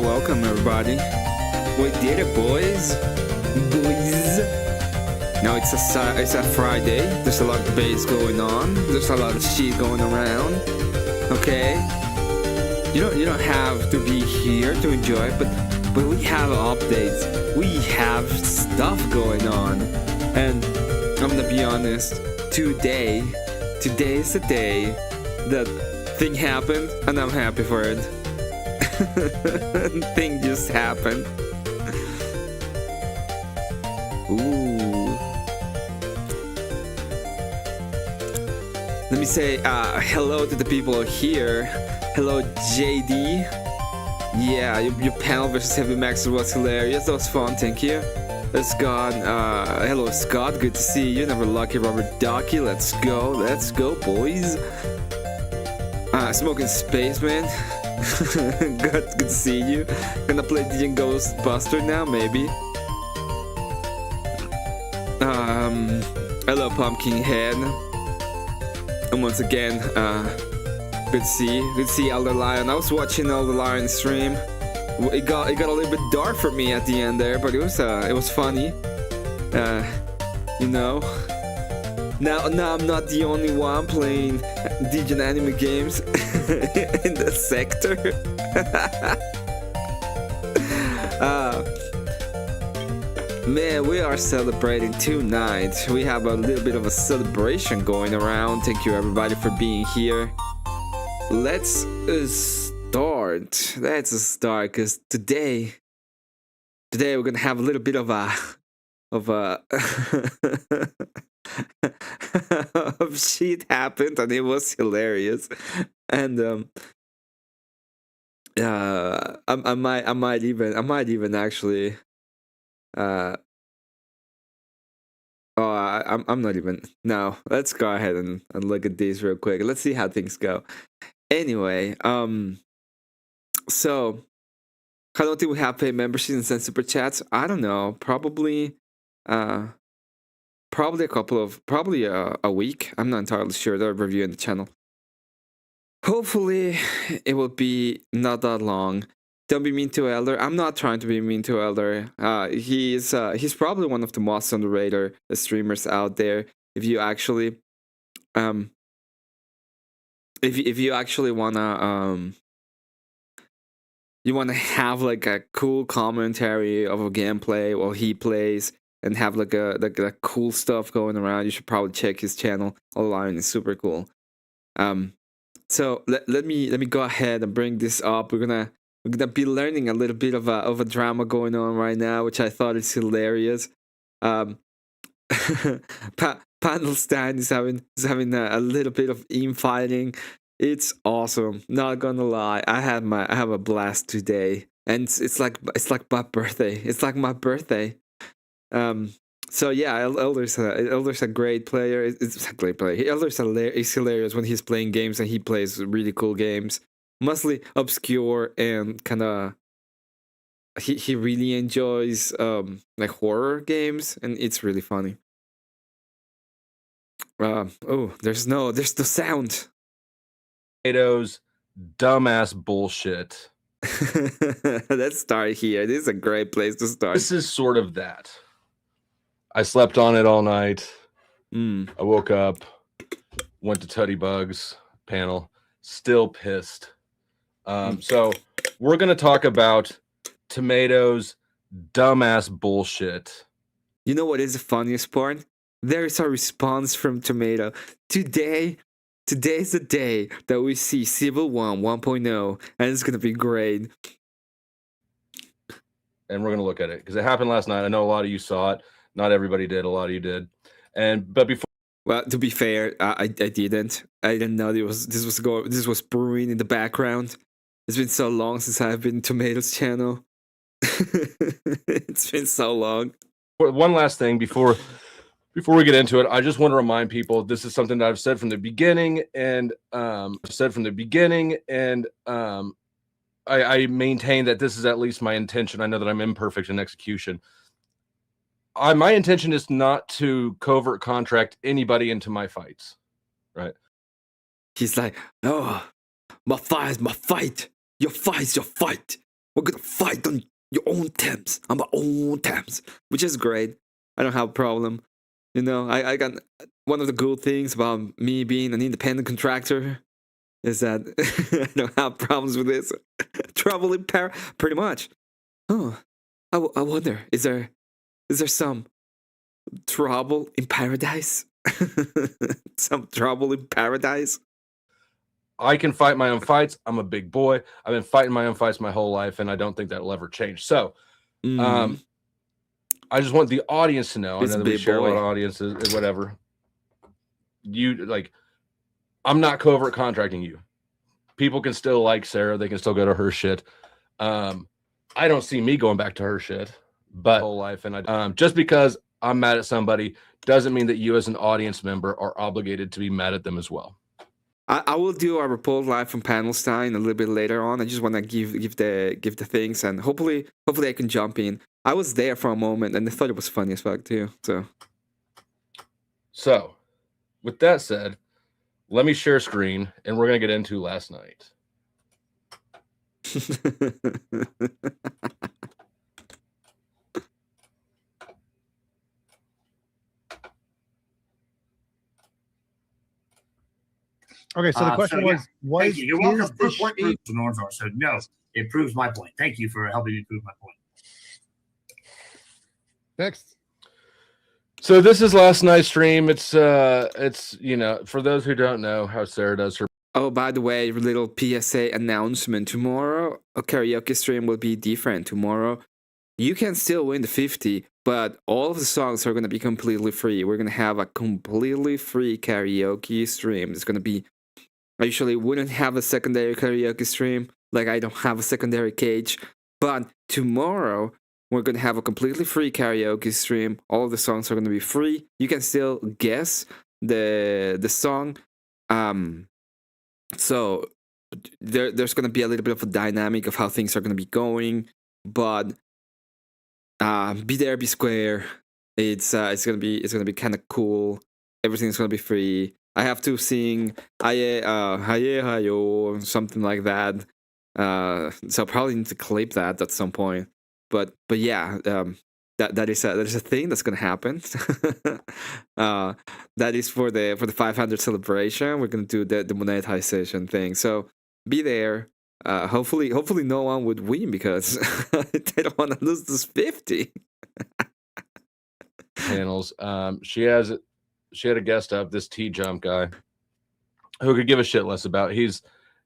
welcome everybody. We did it, boys. Now it's a Friday. There's a lot of bass going on. There's a lot of shit going around. Okay, you don't have to be here to enjoy it, but we have updates. We have stuff going on, and I'm gonna be honest. Today is the day that thing happened, and I'm happy for it. Thing just happened. Ooh. Let me say hello to the people here. Hello, JD. Yeah, your panel versus Heavy Max was hilarious. That was fun. Thank you. Scott. Hello, Scott. Good to see you. Never lucky, Robert Ducky. Let's go, boys. Smoking Spaceman. Good to see you. Gonna play DJ Ghostbuster now, maybe. Hello, Pumpkinhead. And once again, good to see Elder Lion. I was watching Elder Lion stream. It got a little bit dark for me at the end there, but it was funny. You know. Now I'm not the only one playing DJ anime games in the sector. Man, we are celebrating tonight. We have a little bit of a celebration going around. Thank you everybody for being here. Let's start. Because today we're gonna have a little bit of a of shit happened, and it was hilarious. And I might even actually I'm not even. No, let's go ahead and look at these real quick. Let's see how things go. Anyway, so I don't think we have paid memberships and super chats. I don't know. Probably a week. I'm not entirely sure. They're reviewing the channel. Hopefully it will be not that long. Don't be mean to Elder. I'm not trying to be mean to Elder. He's probably one of the most underrated streamers out there. If you actually if you actually wanna have like a cool commentary of a gameplay while he plays and have like a cool stuff going around, you should probably check his channel. Lion is super cool. So let me go ahead and bring this up. We're gonna be learning a little bit of a drama going on right now, which I thought is hilarious. Panelstein is having a little bit of infighting. It's awesome. Not gonna lie, I have a blast today, and it's like my birthday. It's like my birthday. So yeah, Elder's a great player. It's a great player. Elder's hilarious when he's playing games, and he plays really cool games. Mostly obscure and kind of. He really enjoys like horror games, and it's really funny. Oh, there's no sound. Tomatoes, dumbass bullshit. Let's start here. This is a great place to start. This is sort of that. I slept on it all night. I woke up, went to Tutty Bug's panel, still pissed. So we're going to talk about Tomatoes, dumbass bullshit. You know what is the funniest part? There is a response from Tomato. Today's the day that we see Civil 1 1.0, and it's going to be great. And we're going to look at it because it happened last night. I know a lot of you saw it. Not everybody did. A lot of you did. But before. Well, to be fair, I didn't. I didn't know this was brewing in the background. It's been so long since I've been Tomato's channel. It's been so long. One last thing before we get into it, I just want to remind people this is something that I've said from the beginning, and I maintain that this is at least my intention. I know that I'm imperfect in execution. My intention is not to covert contract anybody into my fights, right? He's like, oh, my fight is my fight. Your fight's your fight. We're gonna fight on your own terms, on my own terms, which is great. I don't have a problem. You know, I got one of the good things about me being an independent contractor is that I don't have problems with this. Trouble in pretty much. Oh, I wonder, is there some trouble in paradise? Some trouble in paradise? I can fight my own fights. I'm a big boy. I've been fighting my own fights my whole life, and I don't think that'll ever change. So, I just want the audience to know. I know that we share a lot of audiences, whatever. I'm not covert contracting you. People can still like Sarah. They can still go to her shit. I don't see me going back to her shit, but whole life. And just because I'm mad at somebody doesn't mean that you as an audience member are obligated to be mad at them as well. I will do a report live from Panelstein a little bit later on. I just want to give the things, and hopefully I can jump in. I was there for a moment, and I thought it was funny as fuck too. So, with that said, let me share screen, and we're gonna get into last night. Okay, so the question was thank you. You're welcome. Proof point proves the norms are. So no, it proves my point. Thank you for helping me prove my point. Next. So this is last night's stream. It's you know, for those who don't know how Sarah does her. Oh, by the way, little PSA announcement. Tomorrow, a karaoke stream will be different. Tomorrow, you can still win the 50, but all of the songs are going to be completely free. We're going to have a completely free karaoke stream. It's going to be... I usually wouldn't have a secondary karaoke stream. Like, I don't have a secondary cage. But tomorrow, we're going to have a completely free karaoke stream. All of the songs are going to be free. You can still guess the song. So there's going to be a little bit of a dynamic of how things are going to be going. But be there, be square. It's going to be kind of cool. Everything's going to be free. I have to sing haye hayo, something like that. So I'll probably need to clip that at some point. But yeah, that is a thing that's gonna happen. That is for the 500 celebration. We're gonna do the monetization thing. So be there. Hopefully no one would win because they don't want to lose this 50. Panels. She had a guest up, this T-Jump guy, who could give a shit less about. He's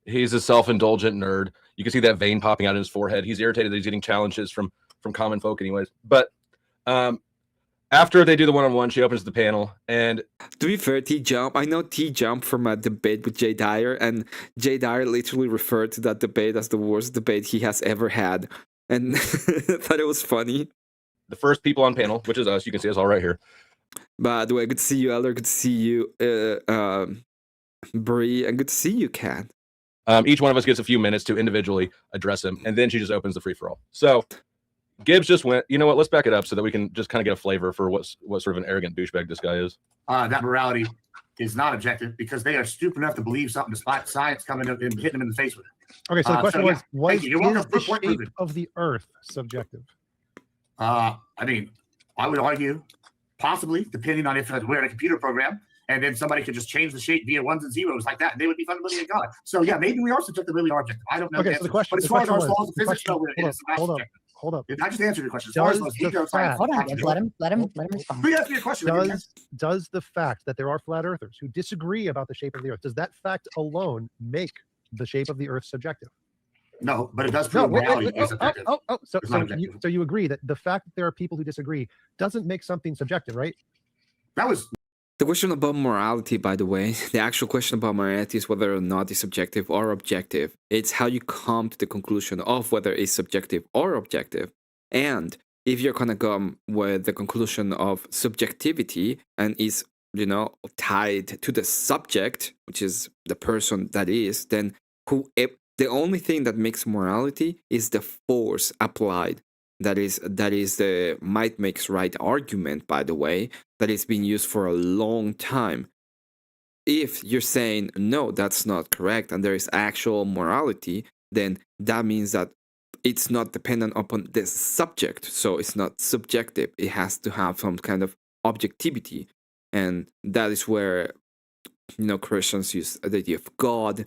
a self-indulgent nerd. You can see that vein popping out in his forehead. He's irritated that he's getting challenges from common folk anyways. But after they do the one-on-one, she opens the panel. And to be fair, T-Jump, I know T-Jump from a debate with Jay Dyer, and Jay Dyer literally referred to that debate as the worst debate he has ever had. And I thought it was funny. The first people on panel, which is us, you can see us all right here. By the way, good to see you, Eller. Good to see you, Bree, and good to see you, Kat. Each one of us gets a few minutes to individually address him, and then she just opens the free-for-all. So Gibbs just went, you know what, let's back it up so that we can just kind of get a flavor for what sort of an arrogant douchebag this guy is. That morality is not objective because they are stupid enough to believe something despite science coming up and hitting them in the face with it. Okay, so the question was is the shape of the Earth subjective? I mean, I would argue possibly, depending on if we're in a computer program, and then somebody could just change the shape via ones and zeros like that, and they would be fundamentally a god. So yeah, maybe we are subjective, really are objective. I don't know. Okay, so the question, but as far as our laws of physics go, hold up. I just answered your question. As far as those hold on, let him respond. Please ask me a question. Does the fact that there are flat earthers who disagree about the shape of the Earth, does that fact alone make the shape of the Earth subjective? No, but it does prove morality is objective. So you agree that the fact that there are people who disagree doesn't make something subjective, right? That was the question about morality, by the way. The actual question about morality is whether or not it's subjective or objective. It's how you come to the conclusion of whether it's subjective or objective. And if you're gonna come with the conclusion of subjectivity and is, you know, tied to the subject, which is the person that is, then the only thing that makes morality is the force applied. That is the might makes right argument, by the way, that is being used for a long time. If you're saying, no, that's not correct, and there is actual morality, then that means that it's not dependent upon the subject, so it's not subjective. It has to have some kind of objectivity, and that is where Christians use the idea of God.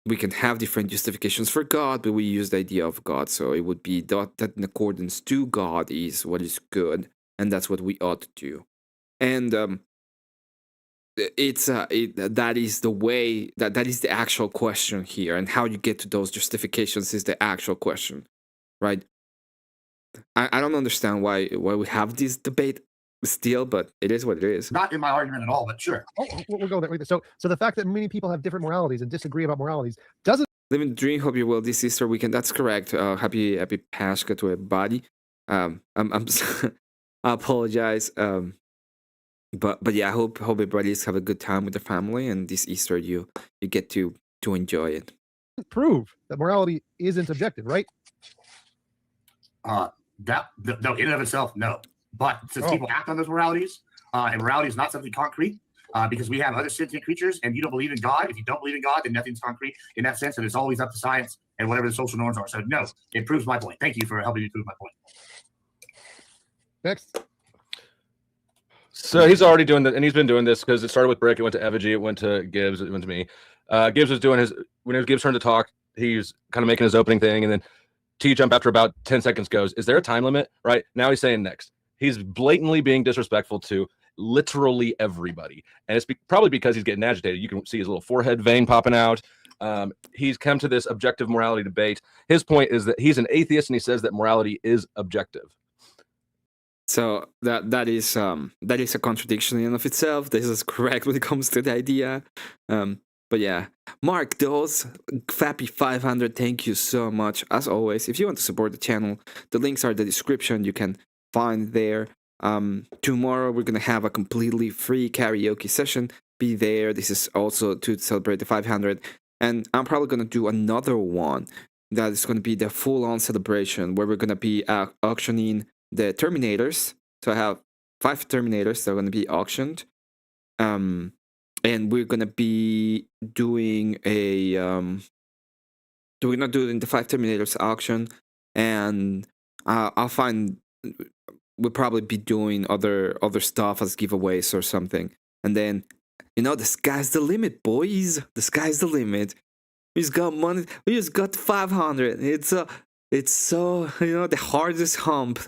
We can have different justifications for God, but we use the idea of God. So it would be that in accordance to God is what is good, and that's what we ought to do. And that is the way that is the actual question here, and how you get to those justifications is the actual question, right? I don't understand why we have this debate still, but it is what it is. Not in my argument at all, but sure. We'll go there. So the fact that many people have different moralities and disagree about moralities doesn't Living the dream. Hope you will this Easter weekend. That's correct. Happy Pascha to everybody. I apologize. But yeah, I hope everybody's have a good time with their family, and this Easter you get to enjoy it. prove that morality isn't objective, right? No, in and of itself, no. But since people act on those moralities, and morality is not something concrete, because we have other sentient creatures, and you don't believe in God. If you don't believe in God, then nothing's concrete in that sense, and it's always up to science and whatever the social norms are. So no, it proves my point. Thank you for helping me prove my point. Next. So he's already doing that, and he's been doing this because it started with Brick, it went to Effigy, it went to Gibbs, it went to me. Gibbs was doing when it was Gibbs' turn to talk, he's kind of making his opening thing, and then T jump after about 10 seconds goes, is there a time limit? Right now he's saying next. He's blatantly being disrespectful to literally everybody, and it's probably because he's getting agitated. You can see his little forehead vein popping out. He's come to this objective morality debate. His point is that he's an atheist, and he says that morality is objective. So that is a contradiction in and of itself. This is correct when it comes to the idea. But yeah, Mark Dawes, Fappy 500, thank you so much. As always, if you want to support the channel, the links are in the description. You can find there. Tomorrow we're gonna have a completely free karaoke session. Be there. This is also to celebrate the 500, and I'm probably gonna do another one that is gonna be the full-on celebration where we're gonna be auctioning the Terminators. So I have 5 Terminators that are going to be auctioned, and we're going to be doing we're not doing the 5 Terminators auction, and I'll find we'll probably be doing other stuff as giveaways or something, and then the sky's the limit, boys. The sky's the limit. We just got money. We just got 500. It's so the hardest hump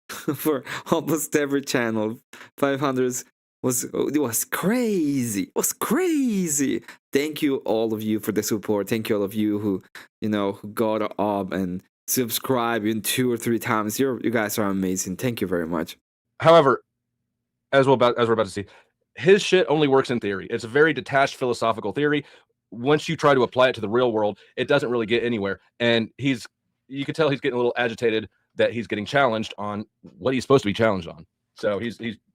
for almost every channel. 500 was crazy. It was crazy. Thank you all of you for the support. Thank you all of you who who got up and subscribe in 2 or 3 times. You guys are amazing. Thank you very much. However, as we're about to see, his shit only works in theory. It's a very detached philosophical theory. Once you try to apply it to the real world, it doesn't really get anywhere. And you can tell he's getting a little agitated that he's getting challenged on what he's supposed to be challenged on. So he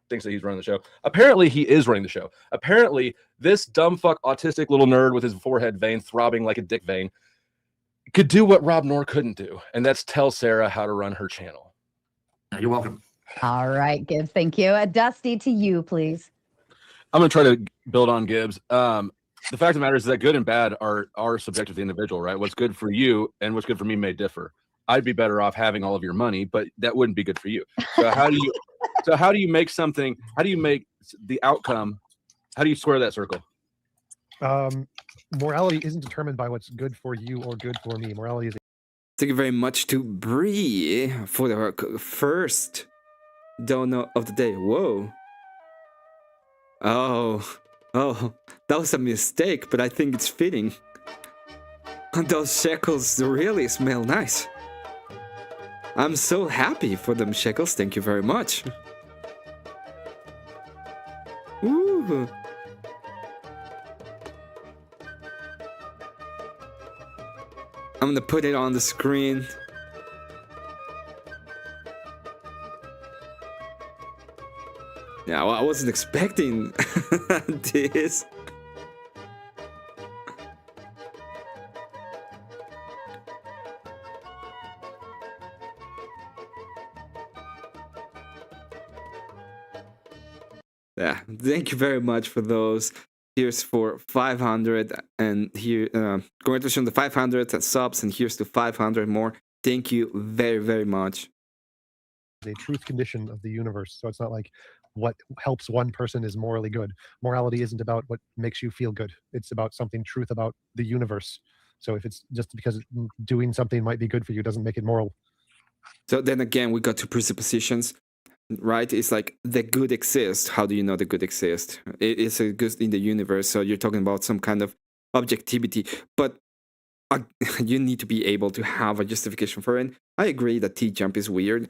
thinks that he's running the show. Apparently, he is running the show. Apparently, this dumb fuck autistic little nerd with his forehead vein throbbing like a dick vein could do what Rob Knorr couldn't do, and that's tell Sarah how to run her channel. You're welcome. All right, Gibbs. Thank you. Dusty, to you, please. I'm going to try to build on Gibbs. The fact of the matter is that good and bad are subjective to the individual, right? What's good for you and what's good for me may differ. I'd be better off having all of your money, but that wouldn't be good for you. So how do you make something? How do you make the outcome? How do you square that circle? Morality isn't determined by what's good for you or good for me. Morality is. Thank you very much to Bree for the first donut of the day. Whoa. Oh, that was a mistake, but I think it's fitting. Those shekels really smell nice. I'm so happy for them shekels. Thank you very much. Ooh. I'm gonna put it on the screen. Yeah, well, I wasn't expecting this. Yeah, thank you very much for those. here's for 500, and here congratulations on the 500 subs, and here's to 500 more. Thank you very, very much. A truth condition of the universe. So it's not like what helps one person is morally good. Morality isn't about what makes you feel good. It's about something truth about the universe. So if it's just because doing something might be good for you doesn't make it moral. So then again, we got two presuppositions, right? It's like the good exists. How do you know the good exists? It is a good in the universe. So you're talking about some kind of objectivity, but you need to be able to have a justification for it. I agree that T-jump is weird,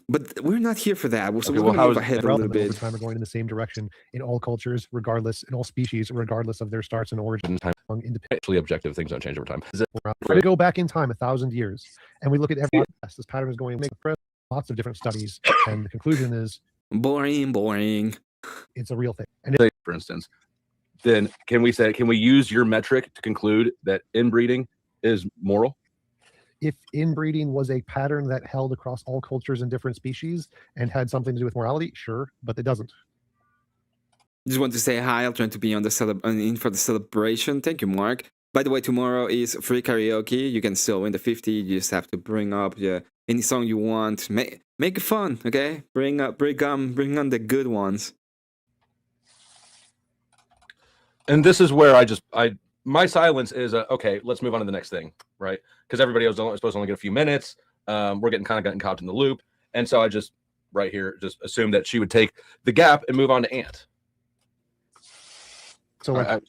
but we're not here for that. So we're going to move ahead a little bit. Over time, we're going in the same direction in all cultures, regardless, in all species, regardless of their starts and origins. Independently objective, things don't change over time. If we go back in time 1,000 years and we look at every this pattern is going to make lots of different studies, and the conclusion is boring. It's a real thing. And for instance, then can we use your metric to conclude that inbreeding is moral? If inbreeding was a pattern that held across all cultures and different species and had something to do with morality, sure, but it doesn't. Just want to say hi. I'll try to be on the in for the celebration. Thank you, Mark. By the way, tomorrow is free karaoke. You can still win the 50. You just have to bring up any song you want. Make it fun, okay? Bring on the good ones. And this is where my silence is okay. Let's move on to the next thing, right? Because everybody was supposed to only get a few minutes. We're getting caught in the loop, and so I just right here just assumed that she would take the gap and move on to Ant. So I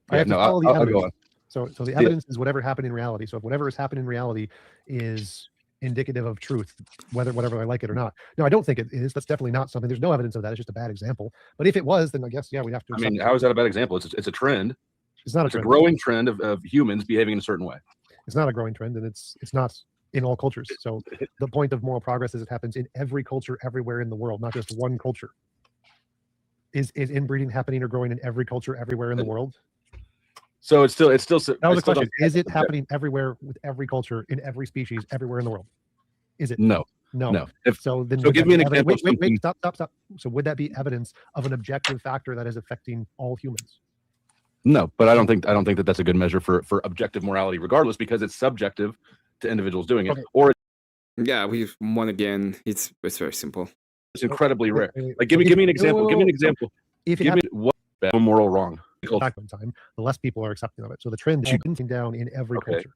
have to follow the evidence. So the evidence is whatever happened in reality. So if whatever has happened in reality is indicative of truth, whatever I like it or not. No, I don't think it is. That's definitely not something. There's no evidence of that. It's just a bad example. But if it was, then I guess we have to. I mean, how is that a bad example? It's a trend. It's not a trend. It's a growing trend of humans behaving in a certain way. It's not a growing trend, and it's not in all cultures. So the point of moral progress is it happens in every culture, everywhere in the world, not just one culture. Is inbreeding happening or growing in every culture, everywhere in the world? So it's still. That was the question. Is it happening everywhere with every culture in every species, everywhere in the world? Is it? No. So give me an example. Wait, stop. So would that be evidence of an objective factor that is affecting all humans? No, but I don't think that that's a good measure for objective morality, regardless, because it's subjective to individuals doing it. Okay. Or we've won again. It's very simple. It's incredibly rare. Like give me an example. Give me an example. Give me what moral wrong. Back in time, the less people are accepting of it. So the trend is down in every culture.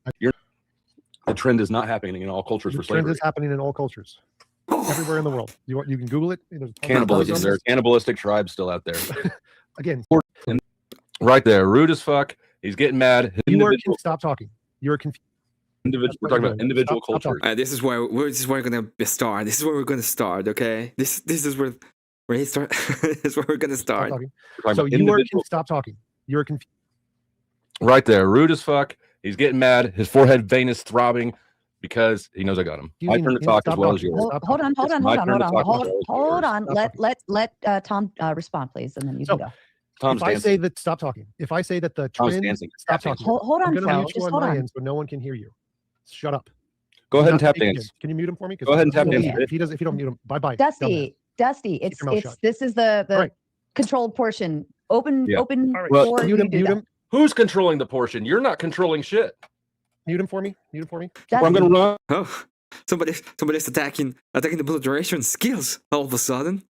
The trend is not happening in all cultures for slavery. The trend is happening in all cultures, everywhere in the world. You can Google it. Cannibalism. There are cannibalistic tribes still out there. Again, right there, rude as fuck. He's getting mad. Stop talking. You're confused. We're talking about individual culture. This is where we're gonna start. This is where we're gonna start. Okay. This is where he start. This is where we're gonna start. So stop talking. You're confused. Right there, rude as fuck. He's getting mad. His forehead vein is throbbing because he knows I got him. My turn to talk as well as yours. Hold on. Let Tom respond, please, and then you can go. If I say that, stop talking. If I say that the trend, stop talking. Hold on, Phil. Just hold on. So no one can hear you. Shut up. Go ahead and tap dance. Can you mute him for me? Go ahead and tap dance. If you don't mute him, bye. Dusty. This is the controlled portion. Open. Well, mute him. Who's controlling the portion? You're not controlling shit. Mute him for me. I'm gonna run. Oh, somebody's attacking the moderation skills all of a sudden.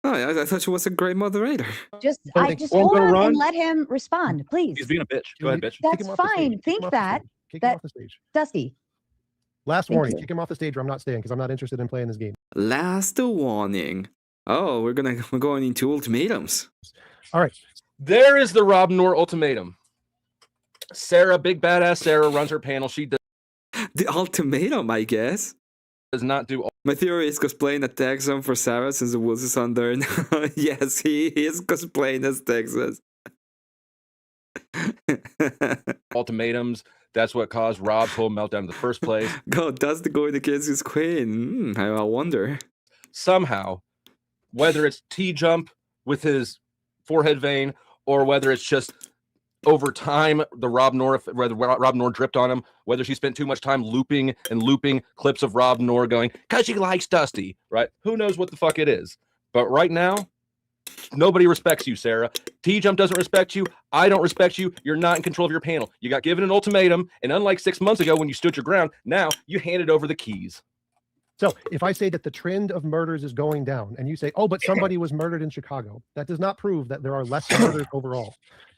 Oh, I thought she was a great moderator. Just hold on and let him respond, please. He's being a bitch. Go ahead, bitch. That's fine. Think that. Kick him off the stage. Dusty. Last warning. Kick him off the stage or I'm not staying because I'm not interested in playing this game. Last warning. Oh, we're going into ultimatums. All right. There is the Rob Noor ultimatum. Sarah, big badass Sarah, runs her panel. She does the ultimatum, I guess. Does not do. My theory is cosplaying a Texan for Sarah since the Woods is under. Yes, he is cosplaying as Texas. Ultimatums. That's what caused Rob's whole meltdown in the first place. God, that's the going against his queen. I wonder. Somehow, whether it's T-jump with his forehead vein or whether it's just over time, whether Rob Noor dripped on him, whether she spent too much time looping clips of Rob Noor going, because she likes Dusty, right? Who knows what the fuck it is? But right now, Nobody respects you, Sarah. T-Jump doesn't respect you. I don't respect you. You're not in control of your panel. You got given an ultimatum, and unlike 6 months ago when you stood your ground, now you handed over the keys. So if I say that the trend of murders is going down, and you say, oh, but somebody was murdered in Chicago, that does not prove that there are less murders overall.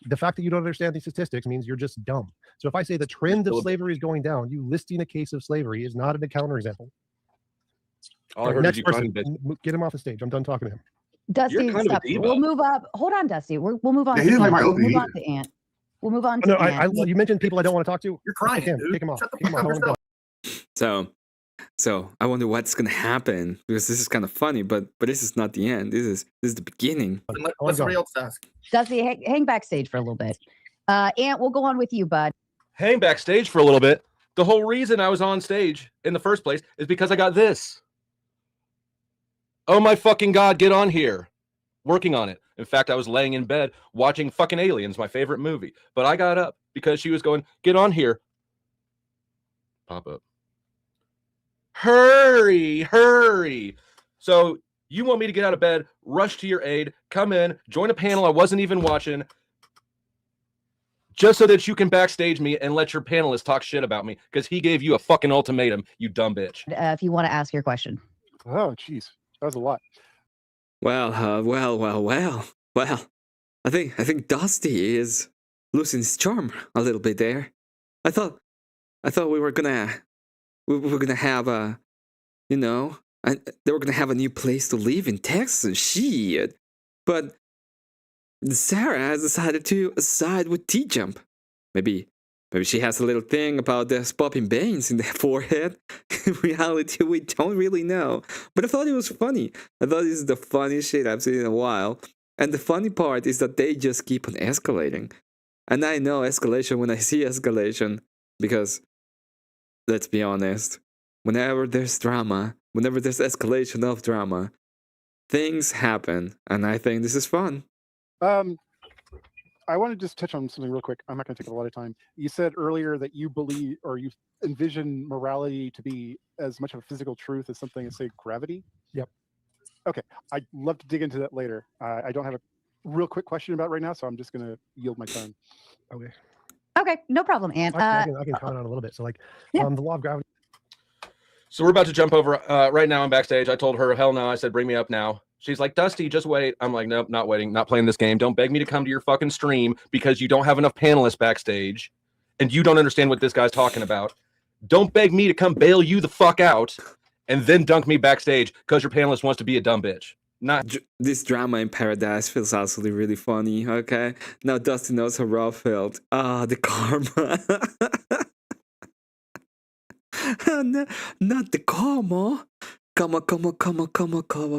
The fact that you don't understand these statistics means you're just dumb. So if I say the trend of slavery is going down, you listing a case of slavery is not a counterexample. All I heard next is you person, get him off the stage. I'm done talking to him. Dusty, stop. We'll move up. Hold on, Dusty. We'll move on. Yeah, he didn't like my opening. We'll move on to Ant. We'll move on to No, Ant. you mentioned people I don't want to talk to. You're crying, dude. Kick him off. Shut the Kick him fuck off. up yourself. So I wonder what's gonna happen, because this is kind of funny, but this is not the end. This is the beginning. Let somebody else ask. Dusty, hang backstage for a little bit. Ant, we'll go on with you, bud. Hang backstage for a little bit. The whole reason I was on stage in the first place is because I got this. Oh my fucking God, get on here. Working on it. In fact, I was laying in bed watching fucking Aliens, my favorite movie. But I got up because she was going, get on here. Pop up. Hurry, hurry. So you want me to get out of bed, rush to your aid, come in, join a panel I wasn't even watching, just so that you can backstage me and let your panelists talk shit about me because he gave you a fucking ultimatum, you dumb bitch. If you want to ask your question. Oh, jeez. That was a lot. Well. I think Dusty is losing his charm a little bit there. I thought we were gonna have a, they were gonna have a new place to live in Texas and shit. But Sarah has decided to side with T-Jump. Maybe she has a little thing about the popping veins in their forehead. In reality, we don't really know. But I thought it was funny. I thought this is the funniest shit I've seen in a while. And the funny part is that they just keep on escalating. And I know escalation when I see escalation, because, let's be honest, whenever there's drama, whenever there's escalation of drama, things happen. And I think this is fun. I want to just touch on something real quick. I'm not going to take a lot of time. You said earlier that you believe, or you envision morality to be as much of a physical truth as something as, say, gravity. Yep. Okay. I'd love to dig into that later. I don't have a real quick question about it right now, so I'm just going to yield my time. Okay. Okay, no problem, Ant. I can comment on it a little bit. So, the law of gravity. So we're about to jump over. Right now I'm backstage. I told her, hell no. I said, bring me up now. She's like, Dusty, just wait. I'm like, nope, not waiting, not playing this game. Don't beg me to come to your fucking stream because you don't have enough panelists backstage and you don't understand what this guy's talking about. Don't beg me to come bail you the fuck out and then dunk me backstage because your panelist wants to be a dumb bitch. Not this drama in paradise feels actually really funny. Okay, now Dusty knows how Rob felt. The karma. No, not the karma.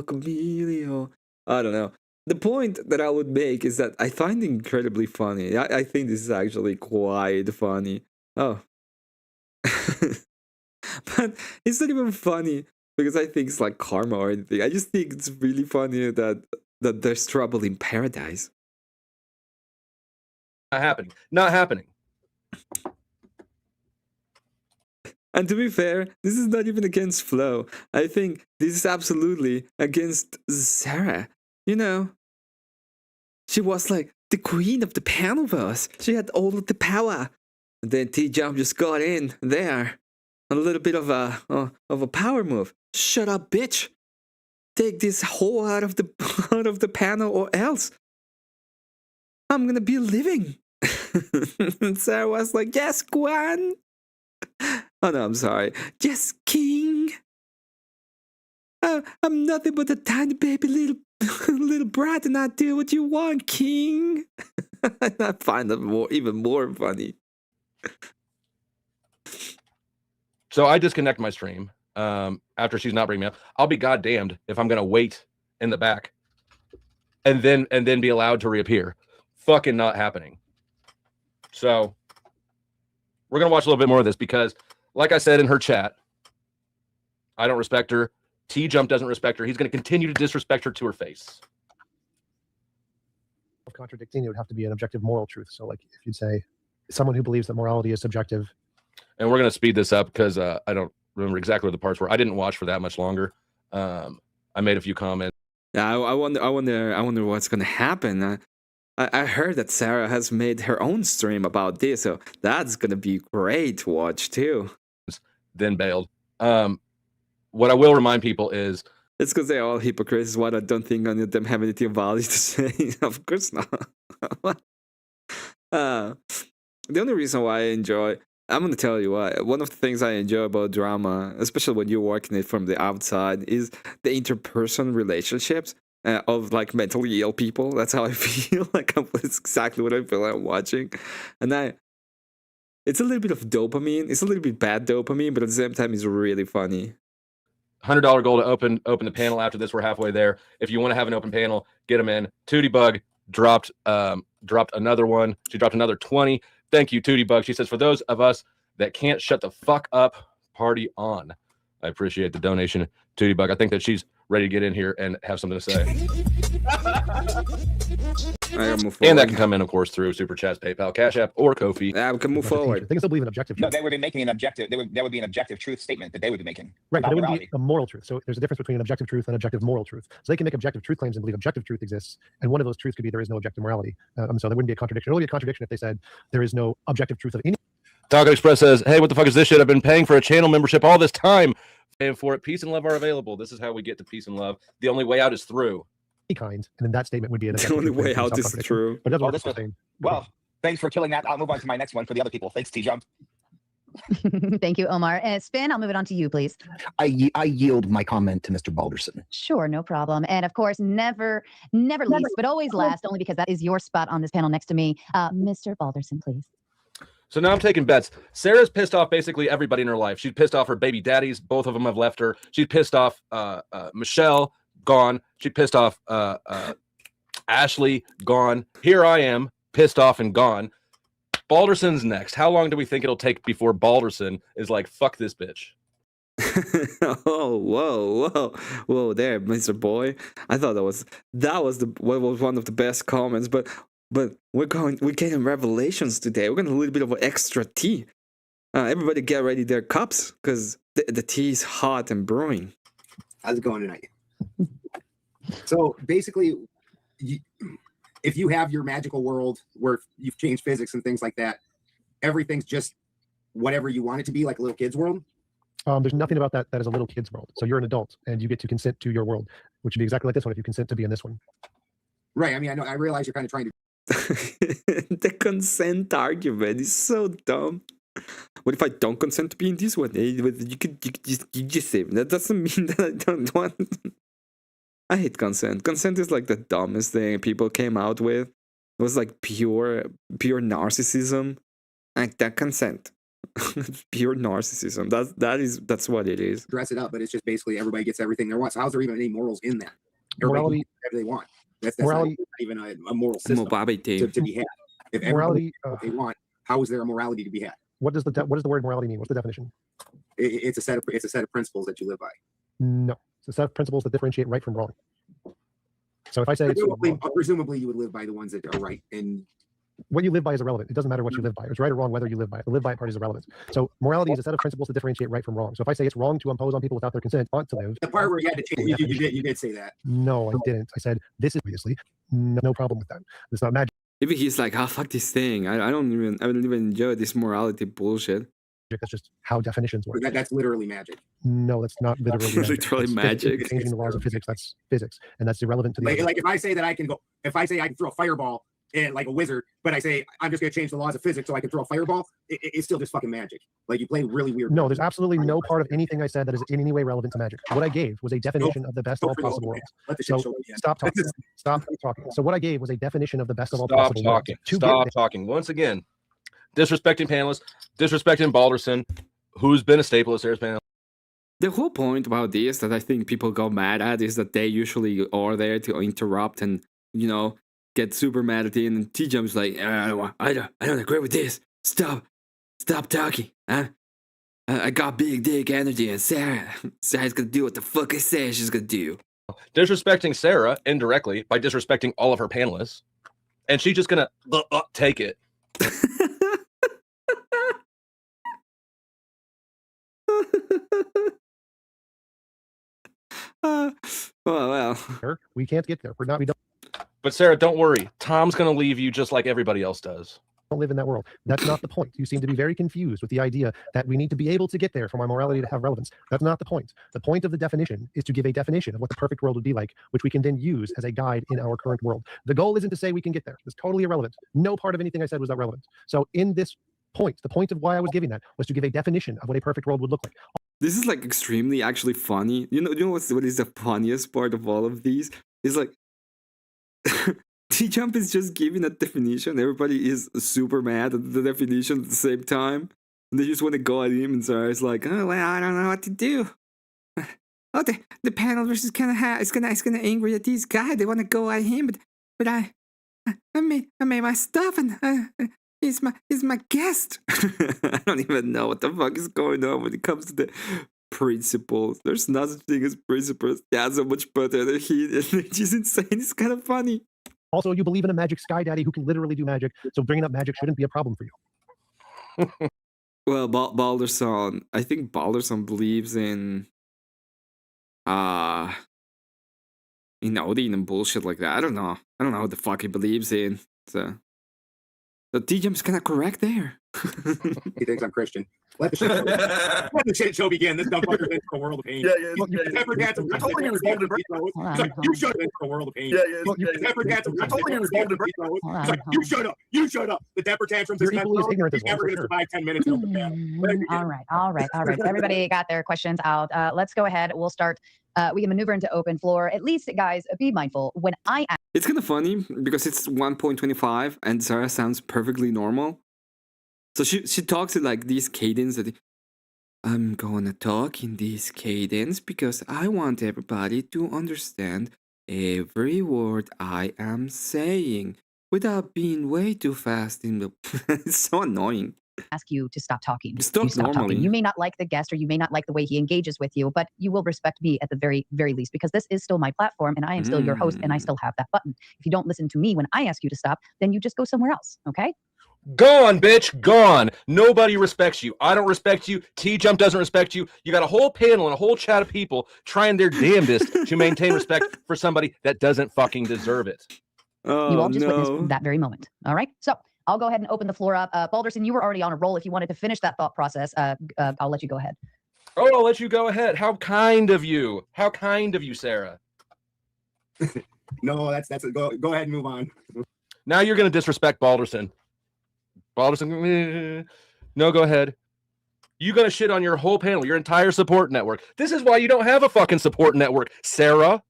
Chameleon. I don't know. The point that I would make is that I find it incredibly funny. I think this is actually quite funny. Oh. But it's not even funny because I think it's like karma or anything. I just think it's really funny that there's trouble in paradise. Not happening. And to be fair, this is not even against Flo. I think this is absolutely against Sarah. She was like the queen of the panelverse. She had all of the power. And then T-Jump just got in there. A little bit of a power move. Shut up, bitch. Take this hole out of the panel or else I'm gonna be living. And Sarah was like, yes, Gwen. Oh no, I'm sorry. Yes, King. I'm nothing but a tiny baby little brat, and I do what you want, King. I find that even more funny. So I disconnect my stream after she's not bringing me up. I'll be goddamned if I'm gonna wait in the back and then be allowed to reappear. Fucking not happening. So we're gonna watch a little bit more of this because, like I said in her chat, I don't respect her. T-Jump doesn't respect her. He's going to continue to disrespect her to her face. Contradicting, it would have to be an objective moral truth. So, if you'd say someone who believes that morality is subjective. And we're going to speed this up because I don't remember exactly what the parts were. I didn't watch for that much longer. I made a few comments. Yeah, I wonder what's gonna happen. I heard that Sarah has made her own stream about this, so that's gonna be great to watch too. Then bailed. What I will remind people is it's because they're all hypocrites. What I don't think any of them have anything valid to say. Of course not. The only reason why I enjoy, I'm gonna tell you why. One of the things I enjoy about drama, especially when you're working it from the outside, is the interpersonal relationships of like mentally ill people. That's how I feel. Like it's exactly what I feel like I'm watching, and it's a little bit of dopamine. It's a little bit bad dopamine, but at the same time, it's really funny. $100 goal to open the panel after this. We're halfway there. If you want to have an open panel, get them in. Tootie Bug dropped another one. She dropped another 20. Thank you, Tootie Bug. She says, for those of us that can't shut the fuck up, party on. I appreciate the donation, Tootie Bug. I think that she's ready to get in here and have something to say. And that can come in, of course, through Super Chats, PayPal, Cash App, or Ko-fi. Yeah, we can move forward. They can still believe in objective truth. No, they would be making an objective. That would be an objective truth statement that they would be making. Right, but it would be a moral truth. So there's a difference between an objective truth and objective moral truth. So they can make objective truth claims and believe objective truth exists, and one of those truths could be there is no objective morality. So there wouldn't be a contradiction. It would be a contradiction if they said there is no objective truth of any. Taco Express says, hey, what the fuck is this shit? I've been paying for a channel membership all this time. Paying for it. Peace and love are available. This is how we get to peace and love. The only way out is through. Kind, and then that statement would be the only way out is true. But that's what well, thanks for killing that. I'll move on to my next one for the other people. Thanks, T-Jump. Thank you, Omar. Spin, I'll move it on to you, please. I yield my comment to Mr. Balderson. Sure, no problem. And of course, never least, but always last, only because that is your spot on this panel next to me. Mr. Balderson, please. So now I'm taking bets. Sarah's pissed off basically everybody in her life. She's pissed off her baby daddies. Both of them have left her. She's pissed off Michelle, gone. She pissed off Ashley, gone. Here I am, pissed off and gone. Balderson's next. How long do we think it'll take before Balderson is like, fuck this bitch? Oh, whoa there, Mr. Boy. I thought that was one of the best comments, but we're getting revelations today. We're getting a little bit of extra tea. Everybody get ready their cups because the tea is hot and brewing. How's it going tonight? So basically, if you have your magical world where you've changed physics and things like that, everything's just whatever you want it to be, like a little kid's world. There's nothing about that is a little kid's world. So you're an adult and you get to consent to your world, which would be exactly like this one if you consent to be in this one. Right. I mean, I realize you're kind of trying to. The consent argument is so dumb. What if I don't consent to be in this one? You just say that doesn't mean that I don't want. I hate consent. Consent is like the dumbest thing people came out with. It was like pure narcissism. Like that consent. Pure narcissism. That's what it is. Dress it up, but it's just basically everybody gets everything they want. So how's there even any morals in that? Morality, whatever they want. That's morality, not even a moral system to be had. If morality what they want, how is there a morality to be had? What does the word morality mean? What's the definition? It's a set of principles that you live by. No, it's a set of principles that differentiate right from wrong. So if I say presumably you would live by the ones that are right, and what you live by is irrelevant. It doesn't matter what you live by. It's right or wrong whether you live by it. The live by part is irrelevant. So morality is a set of principles that differentiate right from wrong. So if I say it's wrong to impose on people without their consent not to live. The part where you had to change, you did say that. No, I didn't. I said this is obviously no problem with that. It's not magic. Maybe he's like, fuck this thing. I don't even enjoy this morality bullshit. That's just how definitions work. That's literally magic. No, that's not literally magic. Literally magic. Changing the laws of physics, that's physics, and that's irrelevant to the. Like if I say that I can throw a fireball and like a wizard, but I say I'm just going to change the laws of physics so I can throw a fireball, it's still just fucking magic. Like you play really weird. No, there's absolutely no part of anything I said that is in any way relevant to magic. What I gave was a definition of the best of all possible worlds. So stop talking. Stop talking. So what I gave was a definition of the best of all possible worlds. Stop talking. Once again, disrespecting panelists, disrespecting Balderson, who's been a staple of Sarah's panel. The whole point about this that I think people go mad at is that they usually are there to interrupt and, get super mad at it. And T-Jump's like, I don't agree with this. Stop talking. I got big dick energy, and Sarah's gonna do what the fuck I say she's gonna do. Disrespecting Sarah indirectly by disrespecting all of her panelists, and she's just gonna take it. Well. We can't get there. We don't. But Sarah, don't worry. Tom's going to leave you just like everybody else does. Don't live in that world. That's not the point. You seem to be very confused with the idea that we need to be able to get there for my morality to have relevance. That's not the point. The point of the definition is to give a definition of what the perfect world would be like, which we can then use as a guide in our current world. The goal isn't to say we can get there. It's totally irrelevant. No part of anything I said was that relevant. So in this point, the point of why I was giving that was to give a definition of what a perfect world would look like. This is like extremely actually funny. You know what is the funniest part of all of these? Is like T-Jump is just giving a definition. Everybody is super mad at the definition at the same time. And they just want to go at him, and Sarah's like, oh, well, I don't know what to do. Oh, the panel is gonna angry at these guys. They want to go at him, but I made my stuff, and he's my guest. I don't even know what the fuck is going on when it comes to the principles. There's no such thing as principles. Yeah, so much better than he. It's just insane. It's kind of funny. Also, you believe in a magic sky daddy who can literally do magic, so bringing up magic shouldn't be a problem for you. Well, Balderson, I think Balderson believes in Odin and bullshit like that. I don't know what the fuck he believes in. So D-Jump's kind of correct there. He thinks I'm Christian. Let the shit show, let the shit show begin. This dumb fucker thinks for a world of pain. Yeah. I told him he was golden. You showed up for a world of pain. I told him he was golden. You showed up. You showed up. The temper tantrums. You're equally as ignorant as well. Never going to survive 10 minutes. All right. Everybody got their questions out. Let's go ahead. We'll start. We can maneuver into open floor. At least, guys, be mindful. When I ask, it's kind of funny because it's 1.25 and Sarah sounds perfectly normal. So she talks in like these cadence that I'm gonna talk in this cadence because I want everybody to understand every word I am saying without being way too fast in the it's so annoying. Ask you to stop talking. You stop normally. Talking. You may not like the guest or you may not like the way he engages with you, but you will respect me at the very, very least because this is still my platform and I am still your host and I still have that button. If you don't listen to me when I ask you to stop, then you just go somewhere else, okay? Gone, bitch, gone. Nobody respects you. I don't respect you. T-Jump doesn't respect you. You got a whole panel and a whole chat of people trying their damnedest to maintain respect for somebody that doesn't fucking deserve it. Oh, you all just witnessed that very moment. All right? So I'll go ahead and open the floor up. Balderson, you were already on a roll. If you wanted to finish that thought process, I'll let you go ahead. Oh, I'll let you go ahead. How kind of you. How kind of you, Sarah. No, that's it. Go ahead and move on. Now you're going to disrespect Balderson. Balderson, no, go ahead. You going to shit on your whole panel, your entire support network. This is why you don't have a fucking support network, Sarah.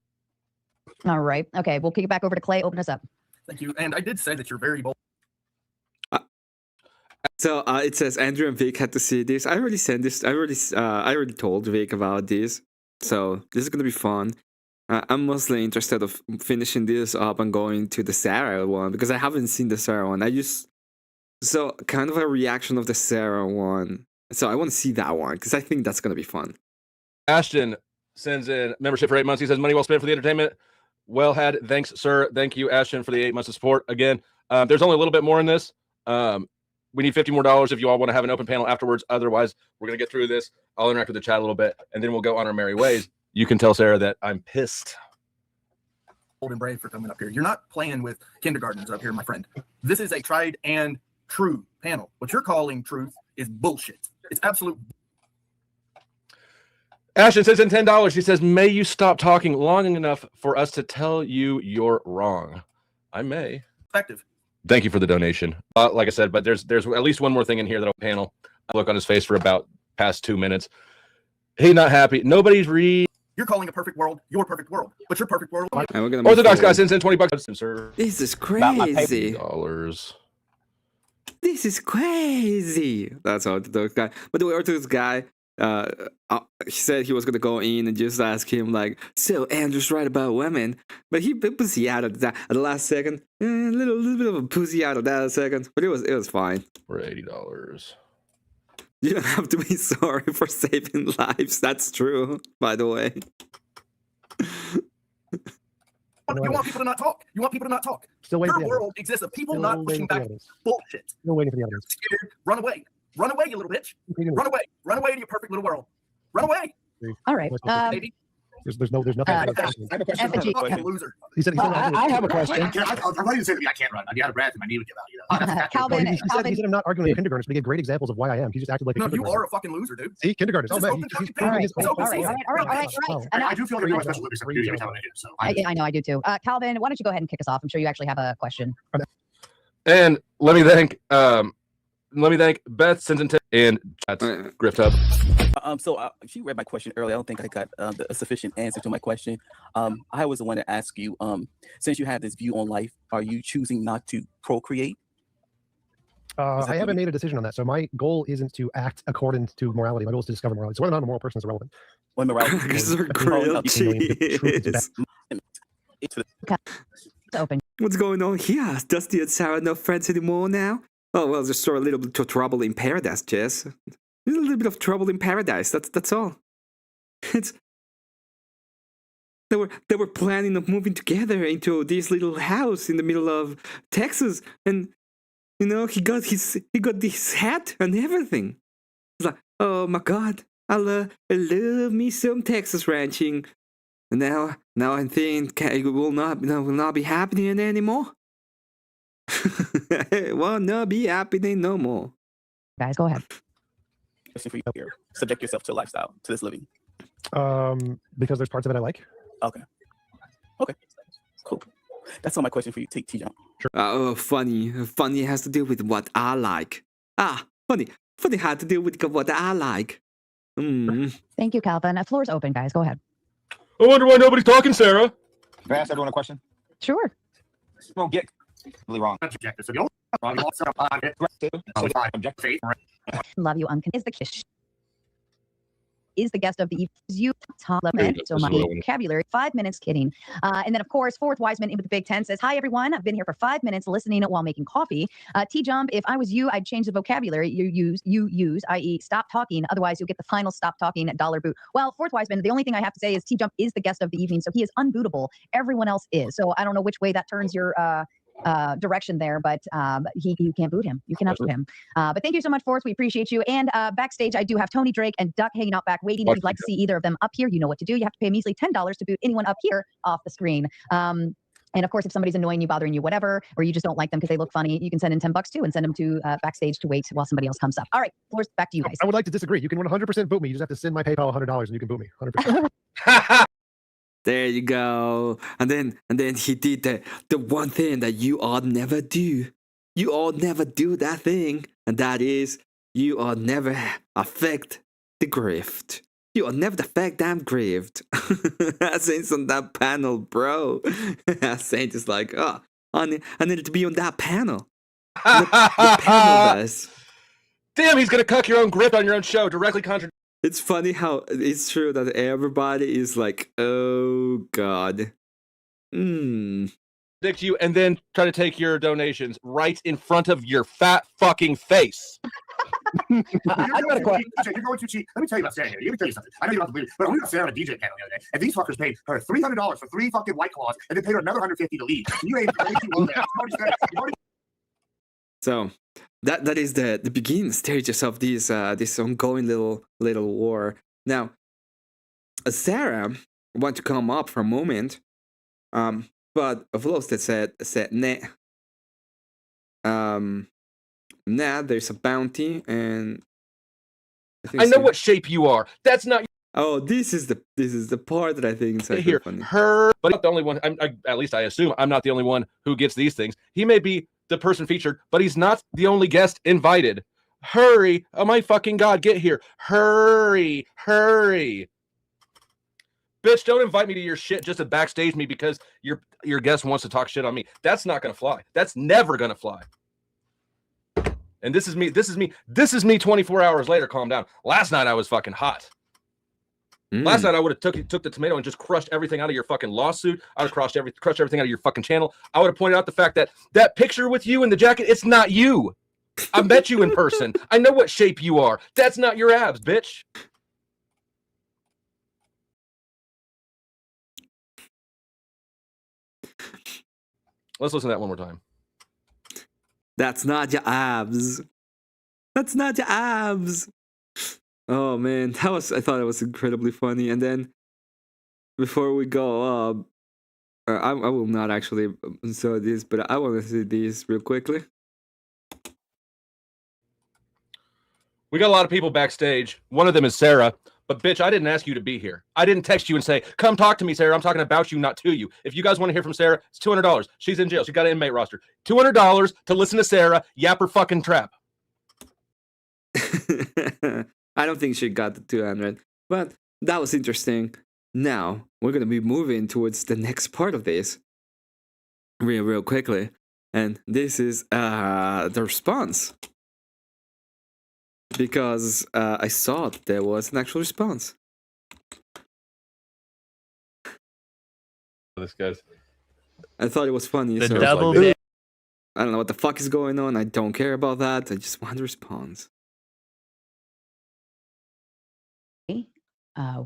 All right. Okay, we'll kick it back over to Clay. Open us up. Thank you. And I did say that you're very bold. So it says Andrew and Vic had to see this. I already sent this. I already told Vic about this. So this is gonna be fun. I'm mostly interested of finishing this up and going to the Sarah one because I haven't seen the Sarah one. So kind of a reaction of the Sarah one. So I want to see that one because I think that's gonna be fun. Ashton sends in membership for 8 months. He says money well spent for the entertainment. Well had. Thanks, sir. Thank you, Ashton, for the 8 months of support. Again, there's only a little bit more in this. We need $50 more if you all want to have an open panel afterwards. Otherwise, we're going to get through this. I'll interact with the chat a little bit, and then we'll go on our merry ways. You can tell Sarah that I'm pissed. Bold and brave for coming up here. You're not playing with kindergartners up here, my friend. This is a tried and true panel. What you're calling truth is bullshit. It's absolute. Ashton says in $10. She says, may you stop talking long enough for us to tell you you're wrong. I may. Effective. Thank you for the donation. Like I said, but there's at least one more thing in here that'll panel. I look on his face for about past 2 minutes. He not happy. Nobody's You're calling a perfect world your perfect world, but your perfect world. Orthodox guy sends in $20. Sir. This is crazy. $50. This is crazy. That's Orthodox guy. But the Orthodox guy, he said he was gonna go in and just ask him like, so Andrew's right about women, but he pussy out of that at the last second. A little bit of a pussy out of that second, but it was fine. For $80. You don't have to be sorry for saving lives. That's true, by the way. You want people to not talk. You want people to not talk. Still waiting. Your world exists of people not pushing back bullshit. Still waiting for the evidence. Scared. Run away. Run away, you little bitch. Run away. Run away to your perfect little world. Run away. All right. Baby. There's nothing. I have a question. Effigy. Fucking loser. He said I have a question. I'm glad you said to me I can't run. I'd be out of breath and my knee would give out. No, Calvin, he said I'm not arguing with kindergartners, but he gave great examples of why I am. He just acted like a No, you kindergarten. are a fucking loser, dude. See, kindergartens. Oh, Just man, open he's fucking proving his all own right, point. all right. Wow. I do feel like I do a Special Olympics every time I do. So I know, I do too. Calvin, why don't you go ahead and kick us off? I'm sure you actually have a question. And let me thank Beth Sinton and Grift Hub. So she read my question earlier. I don't think I got a sufficient answer to my question. I was the one to ask you, since you have this view on life, are you choosing not to procreate? I haven't made a decision on that. So my goal isn't to act according to morality. My goal is to discover morality. So whether or not I'm a moral person is irrelevant. When morality Because they're grilled cheese. It's open. What's going on here? Does the Sarah no friends anymore now? Oh, well, just saw a little bit of trouble in paradise, Jess. A little bit of trouble in paradise. That's all. It's they were planning of moving together into this little house in the middle of Texas, and you know he got this hat and everything. It's like, oh my God, I love me some Texas ranching. And now I think it will not be happening anymore. It will not be happening no more. Guys, go ahead. Question for you here. Subject yourself to a lifestyle, to this living. Because there's parts of it I like. Okay. Cool. That's all my question for you. Take T-Jump. Sure. Oh, funny. Funny has to do with what I like. Funny has to do with what I like. Thank you, Calvin. The floor's open, guys. Go ahead. I wonder why nobody's talking, Sarah. Can I ask everyone a question? Sure. No, get really wrong. objective. So the only faith. Love you, Uncle. Is the kish. Is the guest of the evening. You compliment so much vocabulary. 5 minutes kidding. And then, of course, Fourth Wiseman in with the Big Ten says, hi, everyone. I've been here for 5 minutes listening while making coffee. T-Jump, if I was you, I'd change the vocabulary you use, i.e. stop talking. Otherwise, you'll get the final stop talking dollar boot. Well, Fourth Wiseman, the only thing I have to say is T-Jump is the guest of the evening, so he is unbootable. Everyone else is. So I don't know which way that turns your direction there, but you can't boot him. You cannot boot him. But thank you so much, Forrest. We appreciate you. And backstage, I do have Tony Drake and Duck hanging out back waiting. If you'd like to see either of them up here, you know what to do. You have to pay a measly $10 to boot anyone up here off the screen. And of course, if somebody's annoying you, bothering you, whatever, or you just don't like them because they look funny, you can send in $10 too and send them to backstage to wait while somebody else comes up. All right, Forrest, back to you guys. I would like to disagree. You can 100% boot me. You just have to send my PayPal $100 and you can boot me 100%. There you go. And then he did the one thing that you all never do. You all never do that thing, and that is you all never affect the grift. You all never affect that grift. Saint's on that panel, bro. Saint is like, oh, I needed to be on that panel. The panel does. Damn, he's gonna cuck your own grift on your own show, directly contradicting. It's funny how it's true that everybody is like, oh God. Predict you and then try to take your donations right in front of your fat fucking face. I got a question. You're going too cheap. Let me tell you about Sarah here. Let me tell you something. I know you don't believe it, but we got Sarah on a DJ panel the other day, and these fuckers paid her $300 for 3 fucking White Claws, and then paid her another $150 to leave. You ain't So that is the beginning stages of this ongoing little war. Now, Sarah want to come up for a moment, but Vlostead said nah, there's a bounty, and I know what shape you are. That's not. Oh, this is the part that I think is here. Funny. Her, but not the only one. At least I assume I'm not the only one who gets these things. He may be the person featured, but he's not the only guest invited. Hurry! Oh my fucking God, get here! Hurry! Hurry! Bitch, don't invite me to your shit just to backstage me because your guest wants to talk shit on me. That's not gonna fly. That's never gonna fly. And this is me 24 hours later. Calm down. Last night I was fucking hot. Last night I would have took the tomato and just crushed everything out of your fucking lawsuit. I would have crushed everything out of your fucking channel. I would have pointed out the fact that picture with you in the jacket, it's not you. I met you in person. I know what shape you are. That's not your abs, bitch. Let's listen to that one more time. That's not your abs. That's not your abs. Oh man, I thought it was incredibly funny. And then before we go up, I will not actually show this, but I want to see this real quickly. We got a lot of people backstage. One of them is Sarah. But bitch, I didn't ask you to be here. I didn't text you and say, come talk to me, Sarah. I'm talking about you, not to you. If you guys want to hear from Sarah, it's $200. She's in jail. She got an inmate roster. $200 to listen to Sarah yap her fucking trap. I don't think she got the 200, but that was interesting. Now, we're going to be moving towards the next part of this real quickly. And this is the response. Because I saw that there was an actual response. This guy's. I thought it was funny. The so double like, I don't know what the fuck is going on. I don't care about that. I just want a response.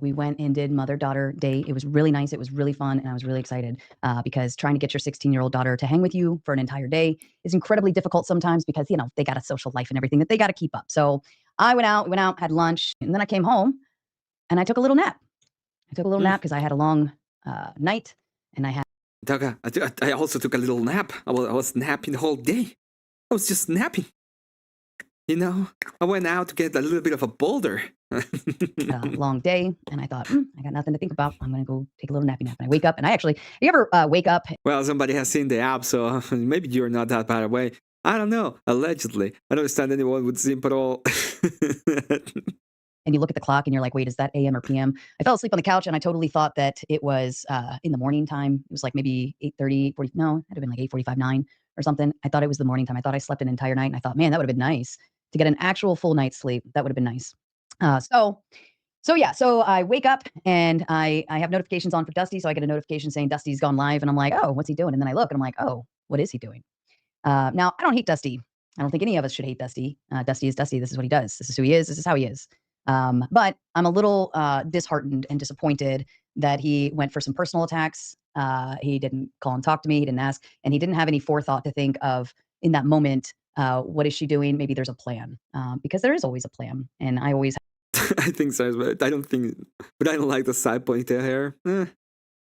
We went and did mother-daughter day. It was really nice. It was really fun. And I was really excited because trying to get your 16-year-old daughter to hang with you for an entire day is incredibly difficult sometimes because, you know, they got a social life and everything that they got to keep up. So I went out, had lunch, and then I came home and I took a little nap. I took a little nap because I had a long night and I had. I also took a little nap. I was napping the whole day. I was just napping. You know, I went out to get a little bit of a boulder. A long day, and I thought, I got nothing to think about. I'm gonna go take a little nappy nap. And I wake up, and you ever wake up? Well, somebody has seen the app, so maybe you're not that bad away. I don't know. Allegedly, I don't understand anyone would sleep at all. And you look at the clock, and you're like, wait, is that AM or PM? I fell asleep on the couch, and I totally thought that it was in the morning time. It was like maybe 8:30, 40. No, it had been like 8:45, 9 or something. I thought it was the morning time. I thought I slept an entire night, and I thought, man, that would have been nice to get an actual full night's sleep. That would have been nice. So I wake up and I have notifications on for Dusty. So I get a notification saying Dusty's gone live, and I'm like, oh, what's he doing? And then I look and I'm like, oh, what is he doing? Now I don't hate Dusty. I don't think any of us should hate Dusty. Dusty is Dusty. This is what he does. This is who he is. This is how he is. But I'm a little disheartened and disappointed that he went for some personal attacks. He didn't call and talk to me. He didn't ask, and he didn't have any forethought to think of in that moment. What is she doing? Maybe there's a plan, because there is always a plan, and I always I think so, but I don't like the side ponytail hair.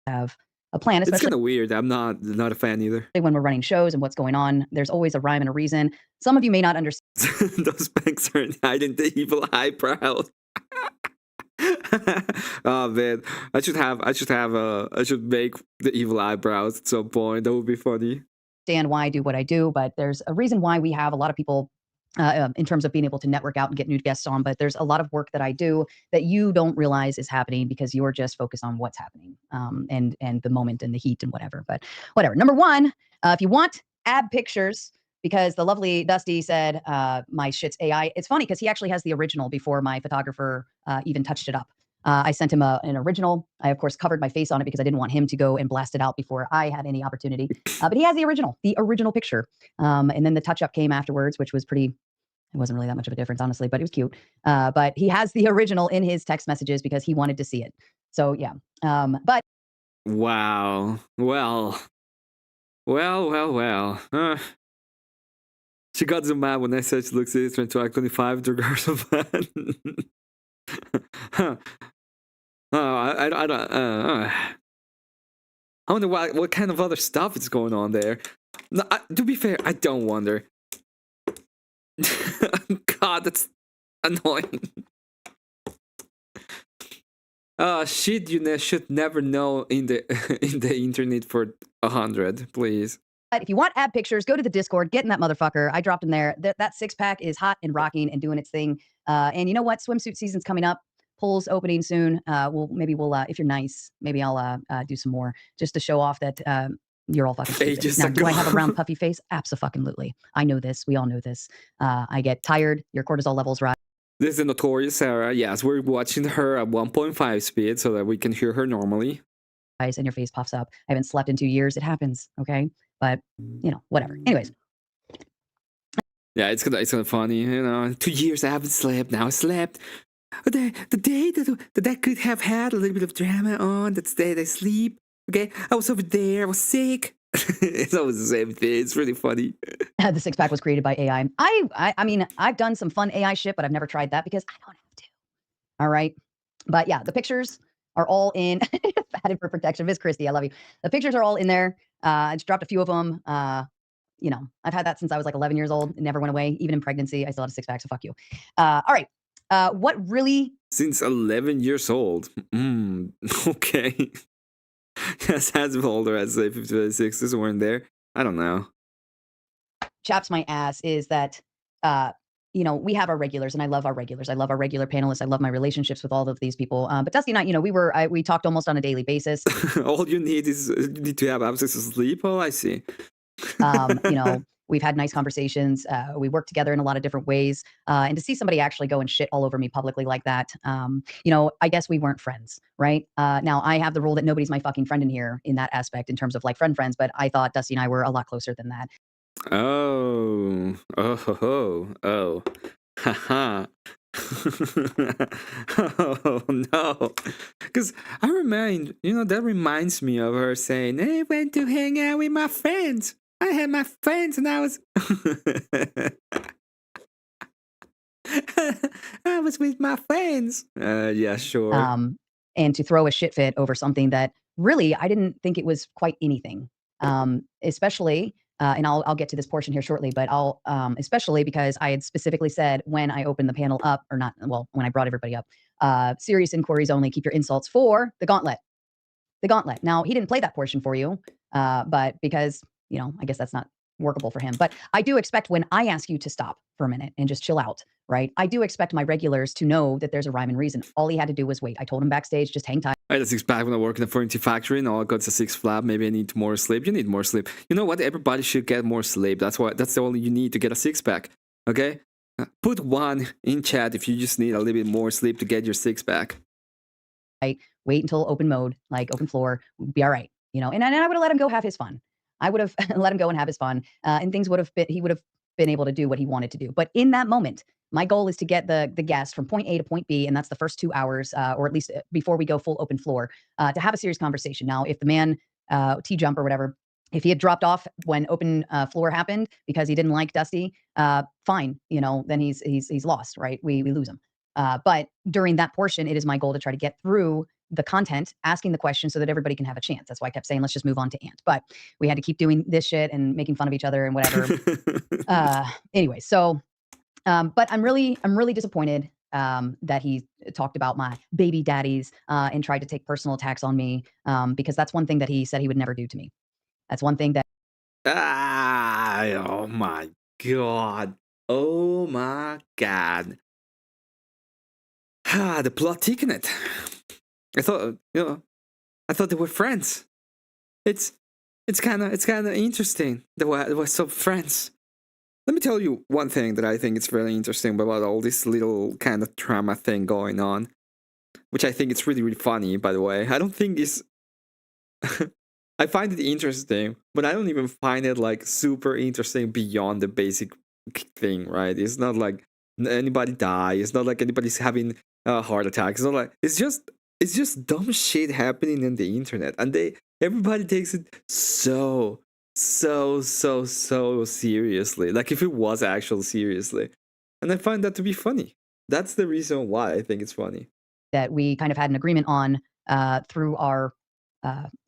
have a plan. It's kind of weird. I'm not a fan either. When we're running shows and what's going on, there's always a rhyme and a reason. Some of you may not understand. Those banks are hiding the evil eyebrows. Oh man, I should make the evil eyebrows at some point. That would be funny. Understand why I do what I do, but there's a reason why we have a lot of people in terms of being able to network out and get new guests on. But there's a lot of work that I do that you don't realize is happening because you're just focused on what's happening and the moment and the heat and whatever. But whatever. Number one, if you want ab pictures, because the lovely Dusty said my shit's AI. It's funny because he actually has the original before my photographer even touched it up. I sent him an original. I, of course, covered my face on it because I didn't want him to go and blast it out before I had any opportunity. But he has the original picture. And then the touch-up came afterwards, which was pretty, it wasn't really that much of a difference, honestly, but it was cute. But he has the original in his text messages because he wanted to see it. So, yeah. But wow. Well. She got so mad when I said she looks different to like 25 degrees of bad. I wonder what kind of other stuff is going on there. No, to be fair, I don't wonder. God, that's annoying. Shit, you should never know in the internet for 100, please. If you want ab pictures, go to the Discord, get in that motherfucker. I dropped him there. That six-pack is hot and rocking and doing its thing. And you know what? Swimsuit season's coming up. Polls opening soon. We'll if you're nice, maybe I'll do some more just to show off that you're all fucking stupid. Now, do I have a round puffy face? Abso-fucking-lutely. I know this. We all know this. I get tired. Your cortisol levels rise. This is the notorious Sarah. Yes, we're watching her at 1.5 speed so that we can hear her normally. And your face puffs up. I haven't slept in 2 years. It happens. Okay. But, whatever. Anyways. Yeah, it's kind of funny, 2 years I haven't slept. Now I slept. The day that I could have had a little bit of drama on, that's the day I sleep. Okay, I was over there. I was sick. It's always the same thing. It's really funny. The six-pack was created by AI. I mean, I've done some fun AI shit, but I've never tried that because I don't have to. All right. But yeah, the pictures. are all in added for protection. Miss Christie, I love you. The pictures are all in there. I just dropped a few of them. You know, I've had that since I was like 11 years old. It never went away. Even in pregnancy, I still had a six-pack, so fuck you. All right. What really... Since 11 years old. Okay. Yes, as older as say 56s weren't there. I don't know. Chaps my ass is that, you know, we have our regulars, and I love our regulars. I love our regular panelists. I love my relationships with all of these people. But Dusty and I, you know, we talked almost on a daily basis. All you need to have access to sleep. Oh, I see. You know, we've had nice conversations. We work together in a lot of different ways. And to see somebody actually go and shit all over me publicly like that, you know, I guess we weren't friends, right? Now, I have the rule that nobody's my fucking friend in here in that aspect in terms of like friends, but I thought Dusty and I were a lot closer than that. Oh, haha. Oh no, because that reminds me of her saying, "I went to hang out with my friends. I had my friends, and I was I was with my friends." Yeah, sure. And to throw a shit fit over something that really I didn't think it was quite anything, especially. And I'll get to this portion here shortly, but especially because I had specifically said when I opened the panel up, or not, well, when I brought everybody up, serious inquiries only, keep your insults for the gauntlet. The gauntlet. Now, he didn't play that portion for you, but because, you know, I guess that's not workable for him. But I do expect when I ask you to stop for a minute and just chill out, right? I do expect my regulars to know that there's a rhyme and reason. All he had to do was wait. I told him backstage, just hang tight. I had a six-pack when I work in a furniture factory, and all I got is a six flap. Maybe I need more sleep. You need more sleep. You know what? Everybody should get more sleep. That's the only you need to get a six-pack. Okay? Put one in chat if you just need a little bit more sleep to get your six-pack. Right? Wait until open mode, like open floor, be all right. You know, and I would have let him go have his fun. I would have let him go and have his fun, and things would have been, he would have been able to do what he wanted to do. But in that moment, my goal is to get the guest from point A to point B, and that's the first 2 hours, or at least before we go full open floor, to have a serious conversation. Now, if the man, T-Jump or whatever, if he had dropped off when open floor happened because he didn't like Dusty, fine, you know, then he's lost, right? We lose him. But during that portion, it is my goal to try to get through the content, asking the question so that everybody can have a chance. That's why I kept saying, let's just move on to Ant. But we had to keep doing this shit and making fun of each other and whatever. Anyway, so, but I'm really disappointed that he talked about my baby daddies and tried to take personal attacks on me, because that's one thing that he said he would never do to me. That's one thing that... Oh my God. Oh my God. The plot thickened. I thought, I thought they were friends. It's kind of interesting that we're so friends. Let me tell you one thing that I think is very interesting about all this little kind of drama thing going on, which I think it's really, really funny, by the way. I don't think it's... I find it interesting, but I don't even find it like super interesting beyond the basic thing, right? It's not like anybody die. It's not like anybody's having a heart attack. It's not like... It's just dumb shit happening in the internet, and everybody takes it so seriously. Like if it was actually seriously, and I find that to be funny. That's the reason why I think it's funny. That we kind of had an agreement on through our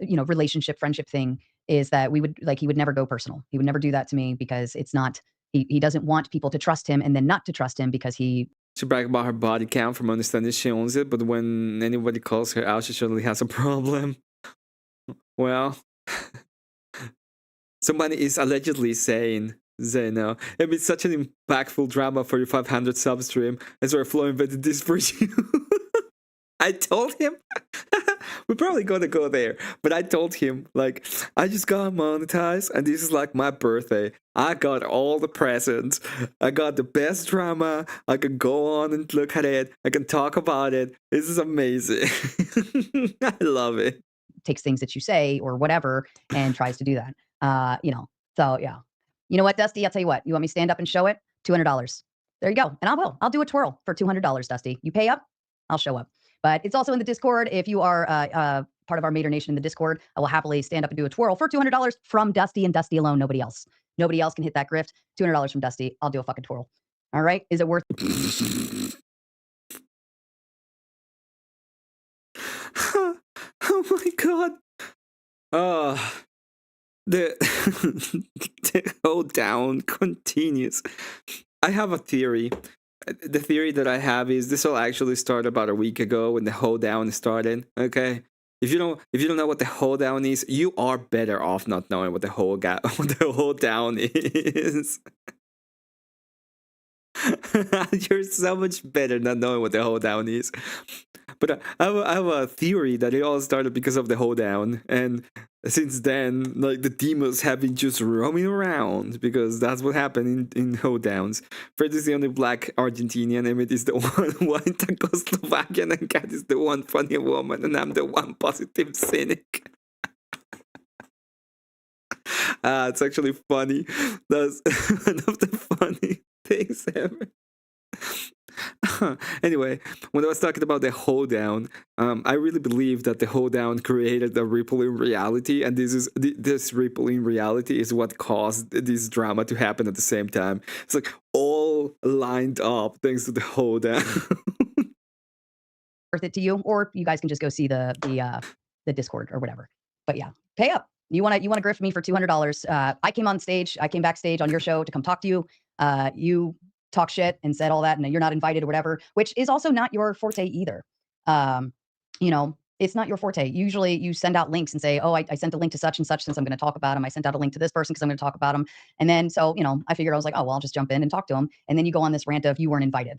relationship, friendship thing, is that he would never go personal. He would never do that to me because it's not. He doesn't want people to trust him and then not to trust him because he... She bragged about her body count from understanding she owns it, but when anybody calls her out, she suddenly has a problem. Well, somebody is allegedly saying, Zeno, it'd be such an impactful drama for your 500 sub stream, as we're flowing with this for you. I told him, we're probably gonna go there, but I told him, like, I just got monetized, and this is like my birthday. I got all the presents. I got the best drama. I can go on and look at it. I can talk about it. This is amazing. I love it. Takes things that you say or whatever and tries to do that. So yeah. You know what, Dusty? I'll tell you what. You want me to stand up and show it? $200. There you go. And I will. I'll do a twirl for $200, Dusty. You pay up, I'll show up. But it's also in the Discord. If you are part of our Mater Nation in the Discord, I will happily stand up and do a twirl for $200 from Dusty and Dusty alone. Nobody else. Nobody else can hit that grift. $200 from Dusty. I'll do a fucking twirl. All right? Is it worth... my god. The the hold down continues. I have a theory. The theory that I have is this all actually started about a week ago when the hold down started. Okay, if you don't know what the hold down is, you are better off not knowing what the hold down is. You're so much better not knowing what the hold down is. But I have a theory that it all started because of the hold down, and since then, like the demons have been just roaming around because that's what happened in hold downs. Fred is the only black Argentinian, Emmett is the one white Czechoslovakian, and Kat is the one funny woman, and I'm the one positive cynic. It's actually funny. That's one of the funny things ever. Anyway, when I was talking about the hold down, I really believe that the hold down created a ripple in reality, and this ripple in reality is what caused this drama to happen at the same time. It's like all lined up thanks to the hold down. Worth it to you, or you guys can just go see the Discord or whatever. But yeah, pay up. You want to grift me for $200? I came backstage on your show to come talk to you. You talk shit and said all that, and you're not invited or whatever, which is also not your forte either. You know, it's not your forte. Usually you send out links and say, oh, I sent a link to such and such since I'm going to talk about him. I sent out a link to this person because I'm going to talk about him. And then, so, you know, I figured I was like, oh, well, I'll just jump in and talk to him. And then you go on this rant of you weren't invited.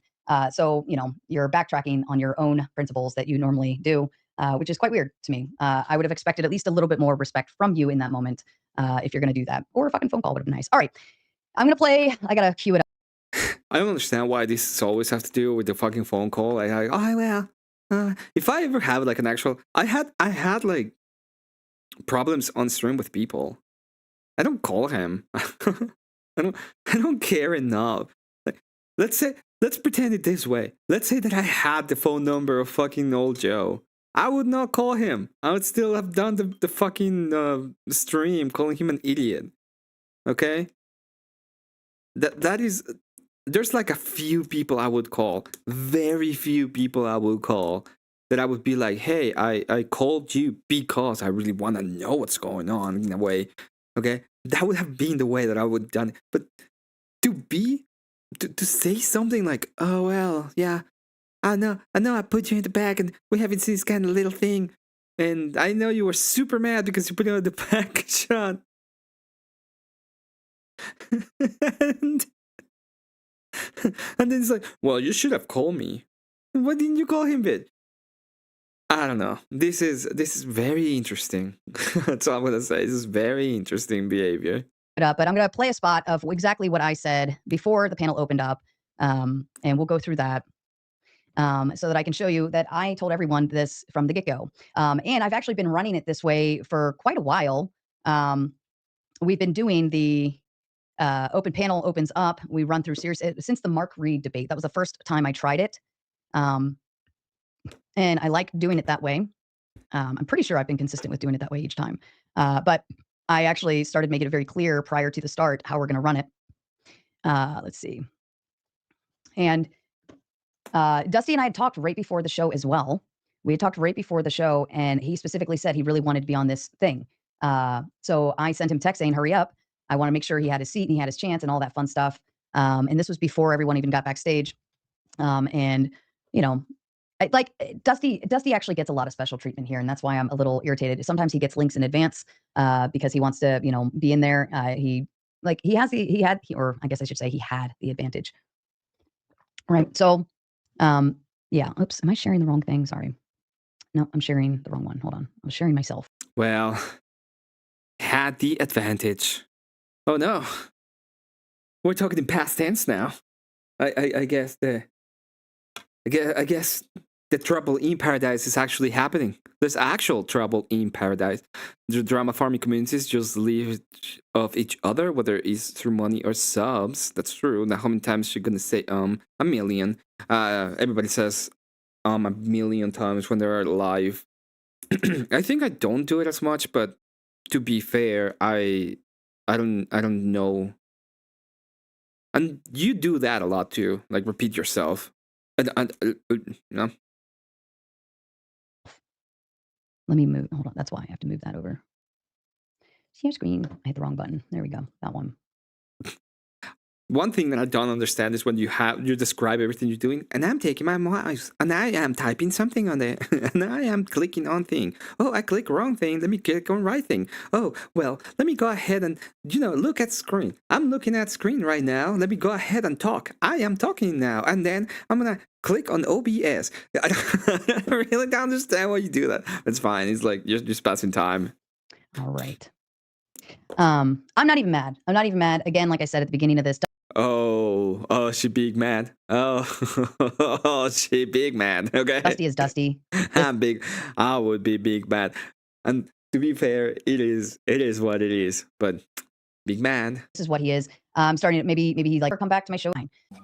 So, you know, you're backtracking on your own principles that you normally do, which is quite weird to me. I would have expected at least a little bit more respect from you in that moment if you're going to do that. Or a fucking phone call would have been nice. All right, I'm going to play. I got to cue it up. I don't understand why this always have to do with the fucking phone call. Like, oh well, if I ever have like an actual, I had like problems on stream with people. I don't call him. I don't care enough. Like, let's pretend it this way. Let's say that I had the phone number of fucking old Joe. I would not call him. I would still have done the fucking stream calling him an idiot. Okay? That is. There's like a few people I would call, very few people I would call, that I would be like, hey, I called you because I really want to know what's going on in a way. Okay? That would have been the way that I would have done it. But to say something like, oh, well, yeah, I know I put you in the bag and we haven't seen this kind of little thing. And I know you were super mad because you put it on the back shot. And then it's like, well, you should have called me. Why didn't you call him, bitch? I don't know. This is very interesting. That's all I'm gonna say. This is very interesting behavior. But I'm gonna play a spot of exactly what I said before the panel opened up, and we'll go through that. So that I can show you that I told everyone this from the get-go. And I've actually been running it this way for quite a while. We've been doing the open panel opens up. We run through series since the Mark Reed debate. That was the first time I tried it. And I like doing it that way. I'm pretty sure I've been consistent with doing it that way each time. But I actually started making it very clear prior to the start how we're going to run it. Let's see. And Dusty and I had talked right before the show as well. We had talked right before the show, and he specifically said he really wanted to be on this thing. So I sent him text saying, hurry up. I want to make sure he had his seat and he had his chance and all that fun stuff. And this was before everyone even got backstage. And, you know, Dusty actually gets a lot of special treatment here. And that's why I'm a little irritated. Sometimes he gets links in advance because he wants to, you know, be in there. He had the advantage. Right. So, yeah. Oops. Am I sharing the wrong thing? Sorry. No, I'm sharing the wrong one. Hold on. I'm sharing myself. Well, had the advantage. Oh no. We're talking in past tense now. I guess the trouble in paradise is actually happening. There's actual trouble in paradise. The drama farming communities just live off each other, whether it's through money or subs. That's true. Now, how many times you're gonna say a million? Everybody says a million times when they're live. I think I don't do it as much, but to be fair, I don't know. And you do that a lot too, like repeat yourself. No. Let me move. Hold on. That's why I have to move that over. Share screen. I hit the wrong button. There we go. That one. One thing that I don't understand is when you describe everything you're doing, and I'm taking my mouse, and I am typing something on there, and I am clicking on thing. Oh, I click wrong thing. Let me click on right thing. Oh, well, let me go ahead and look at screen. I'm looking at screen right now. Let me go ahead and talk. I am talking now, and then I'm gonna click on OBS. I don't really don't understand why you do that. It's fine. It's like you're just passing time. All right. I'm not even mad. I'm not even mad. Again, like I said at the beginning of this. Oh, she big mad. Oh, she big mad. Okay. Dusty is Dusty. I'm big. I would be big mad. And to be fair, it is what it is. But big man. This is what he is. Starting at maybe he's like, come back to my show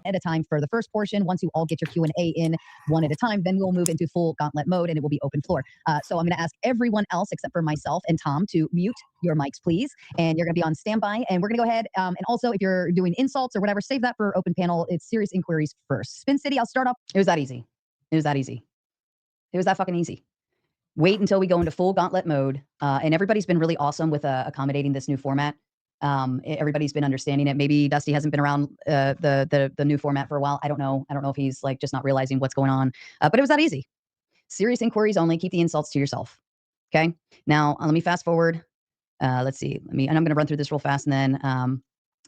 at a time for the first portion. Once you all get your Q&A in one at a time, then we'll move into full gauntlet mode and it will be open floor. So I'm going to ask everyone else except for myself and Tom to mute your mics, please. And you're going to be on standby. And we're going to go ahead. And also, if you're doing insults or whatever, save that for open panel. It's serious inquiries first. Spin City, I'll start off. It was that easy. It was that easy. It was that fucking easy. Wait until we go into full gauntlet mode. And everybody's been really awesome with accommodating this new format. Everybody's been understanding it. Maybe Dusty hasn't been around the new format for a while. I don't know. I don't know if he's like just not realizing what's going on. But it was that easy. Serious inquiries only. Keep the insults to yourself. Okay. Now let me fast forward. Let's see. And I'm going to run through this real fast, and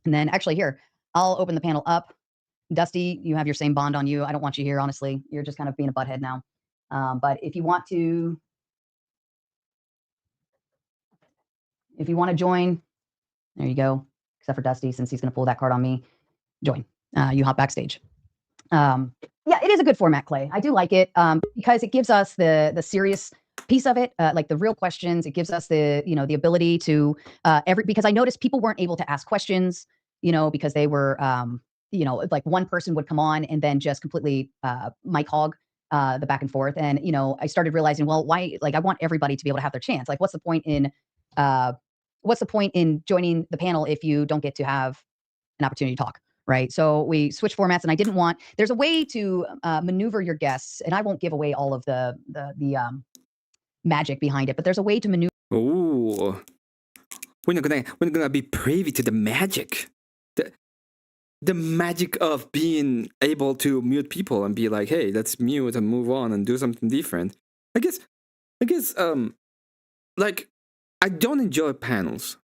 then actually here, I'll open the panel up. Dusty, you have your same bond on you. I don't want you here, honestly. You're just kind of being a butthead now. But if you want to join. There you go. Except for Dusty, since he's going to pull that card on me. Join. You hop backstage. Yeah, it is a good format, Clay. I do like it because it gives us the serious piece of it, like the real questions. It gives us the ability to because I noticed people weren't able to ask questions, because they were like one person would come on and then just completely mic hog the back and forth. And I started realizing, well, why? Like I want everybody to be able to have their chance. Like what's the point in joining the panel if you don't get to have an opportunity to talk, right? So we switched formats, and I didn't want. There's a way to maneuver your guests, and I won't give away all of the magic behind it, but there's a way to maneuver. Oh, we're not gonna be privy to the magic, the magic of being able to mute people and be like, hey, let's mute and move on and do something different. I guess, like. I don't enjoy panels,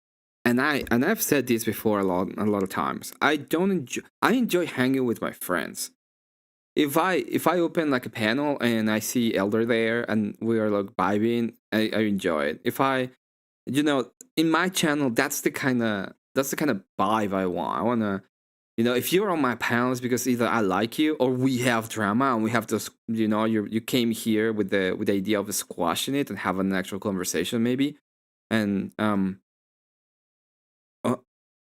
and I've said this before a lot of times. I enjoy hanging with my friends. If I open like a panel and I see Elder there and we are like vibing, I enjoy it. If I, in my channel, that's the kind of vibe I want. I wanna, if you're on my panels because either I like you or we have drama and we have to, you came here with the idea of squashing it and have an actual conversation maybe. And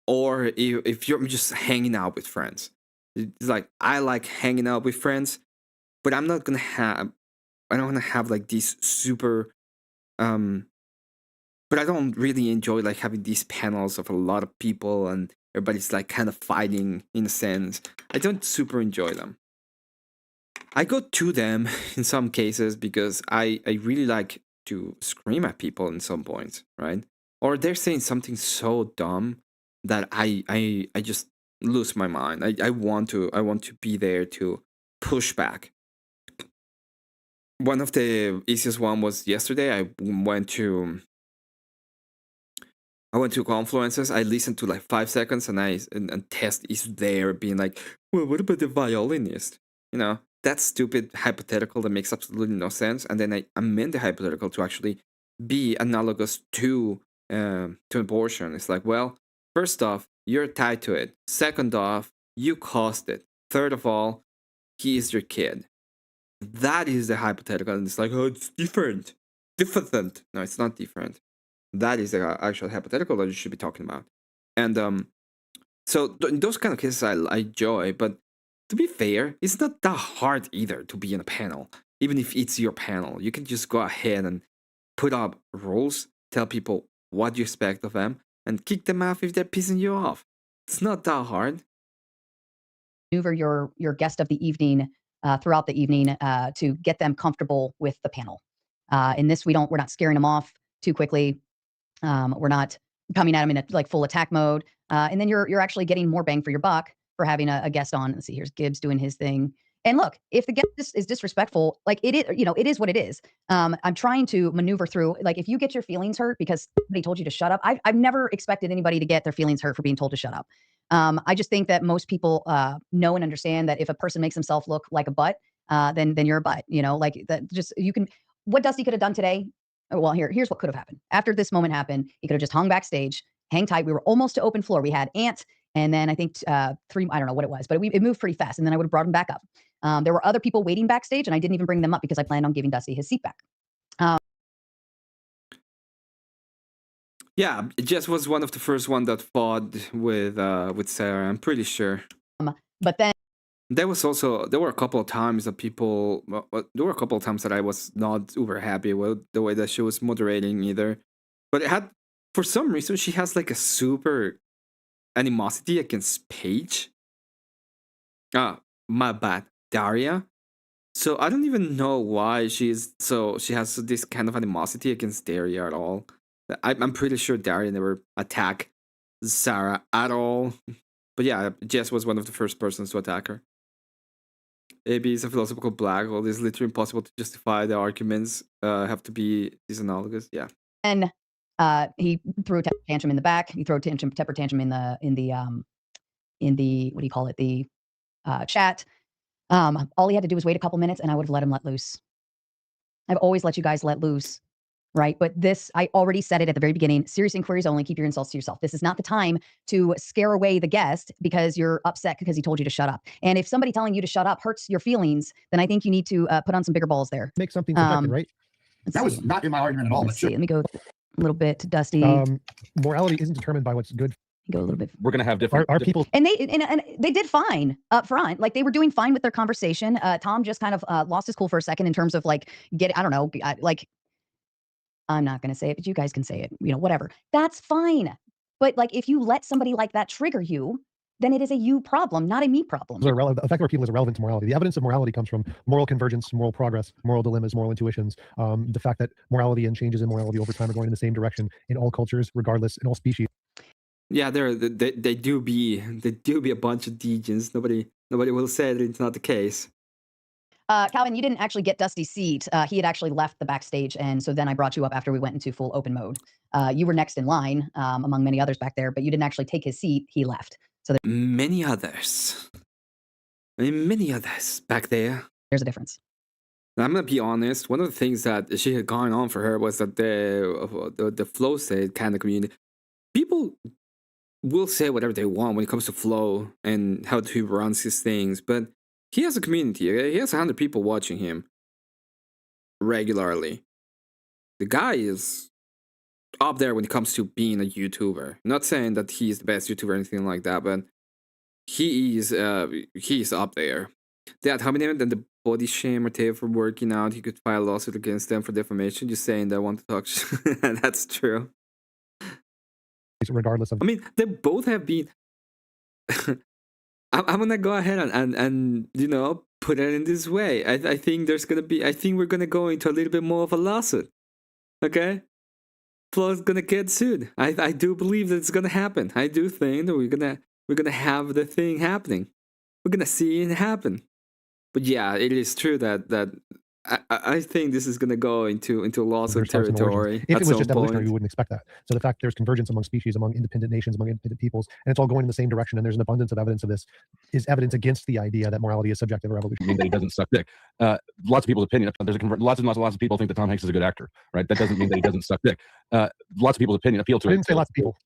or if you're just hanging out with friends, it's like I like hanging out with friends, but I don't gonna have like these super but I don't really enjoy like having these panels of a lot of people and everybody's like kind of fighting in a sense. I don't super enjoy them. I go to them in some cases because I really like to scream at people in some points, right? Or they're saying something so dumb that I just lose my mind. I want to be there to push back. One of the easiest one was yesterday. I went to Confluences. I listened to like 5 seconds and Test is there being like, well, what about the violinist? That stupid hypothetical that makes absolutely no sense. And then I amend the hypothetical to actually be analogous to abortion. It's like, well, first off, you're tied to it. Second off, you caused it. Third of all, he is your kid. That is the hypothetical. And it's like, oh, it's different. Different. No, it's not different. That is the actual hypothetical that you should be talking about. And so in those kind of cases, I enjoy. But to be fair, it's not that hard either to be in a panel. Even if it's your panel, you can just go ahead and put up rules, tell people what you expect of them, and kick them off if they're pissing you off. It's not that hard. Maneuver your guest of the evening throughout the evening to get them comfortable with the panel. In this, we're not scaring them off too quickly. We're not coming at them in a like full attack mode. And then you're actually getting more bang for your buck for having a guest on. Let's see, here's Gibbs doing his thing. And look, if the guest is disrespectful, like it is, it is what it is. I'm trying to maneuver through, like, if you get your feelings hurt because somebody told you to shut up, I've never expected anybody to get their feelings hurt for being told to shut up. I just think that most people know and understand that if a person makes himself look like a butt, then you're a butt, like that. Just, you can, what Dusty could have done today. Well, here's what could have happened. After this moment happened, he could have just hung backstage, hang tight. We were almost to open floor. We had Ant, and then I think 3, I don't know what it was, but it moved pretty fast. And then I would have brought him back up. There were other people waiting backstage, and I didn't even bring them up because I planned on giving Dusty his seat back. Yeah, Jess was one of the first one that fought with Sarah. I'm pretty sure. But then there were a couple of times that there were a couple of times that I was not super happy with the way that she was moderating either. But for some reason, she has like a super animosity against Paige. My bad, Daria. So I don't even know why she has this kind of animosity against Daria at all. I'm pretty sure Daria never attacked Sarah at all. But yeah, Jess was one of the first persons to attack her. AB is a philosophical black hole. It's literally impossible to justify. The arguments have to be disanalogous. Yeah. And he threw a temper tantrum in the back. He threw a temper tantrum in the what do you call it? The chat. All he had to do was wait a couple minutes, and I would have let him let loose. I've always let you guys let loose, right? But this, I already said it at the very beginning. Serious inquiries only. Keep your insults to yourself. This is not the time to scare away the guest because you're upset because he told you to shut up. And if somebody telling you to shut up hurts your feelings, then I think you need to put on some bigger balls there. Make something subjective, right? That was not in my argument at all. Let's see. Let me go a little bit to Dusty. Morality isn't determined by what's good. Go a little bit. We're gonna have different. Our people, and they did fine up front. Like, they were doing fine with their conversation. Tom just kind of lost his cool for a second in terms of like I don't know, like, I'm not gonna say it, but you guys can say it. Whatever. That's fine. But like, if you let somebody like that trigger you, then it is a you problem, not a me problem. The effect of our people is irrelevant to morality. The evidence of morality comes from moral convergence, moral progress, moral dilemmas, moral intuitions. The fact that morality and changes in morality over time are going in the same direction in all cultures, regardless, in all species. Yeah, they do be a bunch of degens. Nobody will say that it's not the case. Calvin, you didn't actually get Dusty's seat. He had actually left the backstage, and so then I brought you up after we went into full open mode. You were next in line, among many others back there, but you didn't actually take his seat. He left. So many others. Many others back there. There's a difference. I'm gonna be honest. One of the things that she had going on for her was that the flow state kind of community, people will say whatever they want when it comes to flow and how he runs his things, but he has a community. Okay? He has 100 people watching him regularly. The guy is up there when it comes to being a YouTuber. Not saying that he's the best YouTuber or anything like that, but he is up there. That how many of them the body shame or tail for working out? He could file a lawsuit against them for defamation. Just saying that I want to talk. That's true. Regardless of, I mean, they both have been. I'm gonna go ahead and put it in this way. I think there's gonna be. I think we're gonna go into a little bit more of a lawsuit. Okay, Flo's gonna get sued. I do believe that it's gonna happen. I do think that we're gonna have the thing happening. We're gonna see it happen. But yeah, it is true that I think this is going to go into lawsuit territory. If it was just evolutionary, we wouldn't expect that. So the fact there's convergence among species, among independent nations, among independent peoples, and it's all going in the same direction, and there's an abundance of evidence of this, is evidence against the idea that morality is subjective or evolutionary. I mean that he doesn't suck dick. Lots of people's opinion. There's lots of people think that Tom Hanks is a good actor, right? That doesn't mean that he doesn't suck dick. Lots of people's opinion appeal to. I didn't say lots of people.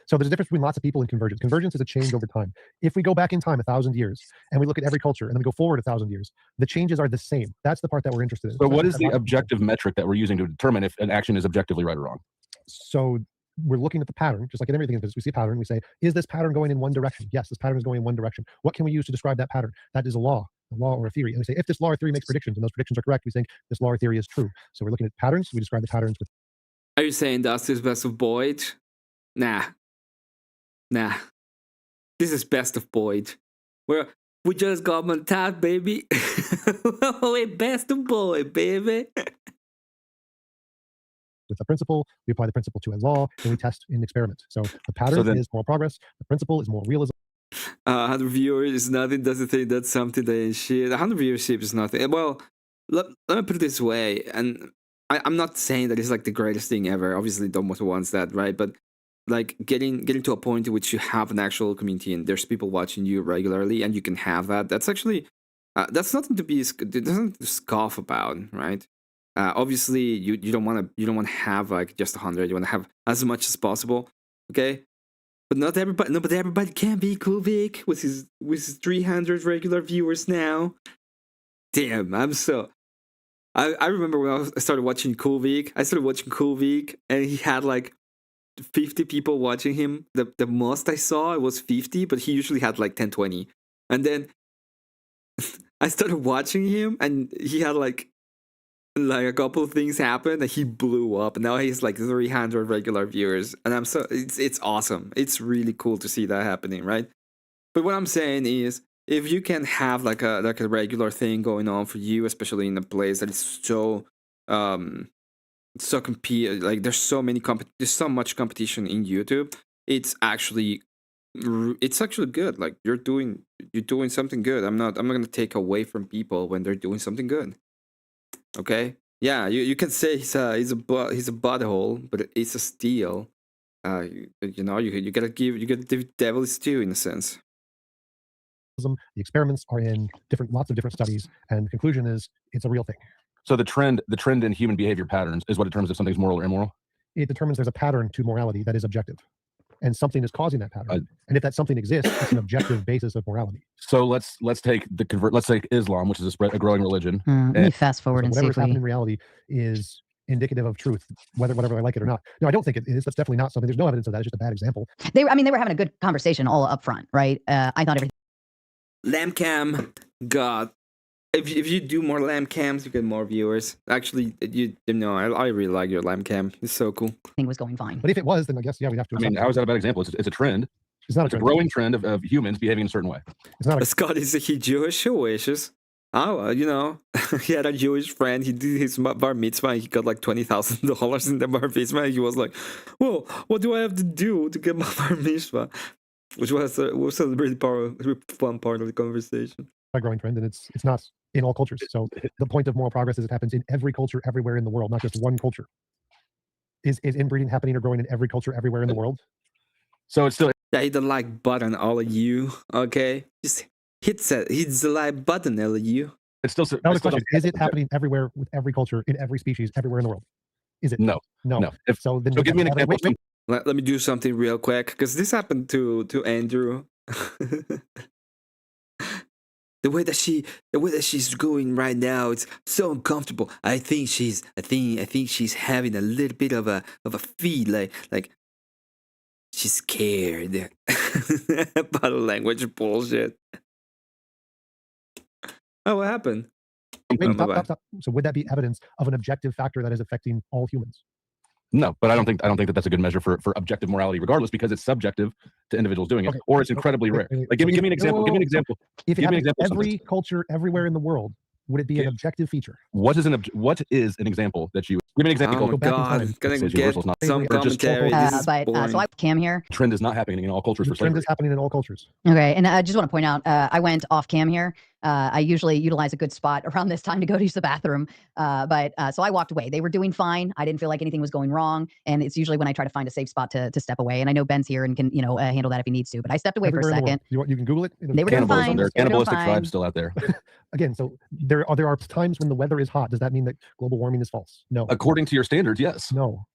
So there's a difference between lots of people and convergence. Convergence is a change over time. If we go back in time 1,000 years and we look at every culture and then we go forward 1,000 years, the changes are the same. That's the part that we're interested in. So what is the objective metric that we're using to determine if an action is objectively right or wrong? So we're looking at the pattern, just like in everything in business. We see a pattern. We say, is this pattern going in one direction? Yes, this pattern is going in one direction. What can we use to describe that pattern? That is a law or a theory. And we say, if this law or theory makes predictions and those predictions are correct, we think this law or theory is true. So we're looking at patterns. We describe the patterns with. Are you saying Dusty's best of Boyd? Nah. This is best of Boyd. We just got on top, baby. We best of Boyd, baby. with a principle, we apply the principle to a law, and we test in experiments. So the pattern is moral progress, the principle is moral realism. 100 viewers is nothing. Doesn't think that's something that is shit. 100 viewership is nothing. Well, let me put it this way, and I'm not saying that it's like the greatest thing ever. Obviously, nobody wants that, right? But like getting to a point in which you have an actual community and there's people watching you regularly, and you can have that. That's actually that's nothing to be doesn't scoff about, right? Obviously, you don't want to have like just 100. You want to have as much as possible, okay? But not everybody can be Cool Vic with his 300 regular viewers now. Damn, I remember when I started watching Cool Vic. I started watching Cool Vic, and he had like 50 people watching him. The most I saw it was 50, but he usually had like 10, 20. And then I started watching him, and he had like a couple of things happened, and he blew up. And now he's like 300 regular viewers, and it's awesome. It's really cool to see that happening, right? But what I'm saying is, if you can have like a regular thing going on for you, especially in a place that is so like there's so much competition in YouTube, it's actually good. Like you're doing something good. I'm not gonna take away from people when they're doing something good. Okay, yeah, you can say he's a butthole, but it's a steal. You gotta give the devil his due in a sense. The experiments are in lots of different studies, and the conclusion is it's a real thing. So the trend in human behavior patterns is what determines if something's moral or immoral? It determines there's a pattern to morality that is objective, and something is causing that pattern. And if that something exists, it's an objective basis of morality. So let's take Islam, which is a growing religion. Let me fast forward and see whatever's happening in reality is indicative of truth, whatever I like it or not. No, I don't think it is. That's definitely not something. There's no evidence of that. It's just a bad example. They were having a good conversation all up front, right? I thought everything. Lamb cam, God. If you do more lamb cams, you get more viewers. Actually, I really like your lamb cam. It's so cool. Thing was going fine. But if it was, then I guess we'd have to. I mean, how is that a bad example? It's a trend. It's not a growing trend of humans behaving in a certain way. It's not. Scott, is he Jewish? Who wishes? Oh, he had a Jewish friend. He did his bar mitzvah. And he got like $20,000 in the bar mitzvah. And he was like, "Well, what do I have to do to get my bar mitzvah?" Which was a really fun part of the conversation. A growing trend, and it's not in all cultures. So the point of moral progress is it happens in every culture, everywhere in the world, not just one culture. Is inbreeding happening or growing in every culture, everywhere in the world? So it's still. Yeah, hit the like button, all of you. Okay, just hit the like button, all of you. It's still. Now the question is it happening everywhere with every culture, in every species, everywhere in the world? Is it? No. So give me an example. Let me do something real quick, because this happened to Andrew. The way that she's going right now, it's so uncomfortable. I think she's having a little bit of a feel like she's scared. Body language bullshit. Oh, what happened? Stop. So would that be evidence of an objective factor that is affecting all humans? No, but I don't think that that's a good measure for objective morality, regardless, because it's subjective to individuals doing it, or it's incredibly rare. Like, give me an example. Give me an example. If it happens every culture, everywhere in the world, would it be an objective feature? What is an example that you give me an example? Oh my God, gonna get some commentary. So I cam here. Trend is not happening in all cultures. The trend is happening in all cultures. Okay, and I just want to point out, I went off cam here. I usually utilize a good spot around this time to go to use the bathroom. So I walked away. They were doing fine. I didn't feel like anything was going wrong. And it's usually when I try to find a safe spot to step away. And I know Ben's here and can, handle that if he needs to. But I stepped away for a second. You can Google it. They were doing fine. There are cannibalistic tribes still out there. Again, so there are times when the weather is hot. Does that mean that global warming is false? No. According to your standards, yes. No.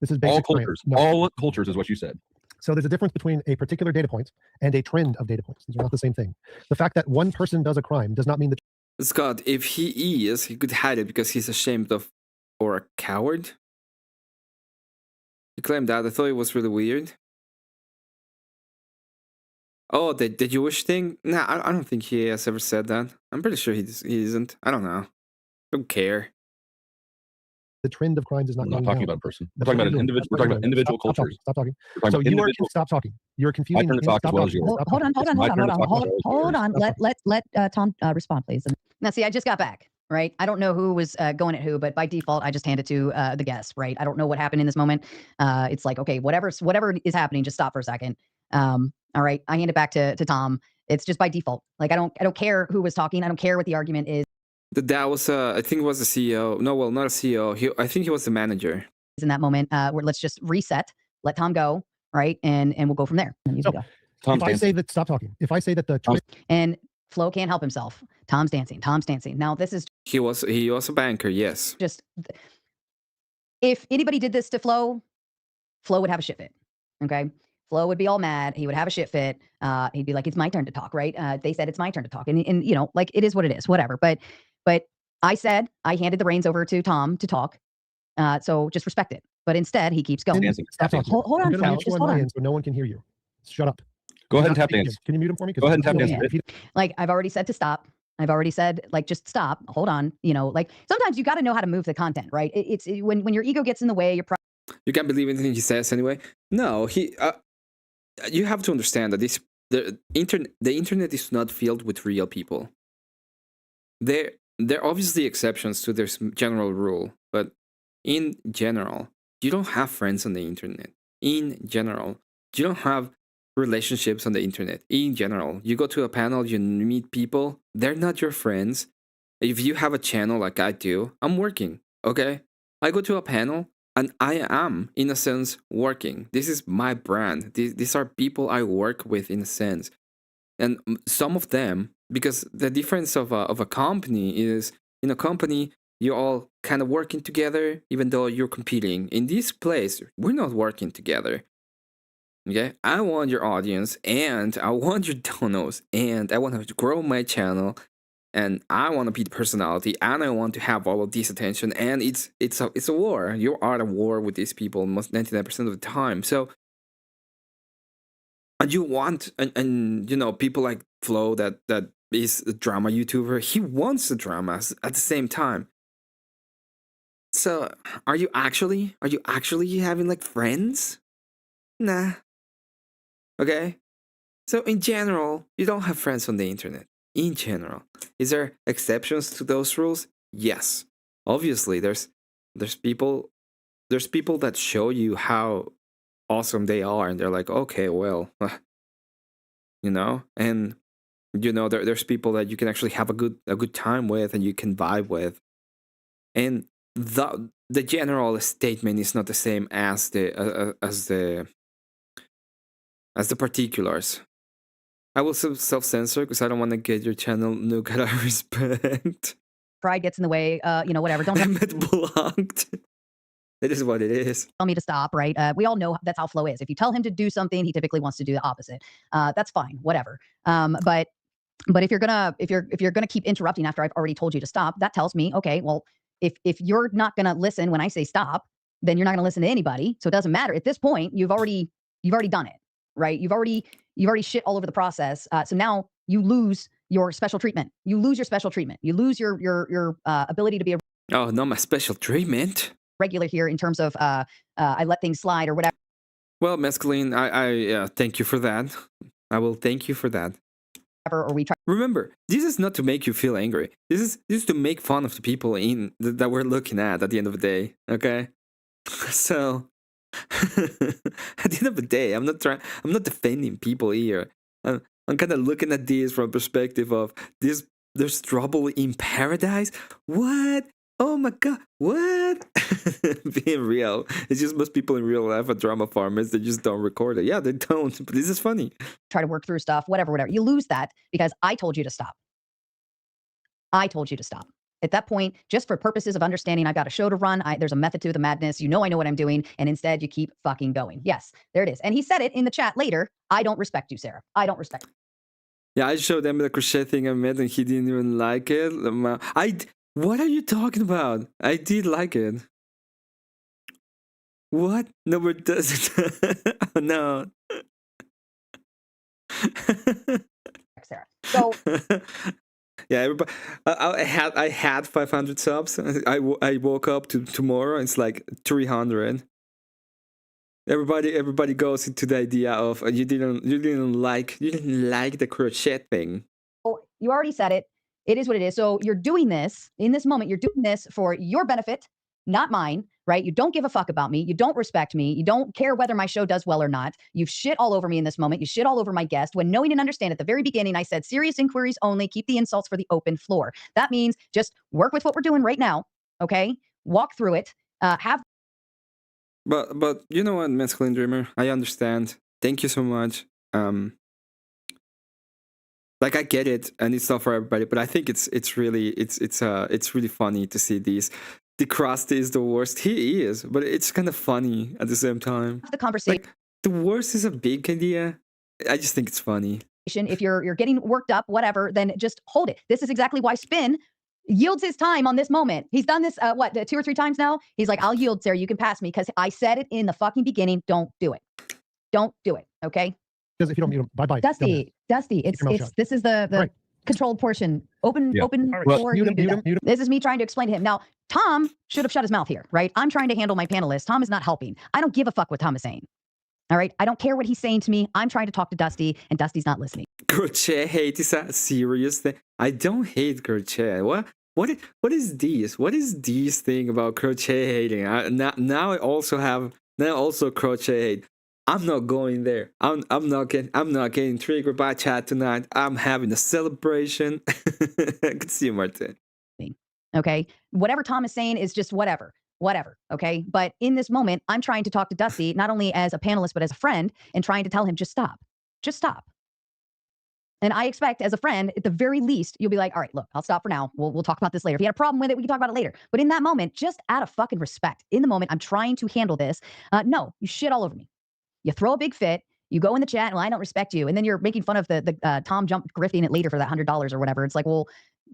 This is basic all cultures. No. All cultures is what you said. So there's a difference between a particular data point and a trend of data points. These are not the same thing. The fact that one person does a crime does not mean that. Scott, if he could hide it because he's ashamed of, or a coward. You claimed that. I thought it was really weird. Oh, the Jewish thing? Nah, I don't think he has ever said that. I'm pretty sure he isn't. I don't know. Don't care. The trend of crimes is not. We're not talking about a person. We're talking about an individual. We're talking about individual cultures. Stop talking. So you are. Stop talking. You're confusing. My turn to talk as well as yours. Hold on. Let Tom respond, please. Now, see, I just got back. right? I don't know who was going at who, but by default, I just hand it to the guest, right? I don't know what happened in this moment. It's like, okay, whatever is happening, just stop for a second. All right, I hand it back to Tom. It's just by default. Like I don't care who was talking. I don't care what the argument is. That was I think it was the CEO. No, well, not a CEO. I think he was the manager. In that moment, where let's just reset, let Tom go, right, and we'll go from there. So, if I say that, stop talking. If I say that the and Flo can't help himself. Tom's dancing. Tom's dancing. Now this is he was a banker. Yes. Just if anybody did this to Flo, Flo would have a shit fit. Okay. Flo would be all mad. He would have a shit fit. He'd be like, "It's my turn to talk." Right? They said it's my turn to talk, and you know, like it is what it is. Whatever. But I said I handed the reins over to Tom to talk. So just respect it. But instead, he keeps going. Stop talking. Hold on, Flo. Just hold on. So no one can hear you. Shut up. Go ahead and tap dance. Can you mute him for me? Go ahead and tap dance. Like I've already said to stop. I've already said like just stop. Hold on. You know, like sometimes you got to know how to move the content, right? When your ego gets in the way, you can't believe anything he says anyway. No, you have to understand that the internet is not filled with real people. There are obviously exceptions to this general rule, but in general, you don't have friends on the internet. In general, you don't have relationships on the internet. In general, you go to a panel, you meet people, they're not your friends. If you have a channel like I do, I'm working, okay? I go to a panel and I am, in a sense, working. This is my brand. These are people I work with, in a sense. And some of them, because the difference of a company is, in a company, you're all kind of working together, even though you're competing. In this place, we're not working together. Okay, I want your audience, and I want your donos, and I want to grow my channel, and I want to be the personality, and I want to have all of this attention. And it's a war. You are at a war with these people most 99% of the time. So, and you want, and you know, people like Flo that is a drama YouTuber. He wants the drama at the same time. So, are you actually having like friends? Nah. Okay? So in general, you don't have friends on the internet. In general. Is there exceptions to those rules? Yes. Obviously, there's people that show you how awesome they are, and they're like, okay, well, you know, and you know, there's people that you can actually have a good time with and you can vibe with. And the general statement is not the same as the particulars. I will self-censor because I don't want to get your channel nuke out of respect. Pride gets in the way, you know, whatever. Don't Emmet blocked. It is what it is. Tell me to stop, right? We all know that's how Flo is. If you tell him to do something, he typically wants to do the opposite. That's fine, whatever. But if you're gonna keep interrupting after I've already told you to stop, that tells me, okay, well, if you're not gonna listen when I say stop, then you're not gonna listen to anybody. So it doesn't matter. At this point, you've already done it. Right? You've already shit all over the process. So now you lose your special treatment. You lose your special treatment. You lose your ability to be a oh, not my special treatment. Regular here in terms of I let things slide or whatever. Well, Mescaline, I thank you for that. I will thank you for that. Or we try. Remember, this is not to make you feel angry. This is to make fun of the people that we're looking at the end of the day. Okay, so. At the end of the day, I'm not defending people here. I'm kind of looking at this from a perspective of this. There's trouble in paradise. What? Oh my god! What? Being real, it's just most people in real life are drama farmers. They just don't record it. Yeah, they don't. But this is funny. Try to work through stuff. Whatever. You lose that because I told you to stop. I told you to stop. At that point, just for purposes of understanding, I've got a show to run. There's a method to the madness. You know I know what I'm doing. And instead, you keep fucking going. Yes, there it is. And he said it in the chat later. I don't respect you, Sarah. I don't respect you. Yeah, I showed him the crochet thing I made and he didn't even like it. What are you talking about? I did like it. What? No, it doesn't. Oh, no. Sarah. So... Yeah, everybody. I had 500 subs. I woke up to tomorrow. It's like 300. Everybody goes into the idea of you didn't like the crochet thing. Oh, you already said it. It is what it is. So you're doing this in this moment. You're doing this for your benefit, not mine, right? You don't give a fuck about me. You don't respect me. You don't care whether my show does well or not. You've shit all over me in this moment. You shit all over my guest when knowing and understand at the very beginning, I said serious inquiries only, keep the insults for the open floor. That means just work with what we're doing right now. Okay. Walk through it. Have. But you know what, Masculine Dreamer, I understand. Thank you so much. Like I get it, and it's not for everybody, but I think it's really funny to see these. The Krusty is the worst. He is, but it's kind of funny at the same time. The conversation. Like, the worst is a big idea. I just think it's funny. If you're getting worked up, whatever, then just hold it. This is exactly why Spin yields his time on this moment. He's done this, 2 or 3 times now? He's like, I'll yield, Sarah. You can pass me because I said it in the fucking beginning. Don't do it. Don't do it. Okay? Because if you don't mute him, bye-bye. Dusty, this is the right. Controlled portion. Open floor. Mute him. This is me trying to explain to him. Now, Tom should have shut his mouth here, right? I'm trying to handle my panelists. Tom is not helping. I don't give a fuck what Tom is saying. All right? I don't care what he's saying to me. I'm trying to talk to Dusty, and Dusty's not listening. Crochet hate is a serious thing. I don't hate crochet. What is this? What is this thing about crochet hating? Now I also crochet hate. I'm not going there. I'm not getting triggered by chat tonight. I'm having a celebration. I can see you, Martin. Okay. Whatever Tom is saying is just whatever. Okay. But in this moment, I'm trying to talk to Dusty, not only as a panelist, but as a friend, and trying to tell him, just stop. And I expect as a friend, at the very least, you'll be like, all right, look, I'll stop for now. We'll talk about this later. If you had a problem with it, we can talk about it later. But in that moment, just out of fucking respect, in the moment, I'm trying to handle this. No, you shit all over me. You throw a big fit. You go in the chat, well, I don't respect you. And then you're making fun of the Tom jump grifting it later for that $100 or whatever. It's like, well,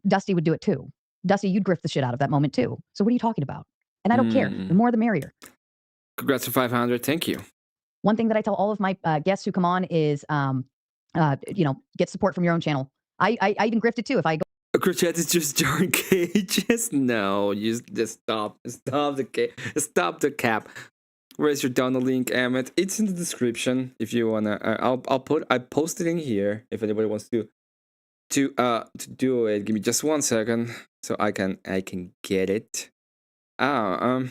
Dusty would do it too. Dusty, you'd grift the shit out of that moment too. So what are you talking about? And I don't care. The more, the merrier. Congrats to 500. Thank you. One thing that I tell all of my guests who come on is, get support from your own channel. I even grift it too. If I go. Crochet is just jarring cages. No, you just stop the cap. Where's your download link, Emmet? It's in the description if you wanna. I post it in here if anybody wants to do it. Give me just 1 second so I can get it. But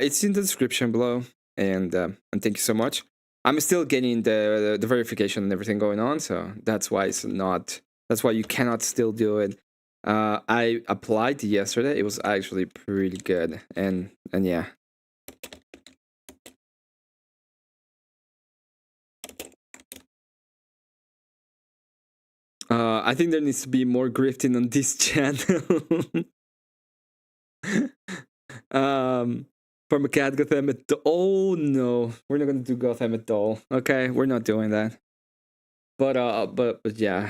it's in the description below, and thank you so much. I'm still getting the verification and everything going on, so that's why you cannot still do it. I applied yesterday. It was actually pretty good, and yeah. I think there needs to be more grifting on this channel. From a cat Gotham at oh no, we're not gonna do Gotham at all. Okay, we're not doing that. But yeah.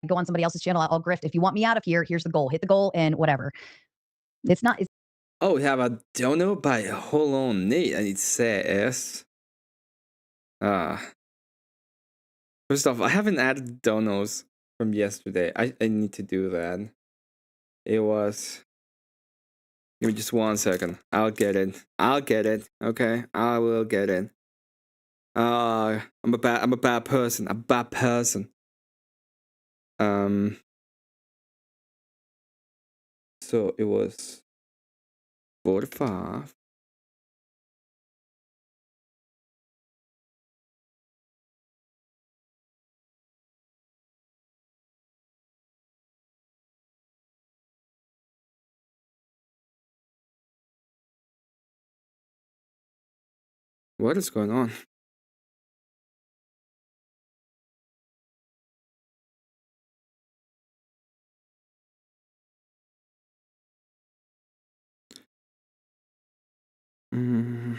Go on somebody else's channel, I'll grift. If you want me out of here, here's the goal. Hit the goal and whatever. It's oh, we have a dono by Hold On Nate, and it says first off, I haven't added donos from yesterday. I need to do that. It was, give me just 1 second. I'll get it. Okay, I will get it. I'm a bad person. So it was 45. What is going on? Mm.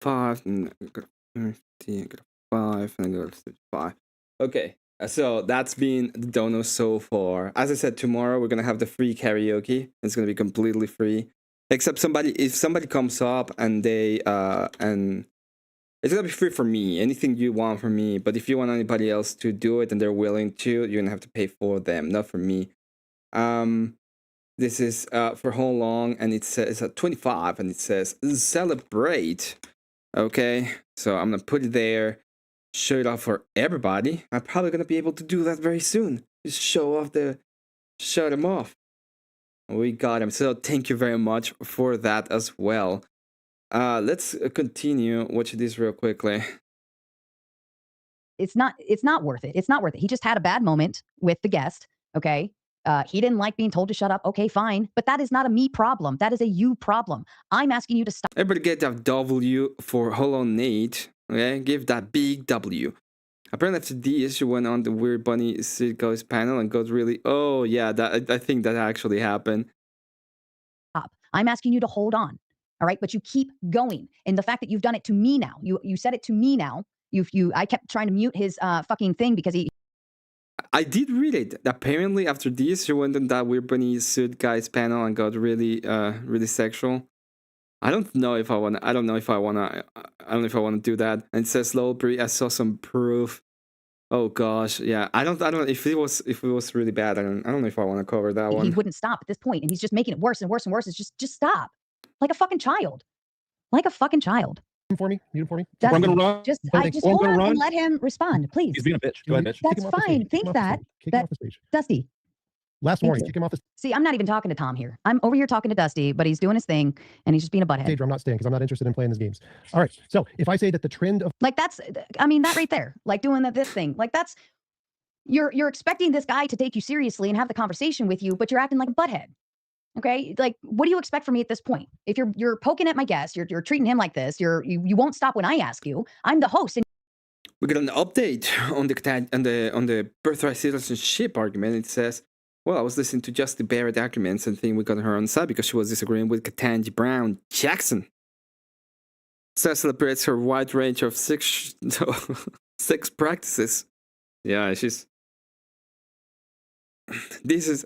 5 and I got 15, I got 5 and I got 35. Okay, so that's been the dono so far. As I said, tomorrow we're gonna have the free karaoke. It's gonna be completely free, except if somebody comes up and they and it's gonna be free for me. Anything you want from me, but if you want anybody else to do it and they're willing to, you're gonna have to pay for them, not for me. This is for how long, and it says it's at 25, and it says celebrate. Okay, so I'm gonna put it there. show it off for everybody. I'm probably gonna be able to do that very soon. Just show them off. We got him. So thank you very much for that as well. Let's continue watching this real quickly. It's not worth it. It's not worth it. He just had a bad moment with the guest. Okay. He didn't like being told to shut up. Okay, fine. But that is not a me problem. That is a you problem. I'm asking you to stop. Everybody get that W for Hollow Knight. Okay, give that big W. Apparently after this, she went on the Weird Bunny Sid Goes panel and got really, oh yeah, that I think that actually happened. I'm asking you to hold on. All right, but you keep going. And the fact that you've done it to me now, you said it to me now. I kept trying to mute his fucking thing because I did read it. Apparently, after this, she went on that Weird Bunny Suit Guys panel and got really, really sexual. I don't know if I want to do that. And it says Lowbury, I saw some proof. Oh gosh, yeah. I don't know if it was really bad. I don't know if I want to cover that one. He wouldn't stop at this point, and he's just making it worse and worse and worse. It's just stop, like a fucking child, like a fucking child. For me, mute him for me. Dusty, I'm gonna run. Just hold on and let him respond, please. He's being a bitch. Go ahead, bitch. That's fine. Think that. Kick him off the stage. Dusty. Last warning. Kick him off the stage. See, I'm not even talking to Tom here. I'm over here talking to Dusty, but he's doing his thing, and he's just being a butthead. I'm not staying because I'm not interested in playing these games. All right. So if I say that the trend of like that right there, like doing this thing, like that's you're expecting this guy to take you seriously and have the conversation with you, but you're acting like a butthead. Okay, like what do you expect from me at this point? If you're poking at my guest, you're treating him like this. You won't stop when I ask you. I'm the host. And we got an update on the birthright citizenship argument. It says, well, I was listening to just the Barrett arguments and think we got her on side because she was disagreeing with Ketanji Brown Jackson. Sarah celebrates her wide range of sex practices. Yeah, she's. This is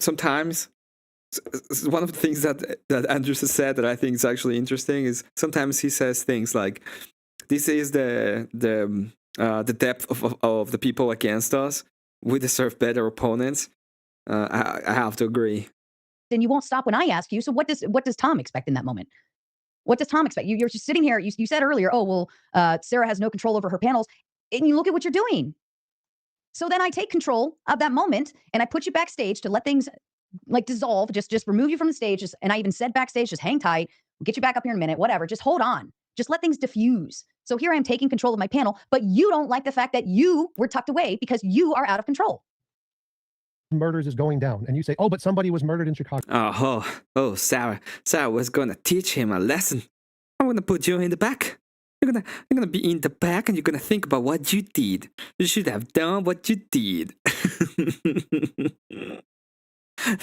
sometimes. One of the things that Andrews has said that I think is actually interesting is sometimes he says things like, "This is the depth of the people against us. We deserve better opponents." I have to agree. And you won't stop when I ask you. So what does Tom expect in that moment? What does Tom expect? You're just sitting here. You said earlier, oh well, Sarah has no control over her panels, and you look at what you're doing. So then I take control of that moment and I put you backstage to let things like dissolve, just remove you from the stage. And I even said backstage, just hang tight. We'll get you back up here in a minute, whatever. Just hold on. Just let things diffuse. So here I am taking control of my panel, but you don't like the fact that you were tucked away because you are out of control. Murders is going down. And you say, oh, but somebody was murdered in Chicago. Oh, Sarah was going to teach him a lesson. I'm going to put you in the back. You're gonna be in the back and you're gonna think about what you did. You should have done what you did.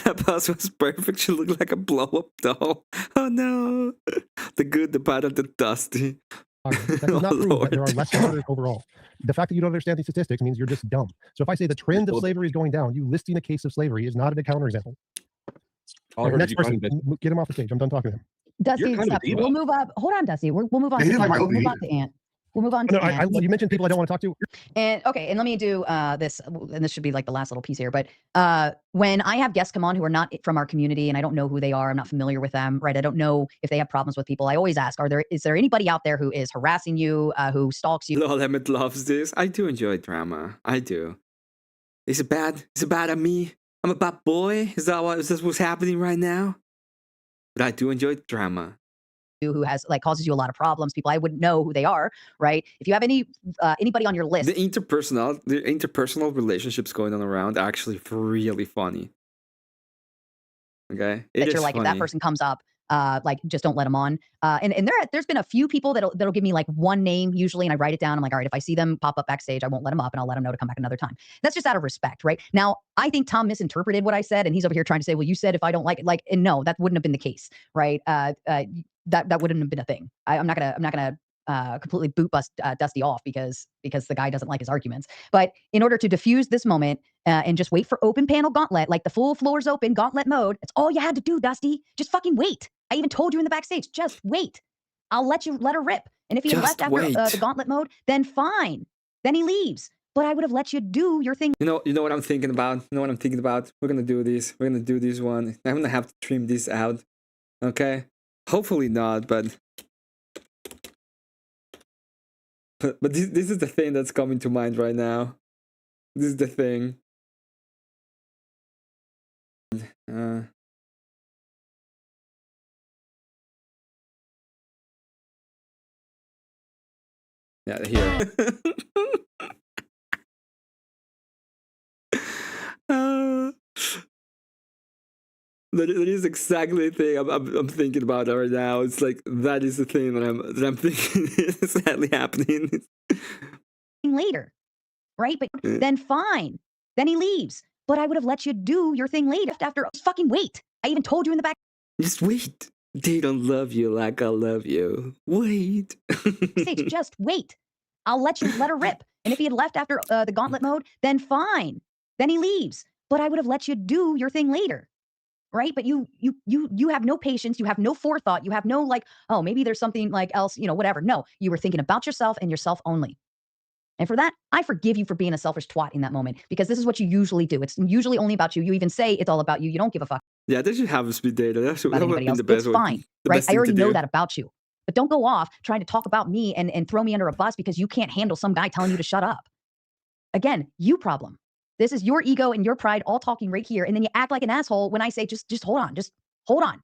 That pose was perfect. She looked like a blow-up doll. Oh no. The good, the bad, and the dusty. That does not prove that there are less murders overall. The fact that you don't understand these statistics means you're just dumb. So if I say the trend of slavery is going down, you listing a case of slavery is not a counterexample. Next person, get him off the stage. I'm done talking to him. Dusty, we'll move up. Hold on, Dusty. We'll move on. We'll move on to Ant. We'll move on to Ant. You mentioned people I don't want to talk to. And okay, and let me do this, and this should be like the last little piece here. But when I have guests come on who are not from our community, and I don't know who they are, I'm not familiar with them, right? I don't know if they have problems with people. I always ask, is there anybody out there who is harassing you, who stalks you? Lol, Emmett loves this. I do enjoy drama. I do. Is it bad? Is it bad at me? I'm a bad boy? Is this what's happening right now? But I do enjoy drama. Who has causes you a lot of problems, people I wouldn't know who they are, right? If you have anybody on your list, the interpersonal relationships going on around are actually really funny. Okay, that you're like funny. If that person comes up, just don't let them on. And there's been a few people that'll give me like one name usually, and I write it down. I'm like, all right, if I see them pop up backstage, I won't let them up, and I'll let them know to come back another time. That's just out of respect, right? Now, I think Tom misinterpreted what I said, and he's over here trying to say, well, you said if I don't like it, and no, that wouldn't have been the case, right? That wouldn't have been a thing. I'm not gonna completely boot bust Dusty off because the guy doesn't like his arguments. But in order to diffuse this moment and just wait for open panel gauntlet, like the full floor's open gauntlet mode, that's all you had to do, Dusty. Just fucking wait. I even told you in the backstage, just wait. I'll let her rip. And if he left after the gauntlet mode, then fine. Then he leaves. But I would have let you do your thing. You know what I'm thinking about? We're gonna do this. We're gonna do this one. I'm gonna have to trim this out. Okay? Hopefully not, but But this is the thing that's coming to mind right now. This is the thing. Yeah, here. That is exactly the thing I'm thinking about right now. It's like that is the thing that I'm thinking is sadly happening. Later, right? But then fine. Then he leaves. But I would have let you do your thing later after fucking wait. I even told you in the back. Just wait. They don't love you like I love you. Wait. Stage, just wait. I'll let her rip. And if he had left after the gauntlet mode, then fine. Then he leaves. But I would have let you do your thing later. Right? But you have no patience. You have no forethought. You have no like, oh, maybe there's something like else, whatever. No, you were thinking about yourself and yourself only. And for that, I forgive you for being a selfish twat in that moment, because this is what you usually do. It's usually only about you. You even say it's all about you. You don't give a fuck. Yeah, they should have a speed data. That would have been the best. It's fine, right? I already know that about you. But don't go off trying to talk about me and throw me under a bus because you can't handle some guy telling you to shut up. Again, you problem. This is your ego and your pride all talking right here. And then you act like an asshole when I say, just hold on, just hold on.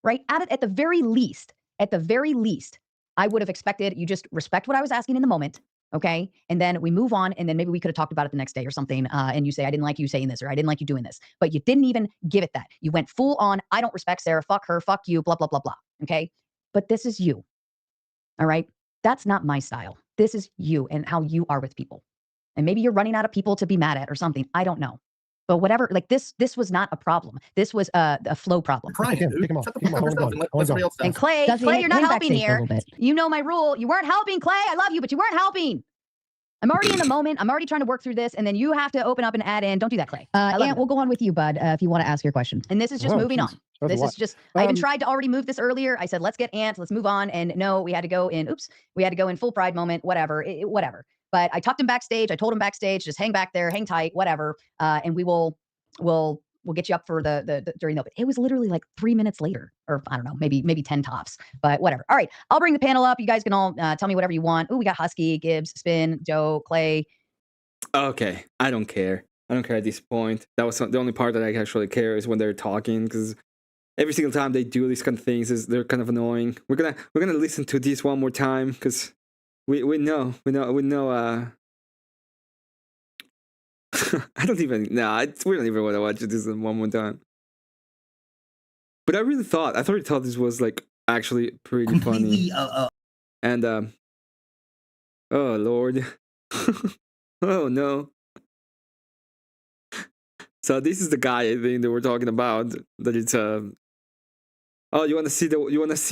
Right? At the very least, I would have expected you just respect what I was asking in the moment. Okay. And then we move on. And then maybe we could have talked about it the next day or something. And you say, I didn't like you saying this, or I didn't like you doing this, but you didn't even give it that. You went full on. I don't respect Sarah. Fuck her. Fuck you. Blah, blah, blah, blah. Okay. But this is you. All right. That's not my style. This is you and how you are with people. And maybe you're running out of people to be mad at or something. I don't know. But whatever, like this was not a problem. This was a flow problem. Pick him off. And Clay, you're not helping here. You know my rule. You weren't helping, Clay. I love you, but you weren't helping. I'm already in the moment. I'm already trying to work through this. And then you have to open up and add in. Don't do that, Clay. And we'll go on with you, bud, if you want to ask your question. And this is just moving on. This is just, I even tried to already move this earlier. I said, let's get Ant, let's move on. And no, we had to go in, full pride moment, whatever, whatever. But I talked him backstage. I told him backstage, just hang back there, hang tight, whatever. And we'll get you up for the during the open. It was literally like 3 minutes later, or I don't know, maybe 10 tops, but whatever. All right, I'll bring the panel up. You guys can all tell me whatever you want. Oh, we got Husky, Gibbs, Spin, Joe, Clay. Okay, I don't care. I don't care at this point. That was the only part that I actually care is when they're talking, because every single time they do these kind of things, they're kind of annoying. We're gonna listen to this one more time because we know. I don't even we don't even want to watch this one more time. But I thought this was like actually pretty funny. And oh Lord. Oh no. So this is the guy I think that we're talking about. That it's oh, you wanna see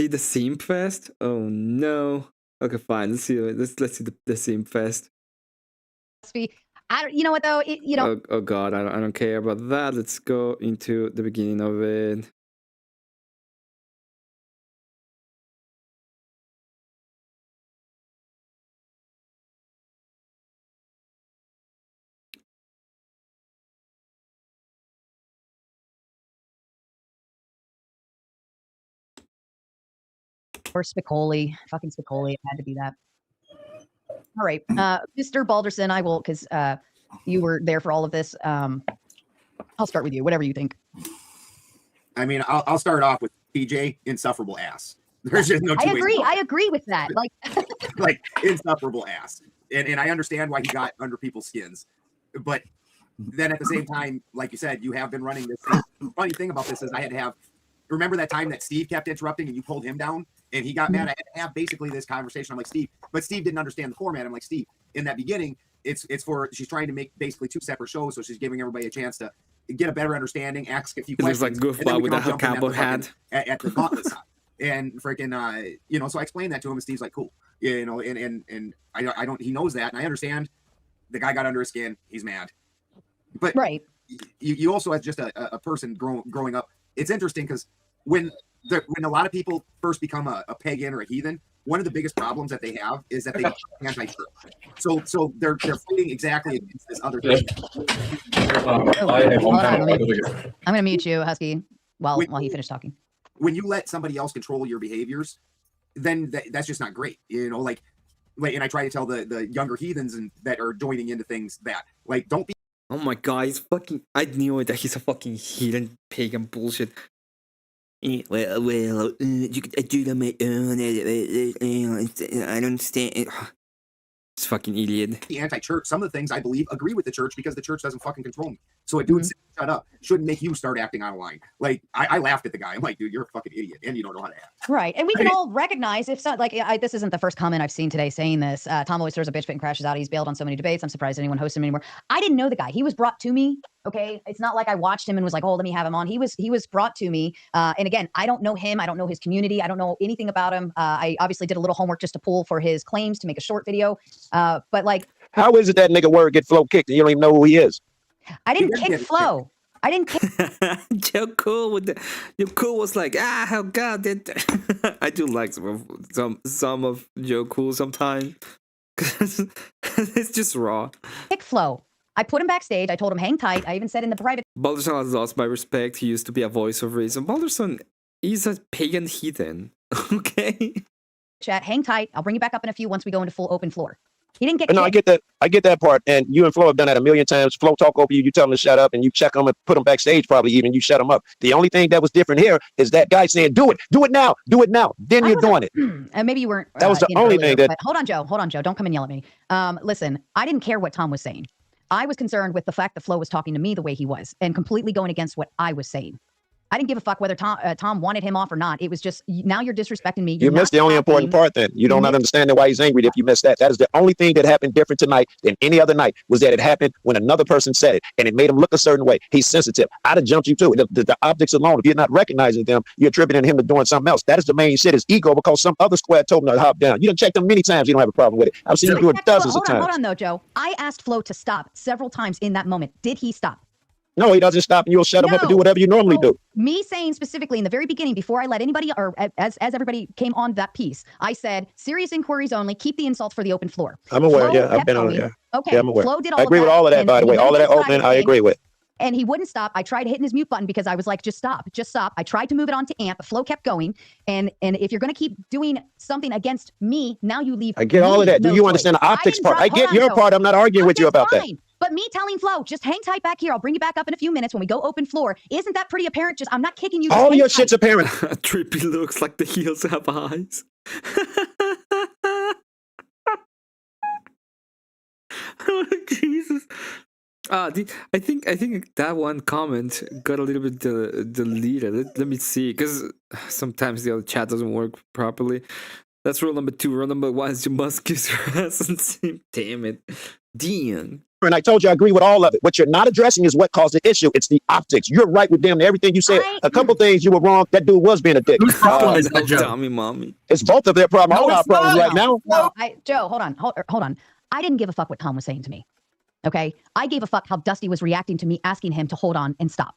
the Simp Fest? Oh no. Okay, fine. Let's see the Simp Fest. You know what though? Oh God, I don't care about that. Let's go into the beginning of it. Or Spicoli, fucking Spicoli. It had to be that. All right, Mr. Balderson, I will, because you were there for all of this. I'll start with you, whatever you think. I mean, I'll start off with PJ, insufferable ass. There's just no. I agree with that. Like, like insufferable ass, and I understand why he got under people's skins, but then at the same time, like you said, you have been running this. Funny thing about this is I had to have. Remember that time that Steve kept interrupting and you pulled him down and he got mad? I had to have basically this conversation. I'm like, Steve, but Steve didn't understand the format. I'm like, Steve, in that beginning, it's for, she's trying to make basically 2 separate shows. So she's giving everybody a chance to get a better understanding, ask a few questions. It looks like goofball with that cowboy hat at the gauntlet side. And freaking, so I explained that to him and Steve's like, cool. And I don't, he knows that. And I understand the guy got under his skin. He's mad. But right. You also, as just a person growing up, it's interesting because when a lot of people first become a pagan or a heathen, one of the biggest problems that they have is that they get anti-church. So they're fighting exactly against this other thing. I'm gonna mute you, Husky, while he finished talking. When you let somebody else control your behaviors, then that's just not great. Like and I try to tell the younger heathens and that are joining into things that like don't be. Oh my god, he's fucking. I knew it that he's a fucking heathen pagan bullshit. You could do them my own. I don't understand. It's fucking idiot. The anti-church. Some of the things I believe agree with the church because the church doesn't fucking control me. So a dude shut up shouldn't make you start acting out of line. Like I laughed at the guy. I'm like, dude, you're a fucking idiot, and you don't know how to act. Right, and we can all recognize if so. Like, this isn't the first comment I've seen today saying this. Tom always throws a bitch fit and crashes out. He's bailed on so many debates. I'm surprised anyone hosts him anymore. I didn't know the guy. He was brought to me. Okay, it's not like I watched him and was like, oh, let me have him on. He was brought to me. And again, I don't know him. I don't know his community. I don't know anything about him. I obviously did a little homework just to pull for his claims to make a short video. But like, how is it that nigga word get Flo kicked and you don't even know who he is? I didn't kick Flo. I didn't kick. Joe Cool with the Joe Cool was like, how god did I do like some of Joe Cool sometimes. It's just raw. Kick Flo. I put him backstage. I told him hang tight. I even said in the private. Balderson has lost my respect. He used to be a voice of reason. Balderson is a pagan heathen. Okay. Chat, hang tight. I'll bring you back up in a few once we go into full open floor. He didn't get. No, I get that. I get that part. And you and Flo have done that a million times. Flo talk over you. You tell him to shut up, and you check him and put him backstage. Probably even you shut him up. The only thing that was different here is that guy saying, "Do it now, do it now." Then you're doing it. And maybe you weren't. That was the only thing that. Hold on, Joe. Don't come and yell at me. Listen, I didn't care what Tom was saying. I was concerned with the fact that Flo was talking to me the way he was and completely going against what I was saying. I didn't give a fuck whether Tom wanted him off or not. It was just, now you're disrespecting me. You missed the only important part then. You don't understand why he's angry if you missed that. That is the only thing that happened different tonight than any other night was that it happened when another person said it and it made him look a certain way. He's sensitive. I'd have jumped you too. The optics alone, if you're not recognizing them, you're attributing him to doing something else. That is the main shit, is ego, because some other square told him to hop down. You done checked them many times. You don't have a problem with it. I've seen you do it dozens of times. Hold on though, Joe. I asked Flo to stop several times in that moment. Did he stop? No, he doesn't stop, and you'll shut him up and do whatever you normally do. Me saying specifically in the very beginning, before I let anybody, or as everybody came on that piece, I said, serious inquiries only, keep the insults for the open floor. I'm aware, yeah. I've been on it, yeah. Okay, yeah, I'm aware. Flo did all I agree with all of that, by the way. All of that opening, I agree with. And he wouldn't stop. I tried hitting his mute button because I was like, just stop. I tried to move it on to amp, but Flo kept going. And if you're going to keep doing something against me, now you leave. I get all of that. Do you understand the optics part? I get your part. I'm not arguing with you about that. But me telling Flo, just hang tight back here. I'll bring you back up in a few minutes when we go open floor. Isn't that pretty apparent? Just, I'm not kicking you. All your shit's apparent. Trippy looks like the heels have eyes. Oh, Jesus. I think that one comment got a little bit deleted. Let me see, because sometimes the other chat doesn't work properly. That's rule number 2. Rule number 1 is you must kiss your ass and see. Damn it. Damn. And I told you I agree with all of it. What you're not addressing is what caused the issue. It's the optics. You're right with damn everything you said. A couple things you were wrong. That dude was being a dick. Whose problem is that, Joe? Mommy. It's both of their problems. All our problems right now. No, Joe, hold on. I didn't give a fuck what Tom was saying to me. Okay? I gave a fuck how Dusty was reacting to me asking him to hold on and stop.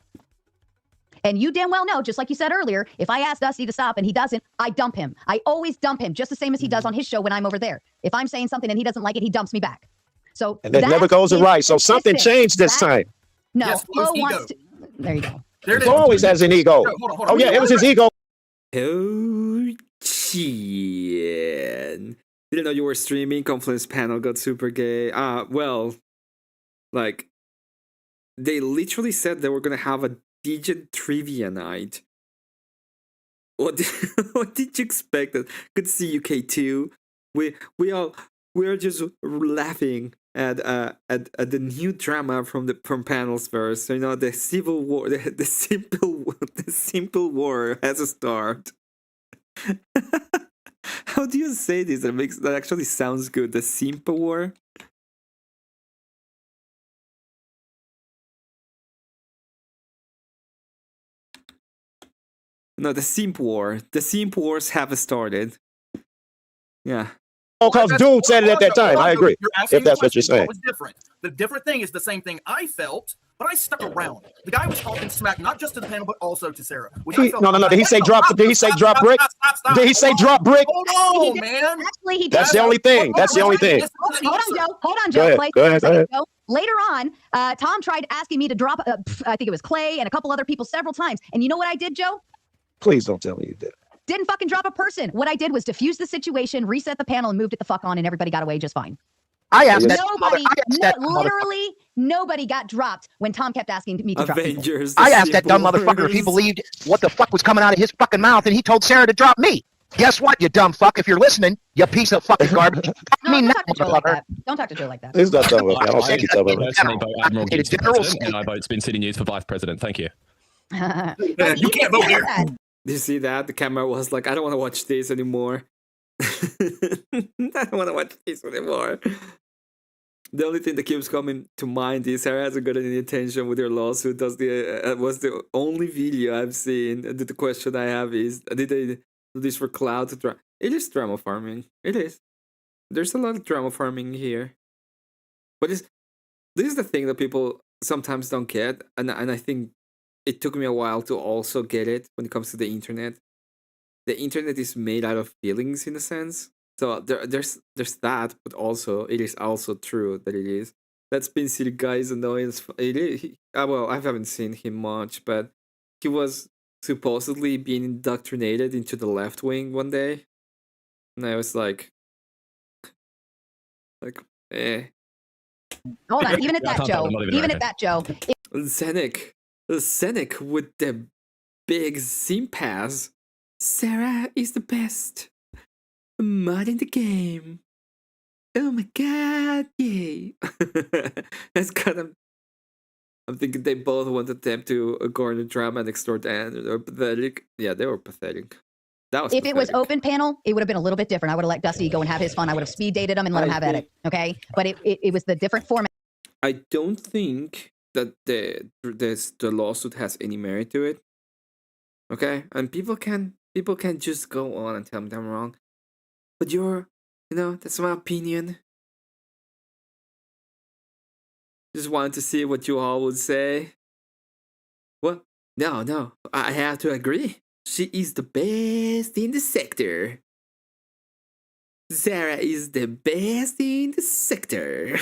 And you damn well know, just like you said earlier, if I ask Dusty to stop and he doesn't, I dump him. I always dump him, just the same as he does on his show when I'm over there. If I'm saying something and he doesn't like it, he dumps me back. So and that never goes right. So something changed this time. No, yes, Flo wants to. There you go. Flo always has an ego. Hold on. Oh yeah, it was his ego. Oh shit! Didn't know you were streaming. Confluence panel got super gay. Well, like they literally said they were gonna have a DJ trivia night. What did you expect? Good to see you, K2. We're just laughing at the new drama from Panel's verse. You know, the civil war, the simple war has a start. How do you say this? That actually sounds good. The simple war. No, the simp war. The simp wars have started. Yeah. Oh, because dude said it at that time. I agree. If that's what you're saying. What was different? The different thing is the same thing I felt, but I stuck around. The guy was talking smack, not just to the panel, but also to Sarah. No. Did he say drop? Did he say drop brick? Did he say drop brick? Hold on, man. Actually, he did. That's the only thing. That's the only thing. Hold on, Joe. Go ahead. Later on, Tom tried asking me to drop, I think it was Clay and a couple other people several times. And you know what I did, Joe? Please don't tell me you did. Didn't fucking drop a person. What I did was diffuse the situation, reset the panel, and moved it the fuck on, and everybody got away just fine. I asked that. Literally, nobody got dropped when Tom kept asking me to drop people. I asked that dumb motherfucker if he believed what the fuck was coming out of his fucking mouth, and he told Sarah to drop me. Guess what, you dumb fuck? If you're listening, you piece of fucking garbage. Don't talk to Joe like that. Don't talk to Joe like that. He's not dumb. I don't think he's dumb. Admiral Gibbs for president, and I vote Spin City News for vice president. Thank you. You can't vote here. Did you see that? The camera was like, I don't want to watch this anymore. I don't want to watch this anymore. The only thing that keeps coming to mind is Sarah hasn't got any attention with her lawsuit. Was the only video I've seen. The question I have is, did they do this for cloud? It is drama farming. It is. There's a lot of drama farming here. But this is the thing that people sometimes don't get, and I think it took me a while to also get it when it comes to the internet. The internet is made out of feelings in a sense. So there's that, but also it is also true that it is. That Spin City guy is annoying. Well, I haven't seen him much, but he was supposedly being indoctrinated into the left wing one day, and I was like, eh. Hold on, even at that, Joe. Zenek with the big Sim pass. Sarah is the best mod in the game. Oh my god, yay. That's kind of. I'm thinking they both wanted them to garner drama and extort Anne. They were pathetic. Yeah, they were pathetic. That was if pathetic. It was open panel, it would have been a little bit different. I would have let Dusty go and have his fun. I would have speed dated him and let him have at it. Okay? But it was the different format. I don't think that the lawsuit has any merit to it. Okay? And people can just go on and tell me I'm wrong. But that's my opinion. Just wanted to see what you all would say. What? No. I have to agree. She is the best in the sector. Sarah is the best in the sector.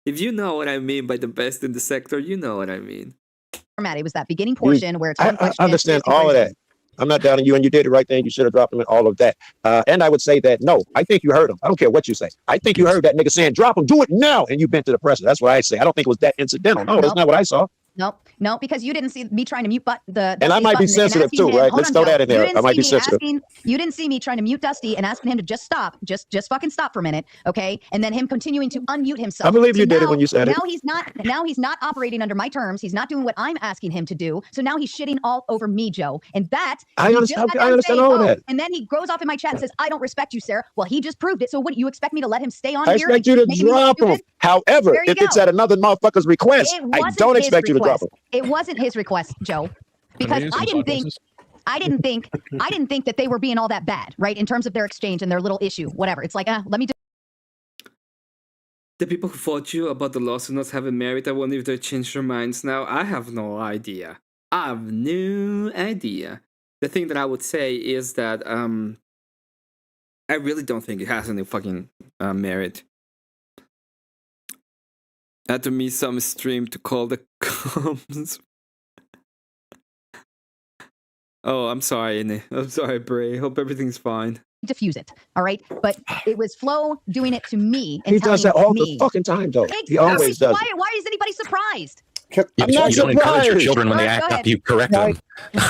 If you know what I mean by the best in the sector, you know what I mean. It was that beginning portion where it's I understand all of that. I'm not doubting you, and you did the right thing. You should have dropped him and all of that. And I would say that, no, I think you heard him. I don't care what you say. I think you heard that nigga saying, drop him, do it now. And you've been to the presser. That's what I say. I don't think it was that incidental. No, that's not what I saw. No, because you didn't see me trying to mute and I might be sensitive too, right? Let's throw that in there. I might be sensitive. You didn't see me trying to mute Dusty and asking him to just stop, just fucking stop for a minute, okay? And then him continuing to unmute himself. I believe you did it when you said it. Now he's not operating under my terms. He's not doing what I'm asking him to do. So now he's shitting all over me, Joe. And that I understand all of that. And then he goes off in my chat and says, "I don't respect you, Sarah." Well, he just proved it. So what do you expect me to let him stay on here? I expect you to drop him. However, if it's at another motherfucker's request, I don't expect you to drop him. It wasn't his request, Joe, because I didn't think that they were being all that bad, right? In terms of their exchange and their little issue, whatever. It's like, let me do. The people who fought you about the lawsuit not having merit, I wonder if they changed their minds now. I have no idea. I have no idea. The thing that I would say is that I really don't think it has any fucking merit. I had to miss some stream to call the comms. Oh, I'm sorry, Innie. I'm sorry, Bray. Hope everything's fine. Diffuse it, all right? But it was Flo doing it to me. And he does that all the fucking time, though. Exactly. He always does. Why is anybody surprised? I'm not you don't encourage your children when they act up. You correct them.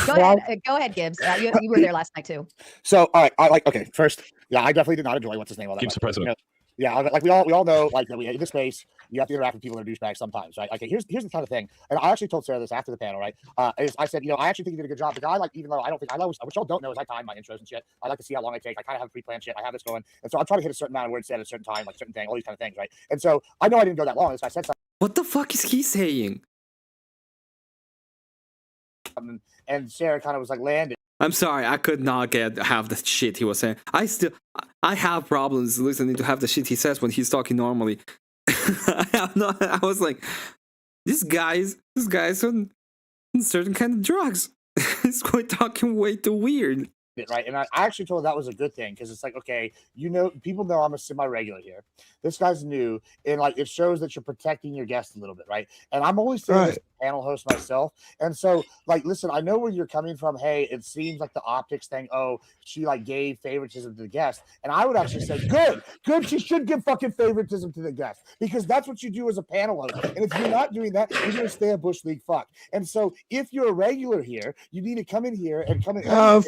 Go ahead, Gibbs. You were there last night too. So, all right, okay. First, yeah, I definitely did not enjoy what's his name all that. Gibbs the president. Yeah, like we all know, like in this space, you have to interact with people that are douchebags sometimes, right? Okay, here's the kind of thing, and I actually told Sarah this after the panel, right? I said, I actually think you did a good job. The guy, like, even though I don't think what y'all don't know is I time my intros and shit. I like to see how long I take. I kind of have pre-planned shit. I have this going, and so I'm trying to hit a certain amount of words said at a certain time, like certain thing, all these kind of things, right? And so I know I didn't go that long, so I said something. What the fuck is he saying? And Sarah kind of was like landed. I'm sorry, I could not get half the shit he was saying. I have problems listening to half the shit he says when he's talking normally. I was like, this guy's on certain kind of drugs. He's quite talking way too weird. Right, and I actually told her that was a good thing because it's like, okay, people know I'm a semi-regular here. This guy's new, and like it shows that you're protecting your guests a little bit, right? And I'm always saying, panel host myself. And so, like, listen, I know where you're coming from. Hey, it seems like the optics thing. Oh, she like gave favoritism to the guest. And I would actually say, good. She should give fucking favoritism to the guest because that's what you do as a panel host. And if you're not doing that, you're going to stay a Bush League fuck. And so if you're a regular here, you need to come in here and come in.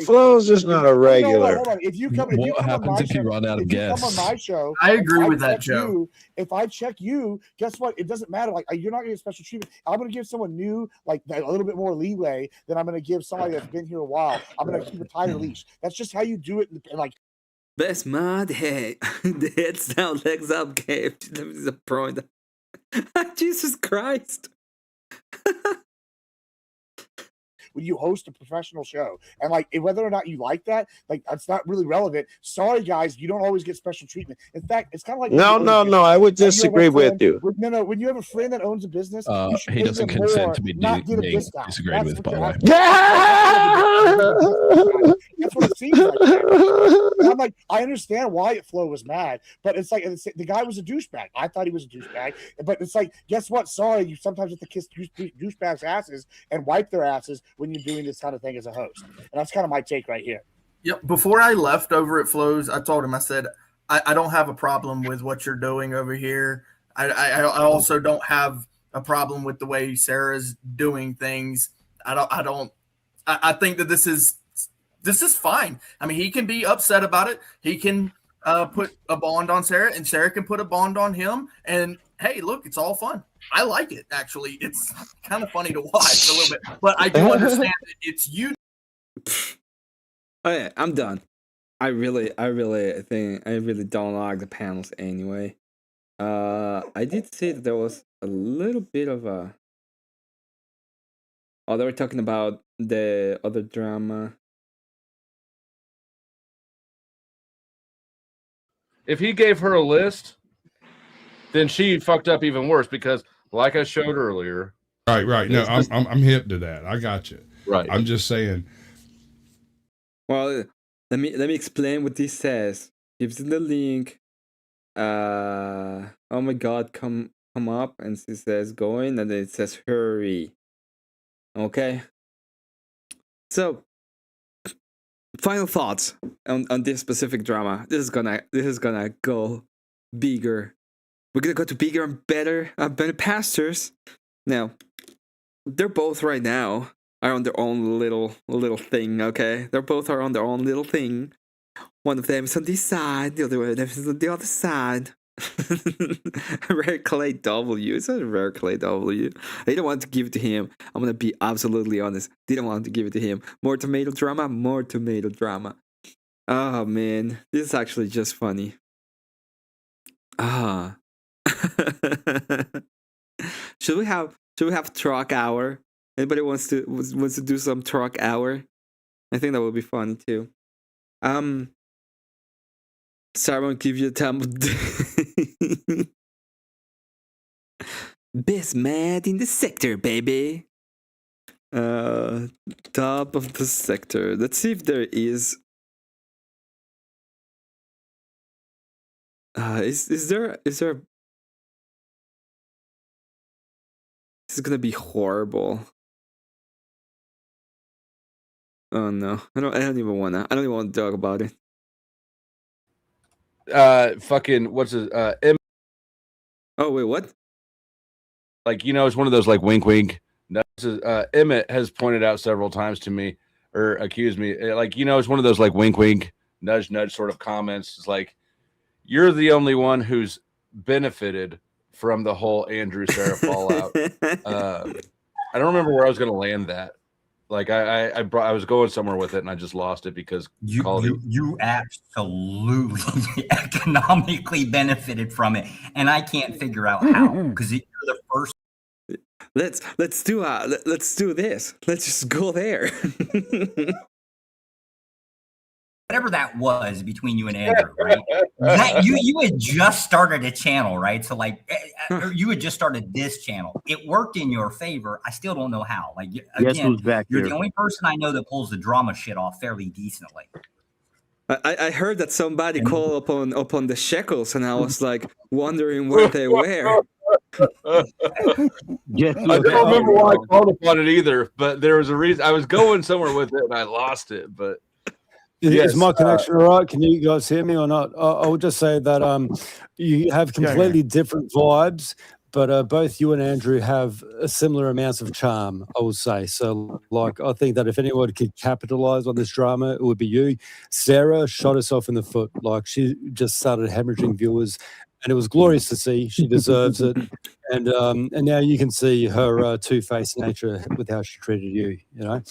Flo's just not a regular. Hold on. If you come, what happens if you run out of guests? Come on my show, I agree with that, Joe. If I check you, guess what? It doesn't matter. Like, you're not going to get special treatment. I'm going to give someone new, like, a little bit more leeway than I'm going to give somebody that's been here a while. I'm going to keep a tighter leash. That's just how you do it. Like, best mod, hey, the heads down, legs up, game. Disappointed. Jesus Christ. when you host a professional show. And like whether or not you like that, like that's not really relevant. Sorry guys, you don't always get special treatment. In fact, it's kind of like no, I would disagree with you. No, when you have a friend that owns a business, he doesn't consent to be disagreed with, by the way. That's what it seems like. And I'm like, I understand why Flo was mad, but it's like the guy was a douchebag. I thought he was a douchebag, but it's like, guess what? Sorry, you sometimes have to kiss douchebags' asses and wipe their asses when you're doing this kind of thing as a host. And that's kind of my take right here. Yep. Before I left over at Flo's, I told him, I said, I don't have a problem with what you're doing over here. I also don't have a problem with the way Sarah's doing things. I think that this is fine. I mean, he can be upset about it. He can put a bond on Sarah, and Sarah can put a bond on him. And hey, look, it's all fun. I like it, actually. It's kind of funny to watch a little bit, but I do understand that it's you. Oh yeah, I'm done. I really don't like the panels anyway. I did see that there was a little bit of a. Oh, they were talking about the other drama. If he gave her a list, then she fucked up even worse because, like I showed earlier. Right. No, I'm hip to that. I got you. Right. I'm just saying. Well, let me explain what this says. Gives it the link. Oh my God, come up, and it says going, and then it says hurry. Okay. So, final thoughts on this specific drama. This is gonna go bigger. We're gonna go to bigger and better pastors. Now, they're both right now are on their own little thing. Okay, they're both are on their own little thing. One of them is on this side, the other one is on the other side. Rare Clay W. It's a Rare Clay W. I didn't want to give it to him. I'm gonna be absolutely honest. Didn't want to give it to him. More tomato drama. Oh man, this is actually just funny. Should we have truck hour? Anybody wants to do some truck hour? I think that would be fun too. Sorry, I won't give you the time of day. Best mad in the sector, baby. Top of the sector. Let's see if there is. Is there? This is gonna be horrible. Oh no! I don't even wanna talk about it. Fucking what's his Oh wait, what? Like, it's one of those like wink wink. Emmett has pointed out several times to me or accused me, like, it's one of those like wink wink, nudge nudge sort of comments. It's like, you're the only one who's benefited from the whole Andrew Sarah fallout. I don't remember where I was going to land that. Like I was going somewhere with it and I just lost it because you absolutely economically benefited from it, and I can't figure out how, because you're the first. Let's do this. Let's just go there. Whatever that was between you and Andrew, right? That you had just started a channel, right? So like, you had just started this channel. It worked in your favor. I still don't know how. Like, again, you're the only person I know that pulls the drama shit off fairly decently. I heard that somebody called upon the shekels, and I was like wondering where they were. I don't remember why I called upon it either, but there was a reason. I was going somewhere with it and I lost it. But Is my connection all right? Can you guys hear me or not? I will just say that you have completely different vibes, but both you and Andrew have similar amounts of charm, I will say. So, like, I think that if anyone could capitalize on this drama, it would be you. Sarah shot herself in the foot. Like, she just started hemorrhaging viewers, and it was glorious to see. She deserves it. And now you can see her two-faced nature with how she treated you, you know.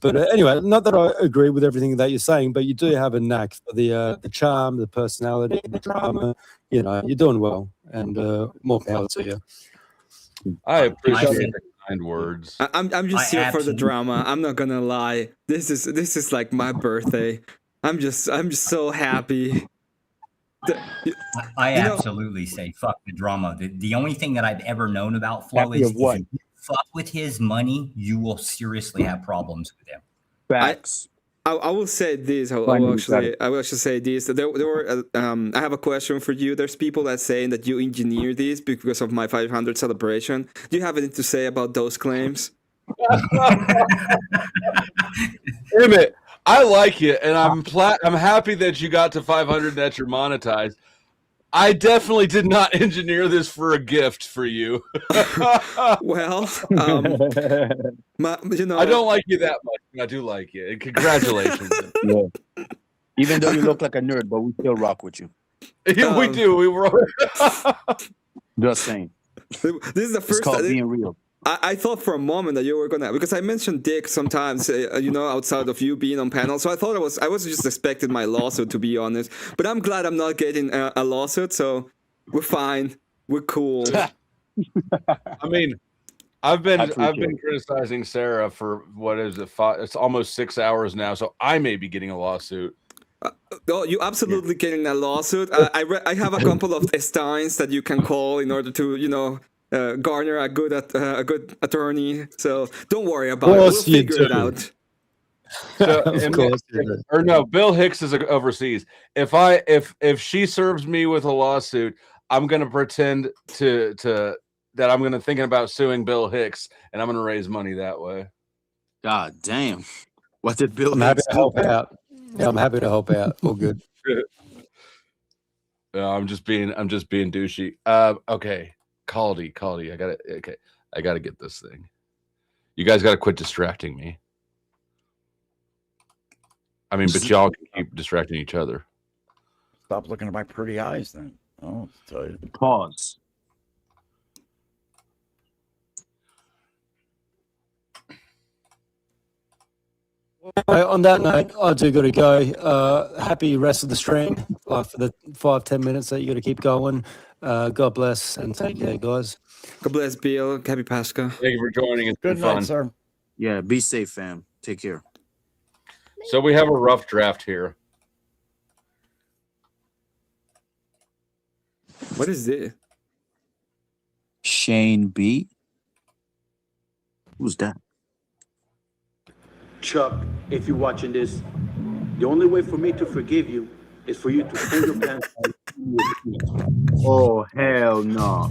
But anyway, not that I agree with everything that you're saying, but you do have a knack for the charm, the personality, the drama. You know, you're doing well, and more power to you. I appreciate the kind words. I'm just here for the drama. I'm not gonna lie. This is like my birthday. I'm just so happy. I absolutely say fuck the drama. The only thing that I've ever known about Flo Happy is of what? if you fuck with his money, you will seriously have problems with him. Facts. I will say this. I will actually say this. There were. I have a question for you. There's people that saying that you engineered this because of my 500 celebration. Do you have anything to say about those claims? Emmett, I like it, and I'm happy that you got to 500 that you're monetized. I definitely did not engineer this for a gift for you. Well, you know, I don't like you that much. I do like you. And congratulations. Yeah. Even though you look like a nerd, but we still rock with you. Yeah, we do. We rock. Just saying. This is the first. It's called being real. I thought for a moment that you were gonna, because I mentioned dick sometimes, you know, outside of you being on panel. So I thought I was just expecting my lawsuit, to be honest. But I'm glad I'm not getting a lawsuit. So we're fine. We're cool. I mean, I've been criticizing Sarah for what is it? It's almost 6 hours now. So I may be getting a lawsuit. Oh, you absolutely getting a lawsuit. I have a couple of steins that you can call in order to, you know, garner a good attorney. So don't worry about it. We'll figure it out. So, Bill Hicks is overseas. If she serves me with a lawsuit, I'm gonna pretend that I'm gonna thinking about suing Bill Hicks, and I'm gonna raise money that way. God damn! What did Bill? I'm happy to help out. Yeah, I'm happy to help out. All good. I'm just being douchey. Okay. Caldy, I gotta get this thing. You guys gotta quit distracting me. I mean, but y'all can keep distracting each other. Stop looking at my pretty eyes, then. Oh, tell you. Pause. On that note, I do got to go. Happy rest of the stream for the 5-10 minutes that you got to keep going. God bless and take care, guys. God bless, Bill. Happy Pascha. Thank you for joining. It's Good been night, fun. sir. Yeah, be safe, fam. Take care. So we have a rough draft here. What is this? Shane B. Who's that? Chuck, if you're watching this, the only way for me to forgive you is for you to pull your pants down. Oh, hell no.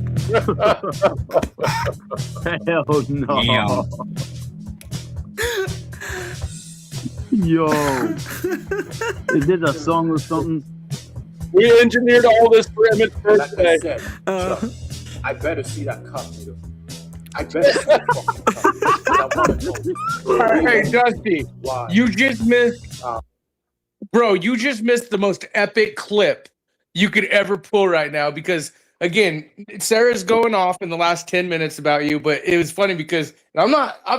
Hell no. Yeah. Yo. Is this a song or something? We engineered all this for Emmett's birthday. Like I said, Chuck, I better see that cup, nigga. I better see that fucking cup. Hey, Dusty, you just missed, bro, you just missed the most epic clip you could ever pull right now because, again, Sarah's going off in the last 10 minutes about you, but it was funny because I'm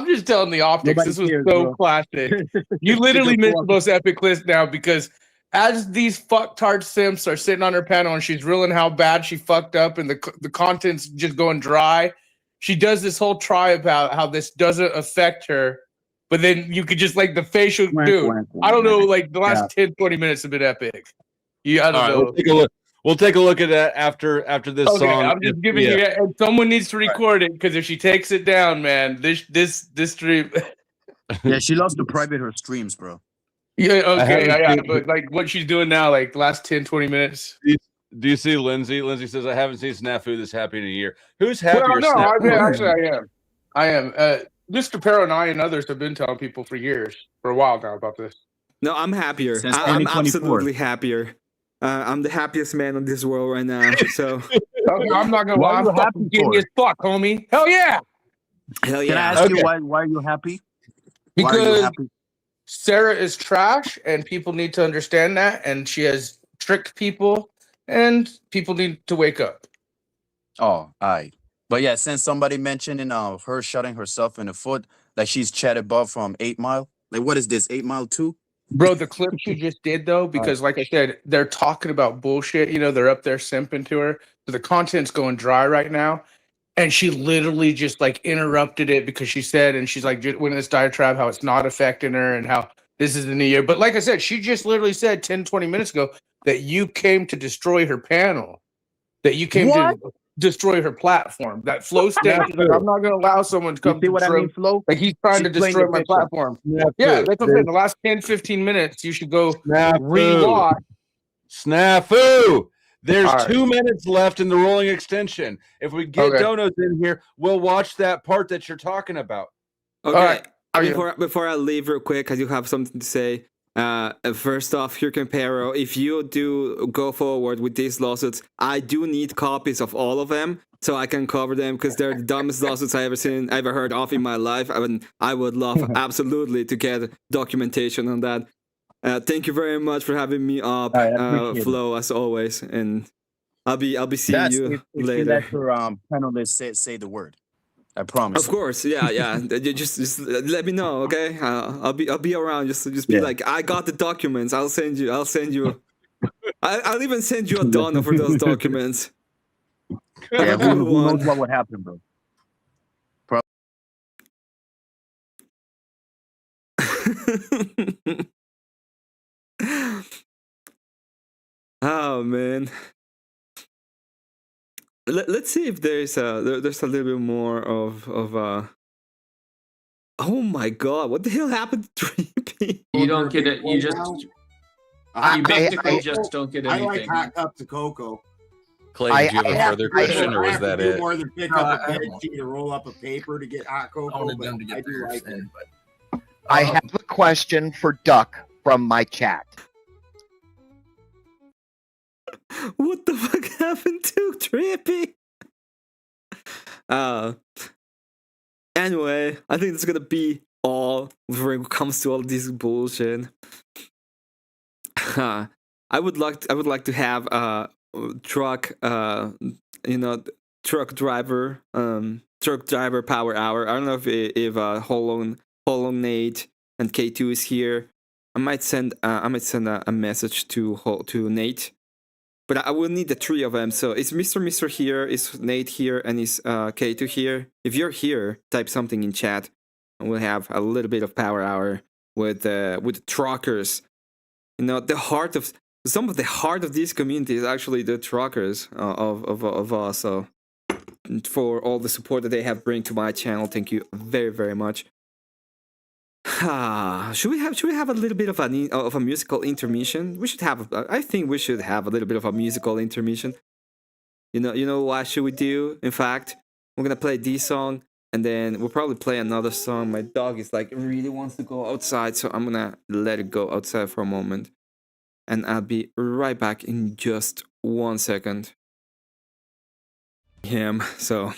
just telling the optics. Nobody this was cares, so classic. You literally missed the most epic clip now because as these fucktard simps are sitting on her panel and she's reeling how bad she fucked up and the content's just going dry, she does this whole try about how this doesn't affect her, but then you could just like the facial dude. I don't know, like the last 10, 20 minutes have been epic. I don't know. We'll take a look. We'll take a look at that after this song. I'm just giving you that, and someone needs to record it because if she takes it down, man, this stream. Yeah, she loves to private her streams, bro. Yeah, okay, yeah, but like what she's doing now, like the last 10, 20 minutes. Do you see Lindsay? Lindsay says, I haven't seen Snafu this happy in a year. Who's happier? Well, no, Snafu? I am. Mr. Perro and I and others have been telling people for years, for a while now, about this. No, I'm happier. Since I'm 2024. absolutely happier. I'm the happiest man in this world right now. So I'm not gonna lie, I'm fucking giddy as fuck, homie. Hell yeah! Hell Can I yeah. ask you why are you happy? Why are you Because happy? Sarah is trash, and people need to understand that, and she has tricked people, and people need to wake up. Oh, all right. But yeah, since somebody mentioning her shooting herself in the foot, like she's Chad above from 8 Mile. Like, what is this, 8 Mile 2? Bro, the clip she just did though, because like I said, they're talking about bullshit. You know, they're up there simping to her. So the content's going dry right now. And she literally just like interrupted it because she said, and she's like, went in this diatribe how it's not affecting her and how this is the new year. But like I said, she just literally said 10, 20 minutes ago that you came to destroy her panel, that you came to destroy her platform. That Flow state, like, I'm not going to allow someone to come see to what I destroy, mean, Flo? like he's trying She's to playing destroy the my victim. platform. Yeah, that's what I'm saying. The last 10, 15 minutes, you should go rewatch. Snafu. There's All right. 2 minutes left in the rolling extension. If we get Okay. Donos in here, we'll watch that part that you're talking about. Okay. Before I leave real quick, I do have something to say. First off, Hurricane Pero, if you do go forward with these lawsuits, I do need copies of all of them so I can cover them because they're the dumbest lawsuits I ever heard of in my life. I would love absolutely to get documentation on that. Thank you very much for having me up, Flo, as always, and I'll be seeing you if later. you let her panelists say the word. I promise. Of course, yeah. You just let me know, okay? I'll be around. Just be like, I got the documents. I'll send you. I'll even send you a donor for those documents. Yeah, who knows what would happen, bro? Oh man. Let's see if there's a little bit more of oh my god, what the hell happened to 3P? You don't get it. You just you basically just don't get I anything. like hot cups of cocoa. Clay, do you have a further question, or was that do it? more than pick up a bed sheet or roll up a paper to get hot cocoa, but I do like it. I have a question for Duck from my chat. What the fuck happened to Trippy? Anyway, I think it's gonna be all when it comes to all this bullshit. I would like to have a truck driver power hour. I don't know if Hollow Nate and K2 is here. I might send a message to Nate. But I will need the three of them. So is Mr. here, is Nate here, and is K2 here? If you're here, type something in chat, and we'll have a little bit of power hour with the truckers. You know, some of the heart of this community is actually the truckers of us. So for all the support that they have bring to my channel, thank you very, very much. Should we have a little bit of a musical intermission? We should have. I think we should have a little bit of a musical intermission. You know what should we do? In fact, we're gonna play this song, and then we'll probably play another song. My dog is like really wants to go outside, so I'm gonna let it go outside for a moment, and I'll be right back in just 1 second. So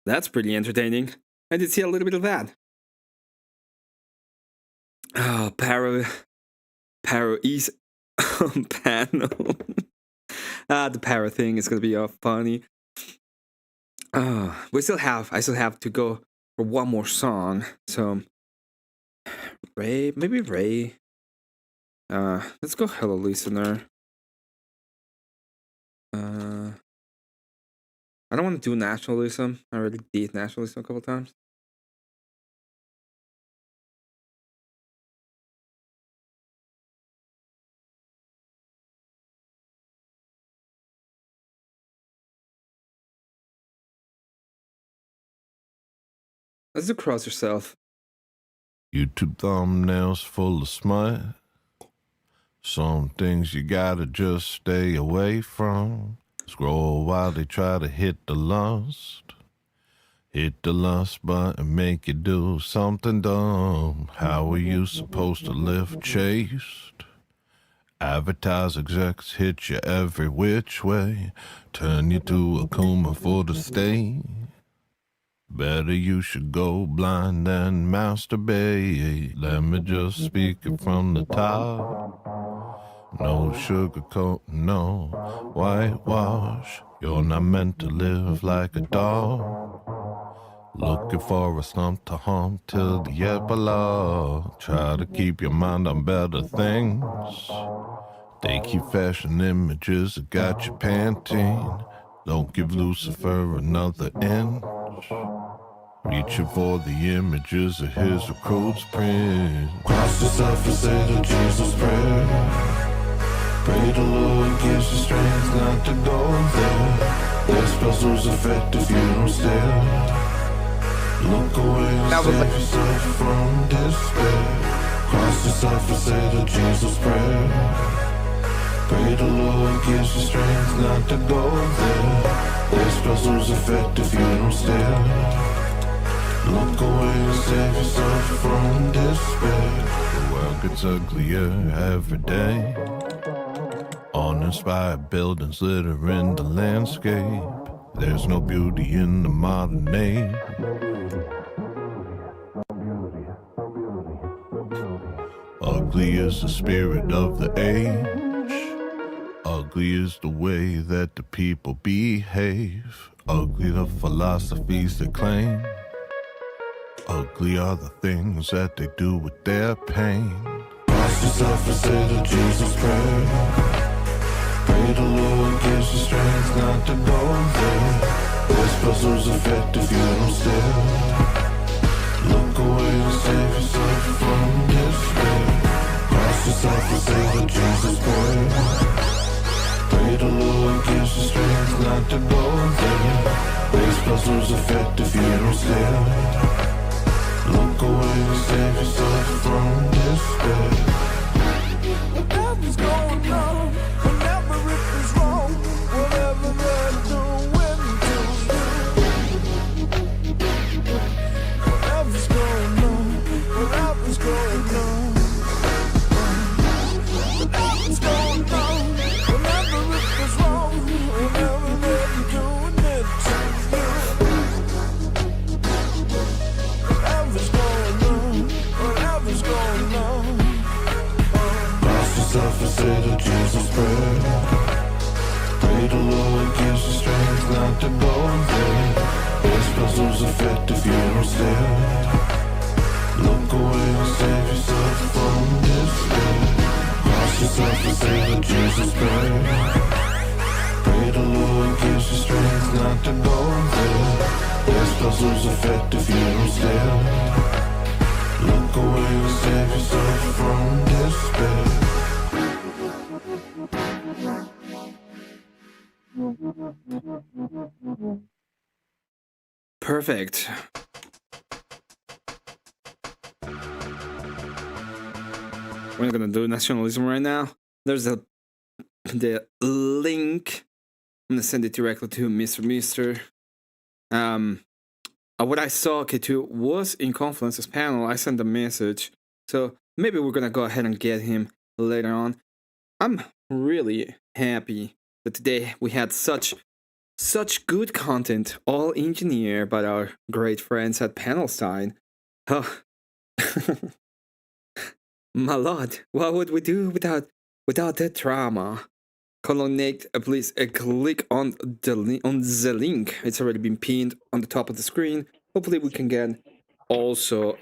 that's pretty entertaining. I did see a little bit of that. Oh, Paro is on panel. The Paro thing is gonna be funny. I still have to go for one more song. So maybe Ray. Let's go Hello Listener. I don't want to do nationalism. I already did nationalism a couple times. Let's do Cross Yourself. YouTube thumbnails full of smut. Some things you gotta just stay away from. Scroll while they try to hit the lust. Hit the lust button, make you do something dumb. How are you supposed to live chaste? Advertise execs hit you every which way. Turn you to a Kuma for the state. Better you should go blind than masturbate. Let me just speak it from the top. No sugarcoat, no whitewash. You're not meant to live like a dog. Looking for a stump to hump till the epilogue. Try to keep your mind on better things. They keep fashion images that got you panting. Don't give Lucifer another inch. Reaching for the images of his recruit's print. Cross yourself and say the Jesus prayer. Pray the Lord gives you strength not to go there. Their spells lose effect if you don't stare. Look away and save yourself from despair. Cross yourself and say the Jesus prayer. Pray the Lord gives you strength not to go there. Their spells lose effect if you don't stare. Look away and save yourself from despair. The world gets uglier every day. Uninspired buildings littering the landscape. There's no beauty in the modern age. Ugly is the spirit of the age. Ugly is the way that the people behave. Ugly the philosophies they claim. Ugly are the things that they do with their pain. Cross yourself and say the Jesus prayer. Pray the Lord gives you strength not to go there. Their spells lose effect if you don't stare. Look away and save yourself from despair. Cross yourself and say the Jesus prayer. Pray the Lord gives you strength not to go there. Their spells lose effect if you don't stare. Look away and save yourself from despair. Whatever's going on, whenever it is wrong, whatever they're doing to you. Whatever's going on, whatever's going on. Whatever's going on, whenever it is wrong, whenever they're doing it to you. Whatever's going on, whatever's going on. Cross yourself and say the Jesus prayer. Pray the Lord gives you strength not to go there. Their spells lose effect if you don't stare. Look away and save yourself from despair. Cross yourself and say the Jesus prayer. Pray the Lord gives you strength not to go there. Their spells lose effect if you don't stare. Look away and save yourself from despair. Perfect. We're not gonna do nationalism right now. There's the link. I'm gonna send it directly to Mr. Mister. What I saw K2 was in Confluence's panel. I sent a message, so maybe we're gonna go ahead and get him later on. I'm really happy that today we had such good content, all engineered by our great friends at Panelstein. Oh, my lord, what would we do without that drama? Colonnade, please click on the link. It's already been pinned on the top of the screen. Hopefully we can get also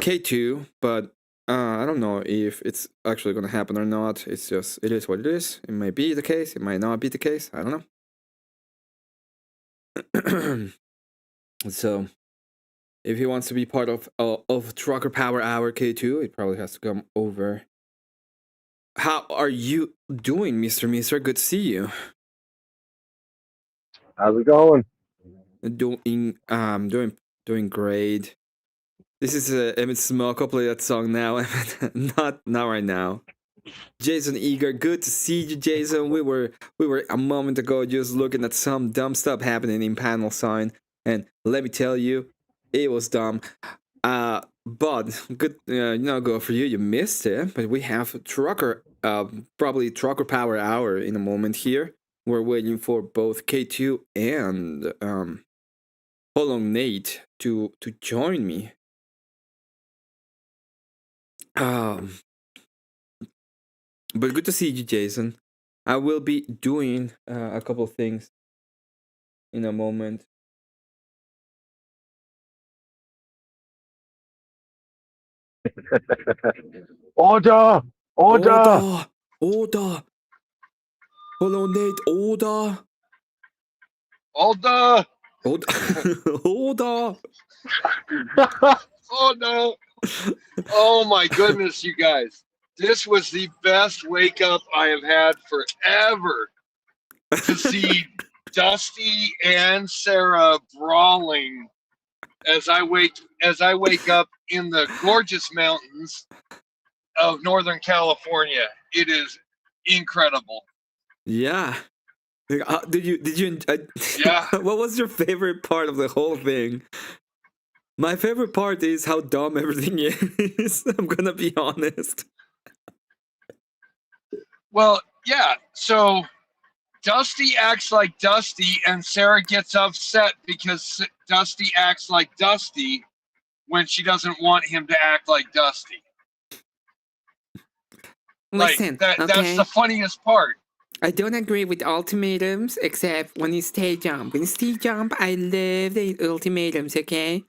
K2, but I don't know if it's actually going to happen or not. It's just, it is what it is. It might be the case. It might not be the case. I don't know. So, if he wants to be part of Trucker Power Hour K2, it probably has to come over. How are you doing, Mr. Mister? Good to see you. How's it going? Doing great. This is Emmett Smoke. I'll play that song now. Not right now. Jason Eager, good to see you, Jason. We were a moment ago just looking at some dumb stuff happening in Panel Sign, and let me tell you, it was dumb. But good, go for you. You missed it, but we have Trucker, probably Trucker Power Hour in a moment here. We're waiting for both K2 and Hollow Nate to join me. But good to see you, Jason. I will be doing a couple of things in a moment. Order! Order! Order! Hello, Nate. Order! Order! Order! Oh no! Oh my goodness, you guys! This was the best wake up I have had forever. To see Dusty and Sarah brawling as I wake up in the gorgeous mountains of Northern California. It is incredible. Yeah. Did you? Yeah. What was your favorite part of the whole thing? My favorite part is how dumb everything is. I'm gonna be honest. Well, yeah. So Dusty acts like Dusty, and Sarah gets upset because Dusty acts like Dusty when she doesn't want him to act like Dusty. Listen, that's the funniest part. I don't agree with ultimatums except when you stay jump. When you stay jump, I love the ultimatums, okay?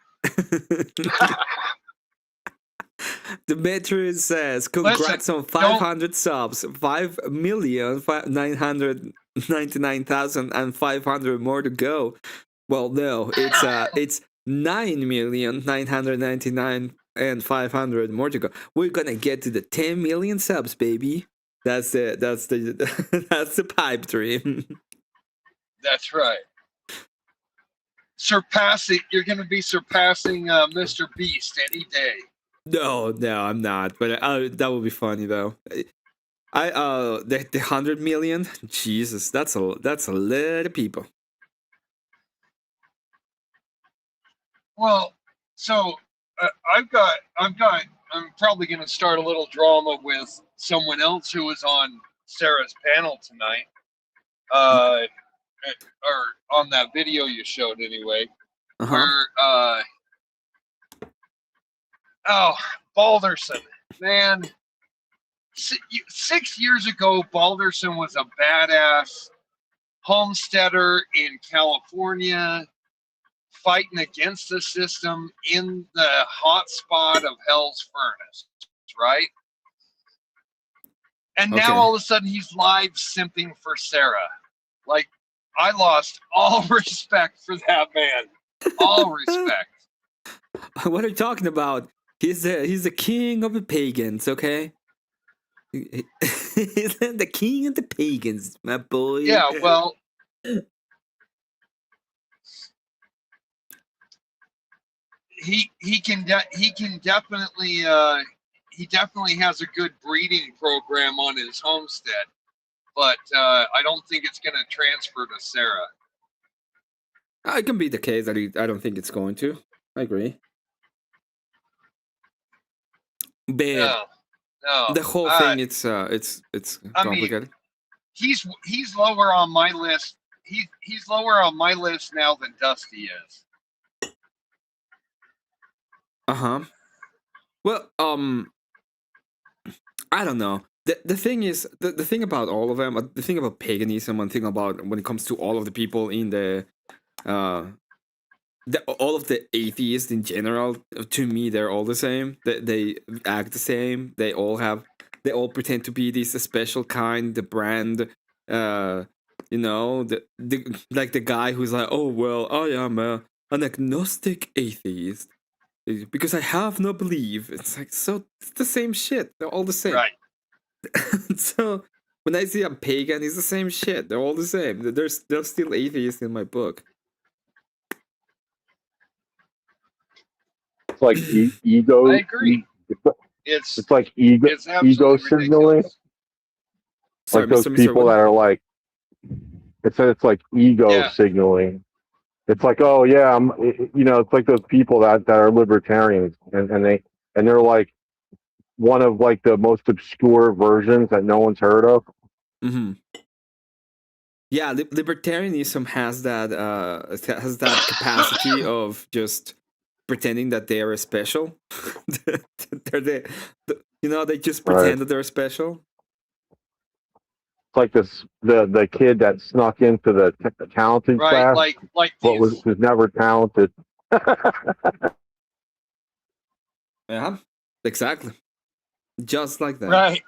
The Metro says, congrats on 500 subs, 5,999,500 more to go. Well, no, it's 9,999,500 more to go. We're gonna get to the 10 million subs, baby. That's the that's the pipe dream. That's right. You're going to be surpassing Mr. Beast any day. No, I'm not. But that would be funny though. The 100 million. Jesus, that's a lot of people. Well, so I'm probably going to start a little drama with someone else who was on Sarah's panel tonight, or on that video you showed anyway. Where, Balderson, man, 6 years ago, Balderson was a badass homesteader in California, fighting against the system in the hot spot of Hell's Furnace, right? And now all of a sudden he's live simping for Sarah. Like, I lost all respect for that man. All respect. What are you talking about? He's the king of the pagans, okay? He's the king of the pagans, my boy. Yeah, well, he definitely has a good breeding program on his homestead, but I don't think it's going to transfer to Sarah. It can be the case that I don't think it's going to. I agree. But no. The whole thing, it's complicated. He's lower on my list. He's lower on my list now than Dusty is. Well, I don't know. The thing is, the thing about all of them, the thing about paganism, one thing about when it comes to all of the people in all of the atheists in general, to me, they're all the same. They act the same. They all pretend to be this special kind, the brand. The like the guy who's like, oh well, I am an agnostic atheist because I have no belief. It's like, so it's the same shit. They're all the same. Right. So when I see a pagan, it's the same shit. They're all the same. They're still atheists in my book. it's like ego. I agree. It's like ego It's absolutely signaling. ridiculous. Sorry, Like those Mr. people Wood. that are like, it's like ego signaling. It's like, oh yeah, it's like those people that are libertarians and they're like one of like the most obscure versions that no one's heard of. Mm-hmm. Yeah, libertarianism has that capacity of just pretending that they are special. They just pretend that they're special. It's like the kid that snuck into the talented class, like but was never talented. Yeah, exactly. Just like that. Right.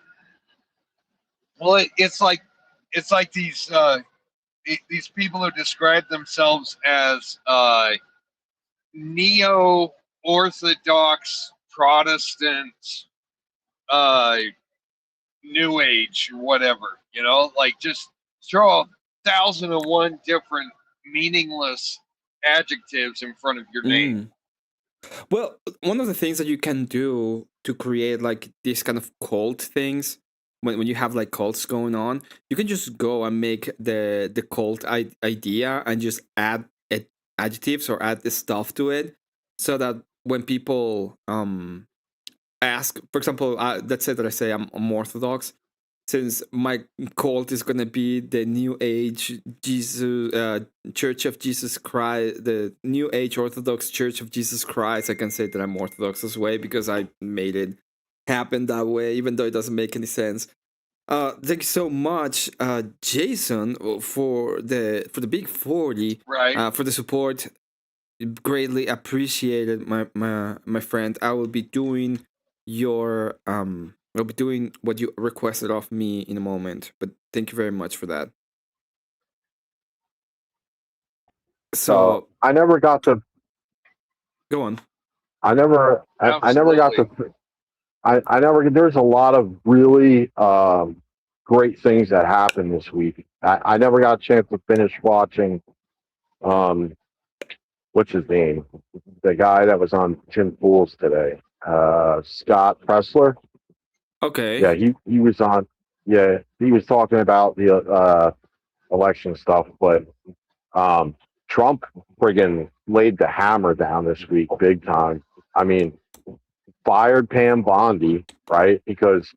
Well, it's like these people who describe themselves as neo-orthodox Protestant New Age or whatever, like just throw 1,001 different meaningless adjectives in front of your name. Well, one of the things that you can do to create like these kind of cult things, when you have like cults going on, you can just go and make the cult idea and just add adjectives or add the stuff to it, so that when people ask, for example, let's say that I say I'm Orthodox, since my cult is gonna be the New Age Church of Jesus Christ, the New Age Orthodox Church of Jesus Christ, I can say that I'm Orthodox this way because I made it happen that way, even though it doesn't make any sense. Thank you so much, Jason, for the big 40, right? For the support. Greatly appreciated, my friend. I will be doing I'll be doing what you requested of me in a moment, but thank you very much for that. So I never got to go on. I never got to I never there's a lot of really great things that happened this week. I never got a chance to finish watching what's his name? The guy that was on Tim Pool's today. Scott Pressler. Okay. Yeah, he was on. Yeah, he was talking about the election stuff, but Trump friggin' laid the hammer down this week, big time. I mean, fired Pam Bondi, right? Because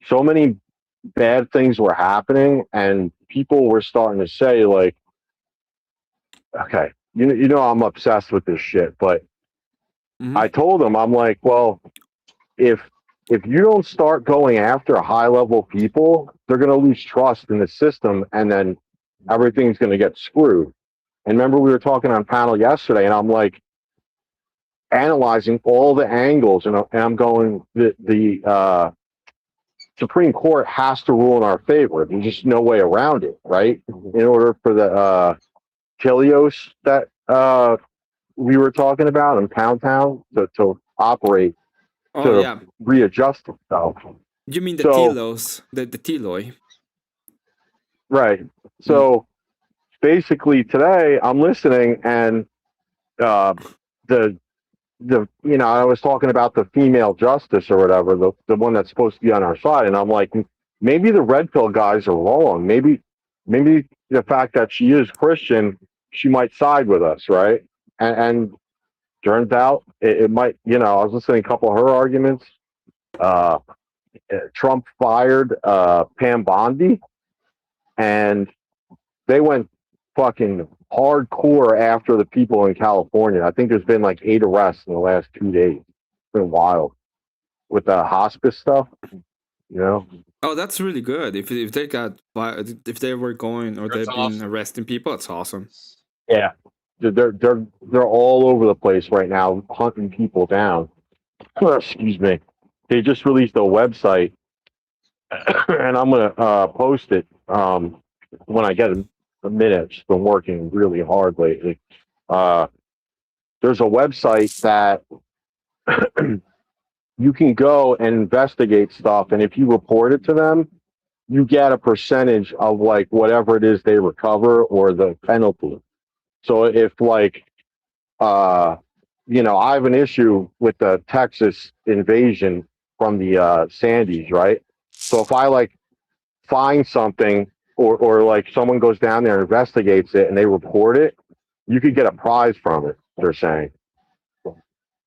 so many bad things were happening, and people were starting to say, like, okay, you know, I'm obsessed with this shit, but I told him, I'm like, well, if you don't start going after high level people, they're going to lose trust in the system, and then everything's going to get screwed. And remember, we were talking on panel yesterday, and I'm like analyzing all the angles, and I'm going, the Supreme Court has to rule in our favor. There's just no way around it, right? In order for the Kilios that we were talking about in Pound Town to operate, to readjust itself. You mean the telos, the teloi? Right. So basically, today I'm listening, and the I was talking about the female justice or whatever, the one that's supposed to be on our side, and I'm like, maybe the red pill guys are wrong. Maybe the fact that she is Christian, she might side with us, right? And turns out it might. I was listening to a couple of her arguments. Trump fired Pam Bondi, and they went fucking hardcore after the people in California. I think there's been like 8 arrests in the last 2 days. It's been wild with the hospice stuff, Oh, that's really good. If they were going, or they've been arresting people, that's awesome. Yeah, they're all over the place right now, hunting people down. Excuse me. They just released a website, and I'm gonna post it when I get a minute. It's been working really hard lately. There's a website that you can go and investigate stuff, and if you report it to them, you get a percentage of like whatever it is they recover or the penalty. So if like I have an issue with the Texas invasion from the Sandys, right? So if I like find something or like someone goes down there and investigates it and they report it, you could get a prize from it, they're saying.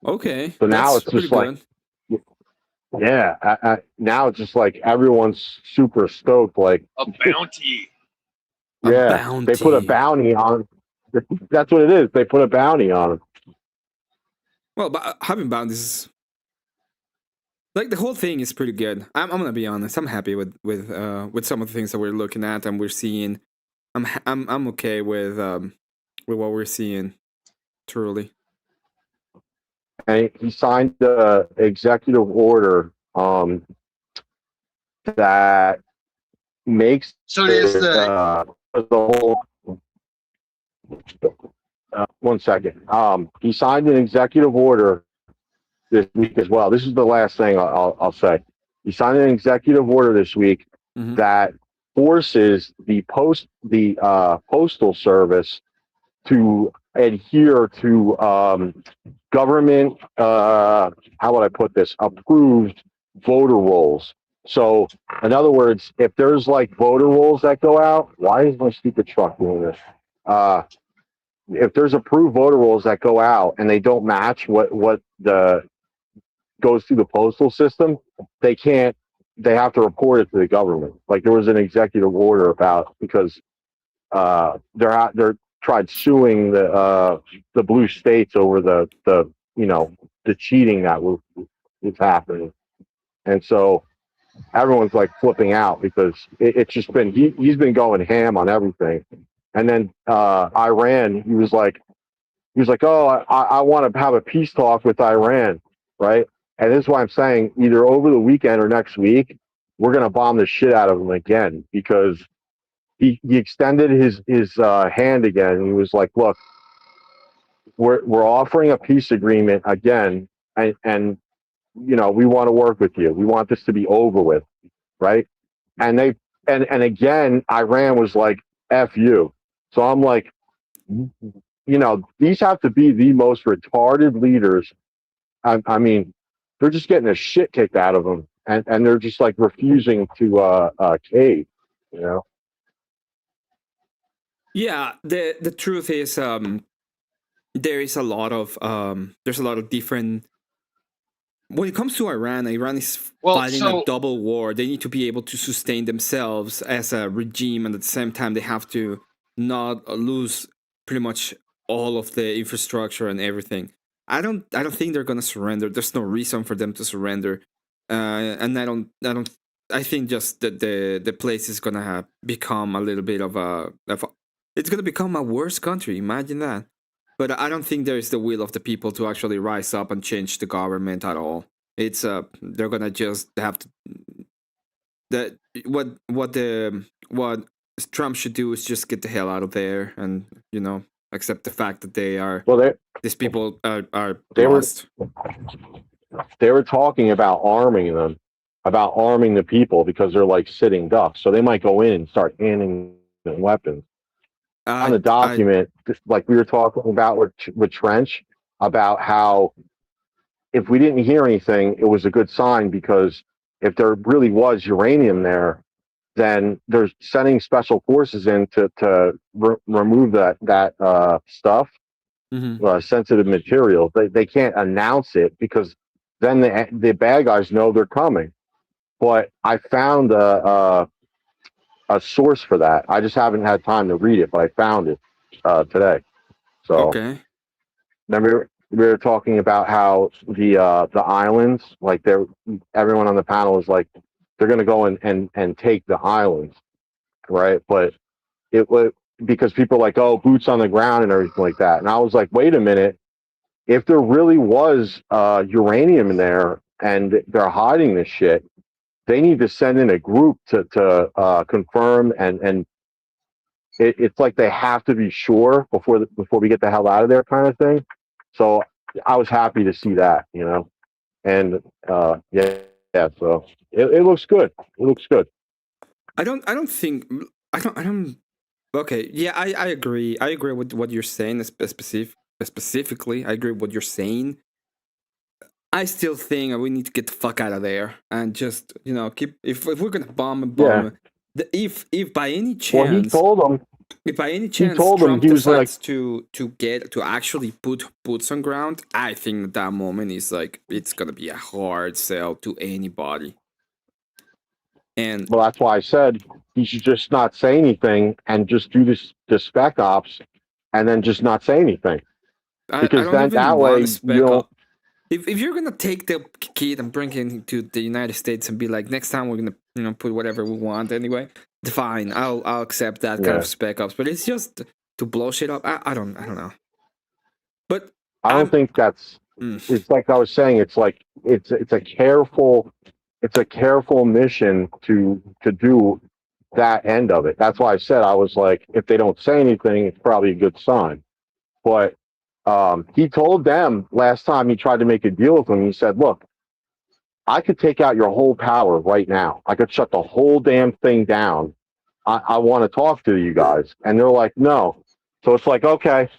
Okay. So now that's it's pretty just like, good. yeah, now it's just like everyone's super stoked. Like, A bounty. yeah, they put a bounty on. That's what it is. They put a bounty on them. Well, but having bounties is like the whole thing is pretty good. I'm gonna be honest. I'm happy with some of the things that we're looking at and we're seeing. I'm okay with what we're seeing. Truly. And he signed the executive order that makes So there's the whole. One second. He signed an executive order this week as well. This is the last thing I'll say. He signed an executive order this week that forces the postal service to adhere to government. How would I put this? Approved voter rolls. So, in other words, if there's like voter rolls that go out, why is my stupid truck doing this? If there's approved voter rolls that go out and they don't match what the goes through the postal system, they have to report it to the government. Like there was an executive order about because they're tried suing the blue states over the cheating that was happening, and so everyone's like flipping out because it's just been he's been going ham on everything, and then Iran he was like oh I want to have a peace talk with Iran, right? And this is why I'm saying either over the weekend or next week we're gonna bomb the shit out of him again because he extended his hand again and he was like, look, we're offering a peace agreement again and we want to work with you. We want this to be over with, right? And again Iran was like F you. So I'm like, these have to be the most retarded leaders. I mean, they're just getting the shit kicked out of them and they're just like refusing to cave, Yeah, the truth is there is a lot of there's a lot of different when it comes to Iran is fighting a double war. They need to be able to sustain themselves as a regime and at the same time they have to not lose pretty much all of the infrastructure and everything. I don't think they're gonna surrender. There's no reason for them to surrender. And I think just that the place is gonna become a little bit of a it's gonna become a worse country. Imagine that. But I don't think there is the will of the people to actually rise up and change the government at all. It's they're gonna just have to. What Trump should do is just get the hell out of there and accept the fact that these people are lost. They were talking about arming them, about arming the people because they're like sitting ducks. So they might go in and start handing them weapons. On the document, like we were talking about with Trench, about how if we didn't hear anything, it was a good sign because if there really was uranium there, then they're sending special forces in to remove that stuff, sensitive material. They can't announce it because then the bad guys know they're coming. But I found a source for that. I just haven't had time to read it, but I found it today. So okay. Then we were talking about how the islands, like everyone on the panel is like they're going to go and take the islands, right? But it was because people are like, oh, boots on the ground and everything like that. And I was like, wait a minute, if there really was uranium in there and they're hiding this shit, they need to send in a group to confirm and it's like they have to be sure before we get the hell out of there, kind of thing. So I was happy to see that, and yeah. So it looks good. It looks good. I don't think. Okay, yeah, I agree. I agree with what you're saying, specifically. I agree with what you're saying. I still think we need to get the fuck out of there and just keep. If we're gonna bomb, if by any Well, he chance, told them. if by any He chance told them Trump he was like, decides to actually put boots on ground, I think that moment is like it's gonna be a hard sell to anybody. And well, that's why I said he should just not say anything and just do the spec ops, and then just not say anything. I Because don't then even that want way to you spec don't. up. If you're gonna take the kid and bring him to the United States and be like, next time we're gonna put whatever we want anyway, fine, I'll accept that kind of spec ups. But it's just to blow shit up. I don't know. But I don't think that's. It's like I was saying. It's like it's a careful mission to do that end of it. That's why I said I was like, if they don't say anything, it's probably a good sign. But he told them last time he tried to make a deal with them. He said, "Look, I could take out your whole power right now. I could shut the whole damn thing down. I want to talk to you guys." And they're like, "No." So it's like, okay,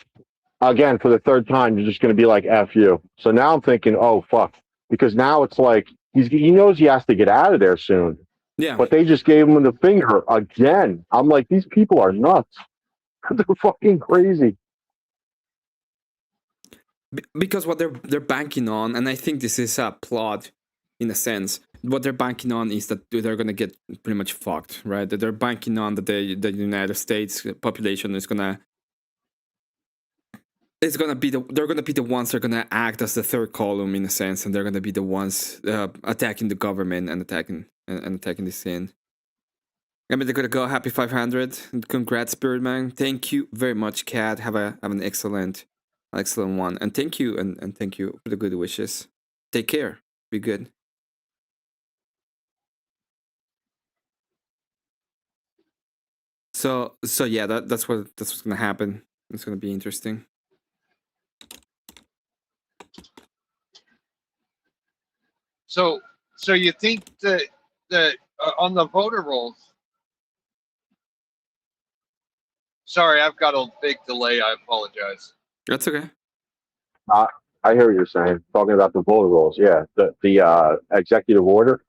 again, for the third time, you're just going to be like, F you. So now I'm thinking, oh, fuck. Because now it's like, he knows he has to get out of there soon. Yeah. But they just gave him the finger again. I'm like, these people are nuts. They're fucking crazy. Because what they're banking on, and I think this is a plot in a sense, what they're banking on is that they're gonna get pretty much fucked, right? That they're banking on that the United States population is gonna they're gonna be the ones that are gonna act as the third column in a sense, and they're gonna be the ones attacking the government and attacking the scene. I mean, they're gonna go happy 500. Congrats, Birdman. Thank you very much, Cat. Have an excellent one, and thank you and thank you for the good wishes. Take care. Be good. So yeah, that's what's gonna happen. It's gonna be interesting. So you think that on the voter rolls? Sorry, I've got a big delay. I apologize. That's okay. I hear what you're saying. Talking about the voter rolls. Yeah, the executive order.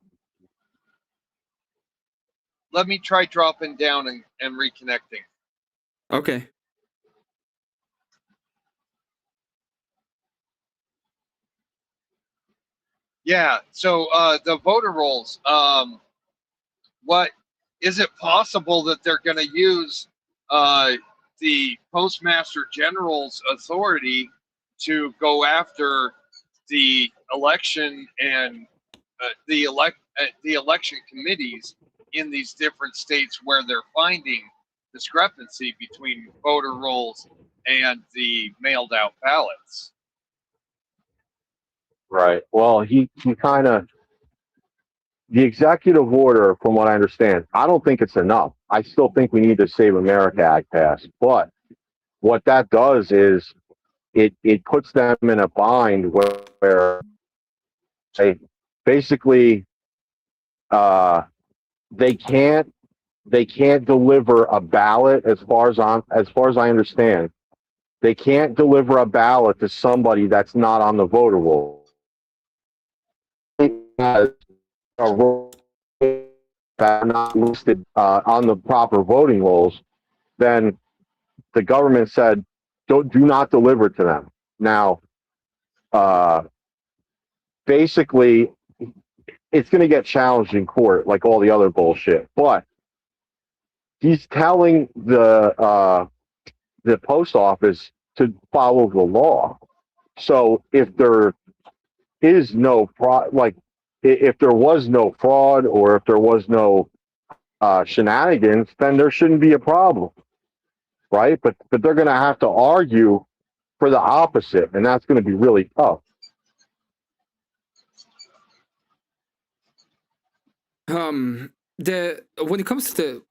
Let me try dropping down and reconnecting. Okay. Yeah. So the voter rolls. What is it possible that they're going to use the Postmaster General's authority to go after the election and the election committees in these different states where they're finding discrepancy between voter rolls and the mailed out ballots? Right. Well, he kind of, the executive order, from what I understand, I don't think it's enough. I still think we need the Save America Act passed. But what that does is it puts them in a bind where they basically they can't deliver a ballot as far as I understand. They can't deliver a ballot to somebody that's not on the voter roll. Has a role that are not listed on the proper voting rolls, then the government said, do not deliver to them. Now, basically, it's going to get challenged in court like all the other bullshit. But he's telling the post office to follow the law. So if there is no fraud, like if there was no fraud or if there was no shenanigans, then there shouldn't be a problem, right? But they're going to have to argue for the opposite, and that's going to be really tough. When it comes to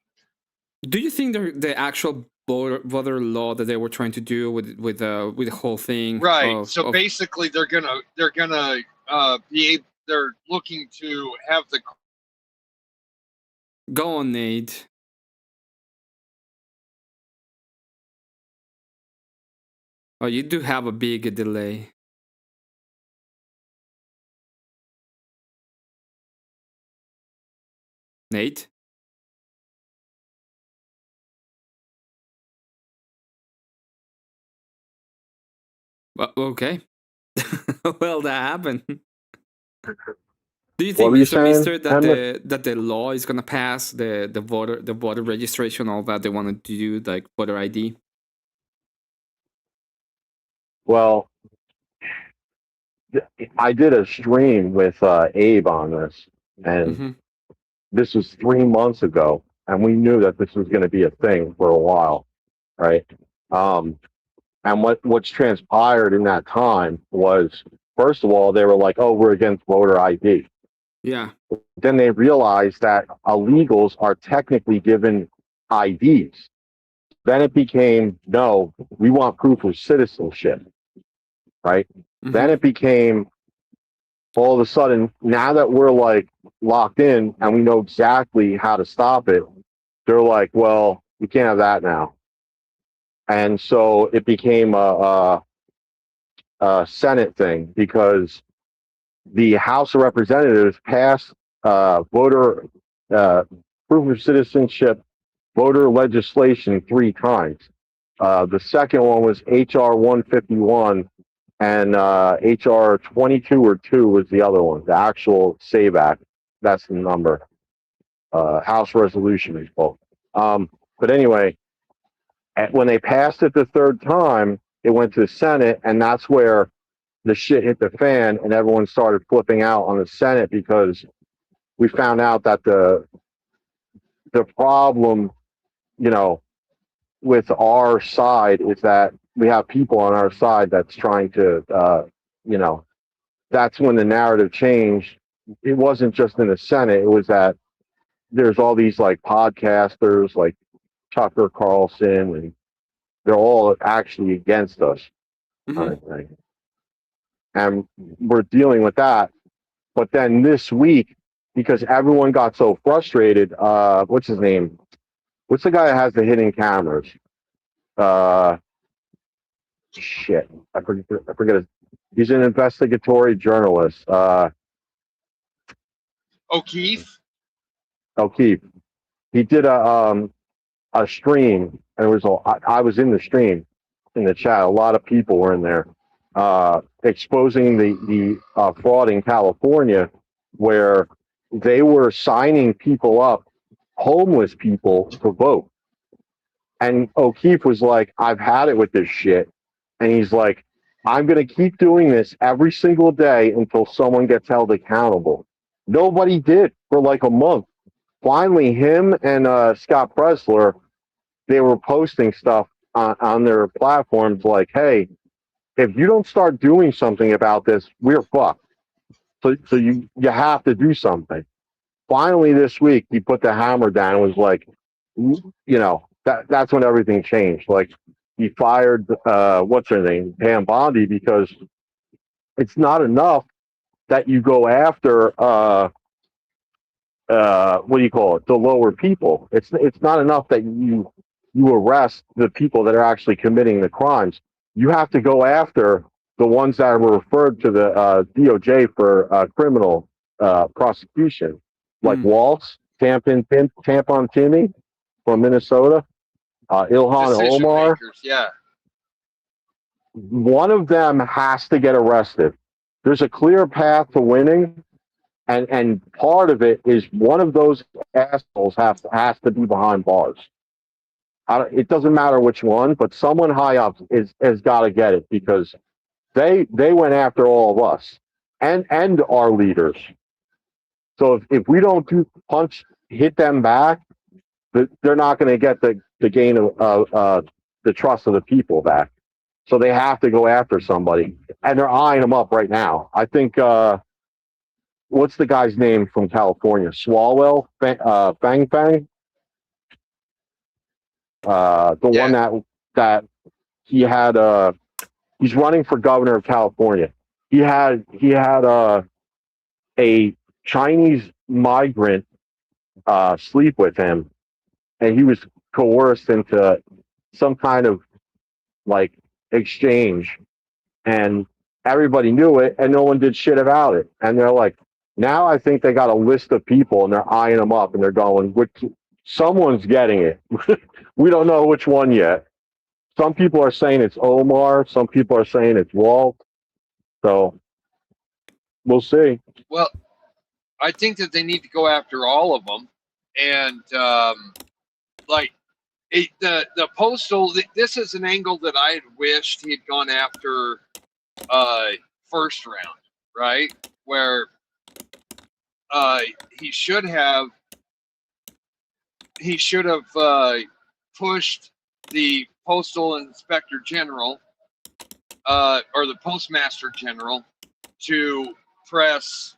do you think the actual voter law that they were trying to do with the whole thing, right? So basically, they're gonna they're looking to have the go on, Nate. Oh, you do have a big delay. Nate? Well, okay. Well, that happened. Do you What think, were you Mr. saying, Mister, that Emmett? the law is gonna pass the voter registration, all that they want to do, like voter ID? Well, I did a stream with Abe on this, and this was 3 months ago, and we knew that this was going to be a thing for a while, right? And what's transpired in that time was, first of all, they were like, "Oh, we're against voter ID." Yeah. Then they realized that illegals are technically given IDs. Then it became, no, we want proof of citizenship, right? Then it became, all of a sudden, now that we're like locked in and we know exactly how to stop it, they're like, well, we can't have that now. And so it became a Senate thing, because the House of Representatives passed voter proof of citizenship voter legislation 3 times. The second one was HR 151, and HR 22 or 2 was the other one, the actual SAVE Act. That's the number. House resolution is both. But anyway, when they passed it the 3rd time, it went to the Senate, and that's where the shit hit the fan, and everyone started flipping out on the Senate, because we found out that the problem, you know, with our side is that we have people on our side that's trying to, you know, that's when the narrative changed. It wasn't just in the Senate. It was that there's all these like podcasters like Tucker Carlson, and they're all actually against us. And we're dealing with that. But then this week, because everyone got so frustrated, what's his name? What's the guy that has the hidden cameras? Shit, I forget his, he's an investigatory journalist. O'Keefe. He did a stream, and it was I was in the stream, in the chat. A lot of people were in there, exposing the fraud in California, where they were signing people up, homeless people, to vote. And O'Keefe was like, "I've had it with this shit," and he's like, "I'm going to keep doing this every single day until someone gets held accountable." Nobody did for like a month. Finally, him and Scott Presler, they were posting stuff on their platforms like, "Hey, if you don't start doing something about this, we're fucked. So you have to do something." Finally, this week, he put the hammer down and was like, you know, that's when everything changed. Like, he fired, what's her name, Pam Bondi, because it's not enough that you go after, what do you call it, the lower people. It's not enough that you arrest the people that are actually committing the crimes. You have to go after the ones that were referred to the DOJ for criminal prosecution, like Waltz, Tampon Timmy from Minnesota, Ilhan Decision Omar. makers, yeah. One of them has to get arrested. There's a clear path to winning, and part of it is one of those assholes has to be behind bars. It doesn't matter which one, but someone high up has got to get it, because they went after all of us and our leaders. So if we don't hit them back, they're not going to get the gain of the trust of the people back. So they have to go after somebody, and they're eyeing them up right now. I think what's the guy's name from California? Swalwell, Fang Fang. One that he had. He's running for governor of California. He had a Chinese migrant sleep with him, and he was coerced into some kind of like exchange, and everybody knew it, and no one did shit about it. And they're like, now I think they got a list of people, and they're eyeing them up, and they're going, someone's getting it. We don't know which one yet. Some people are saying it's Omar. Some people are saying it's Walt. So we'll see. Well, I think that they need to go after all of them, and the postal. This is an angle that I had wished he had gone after first round, right? Where he should have pushed the postal inspector general or the postmaster general to press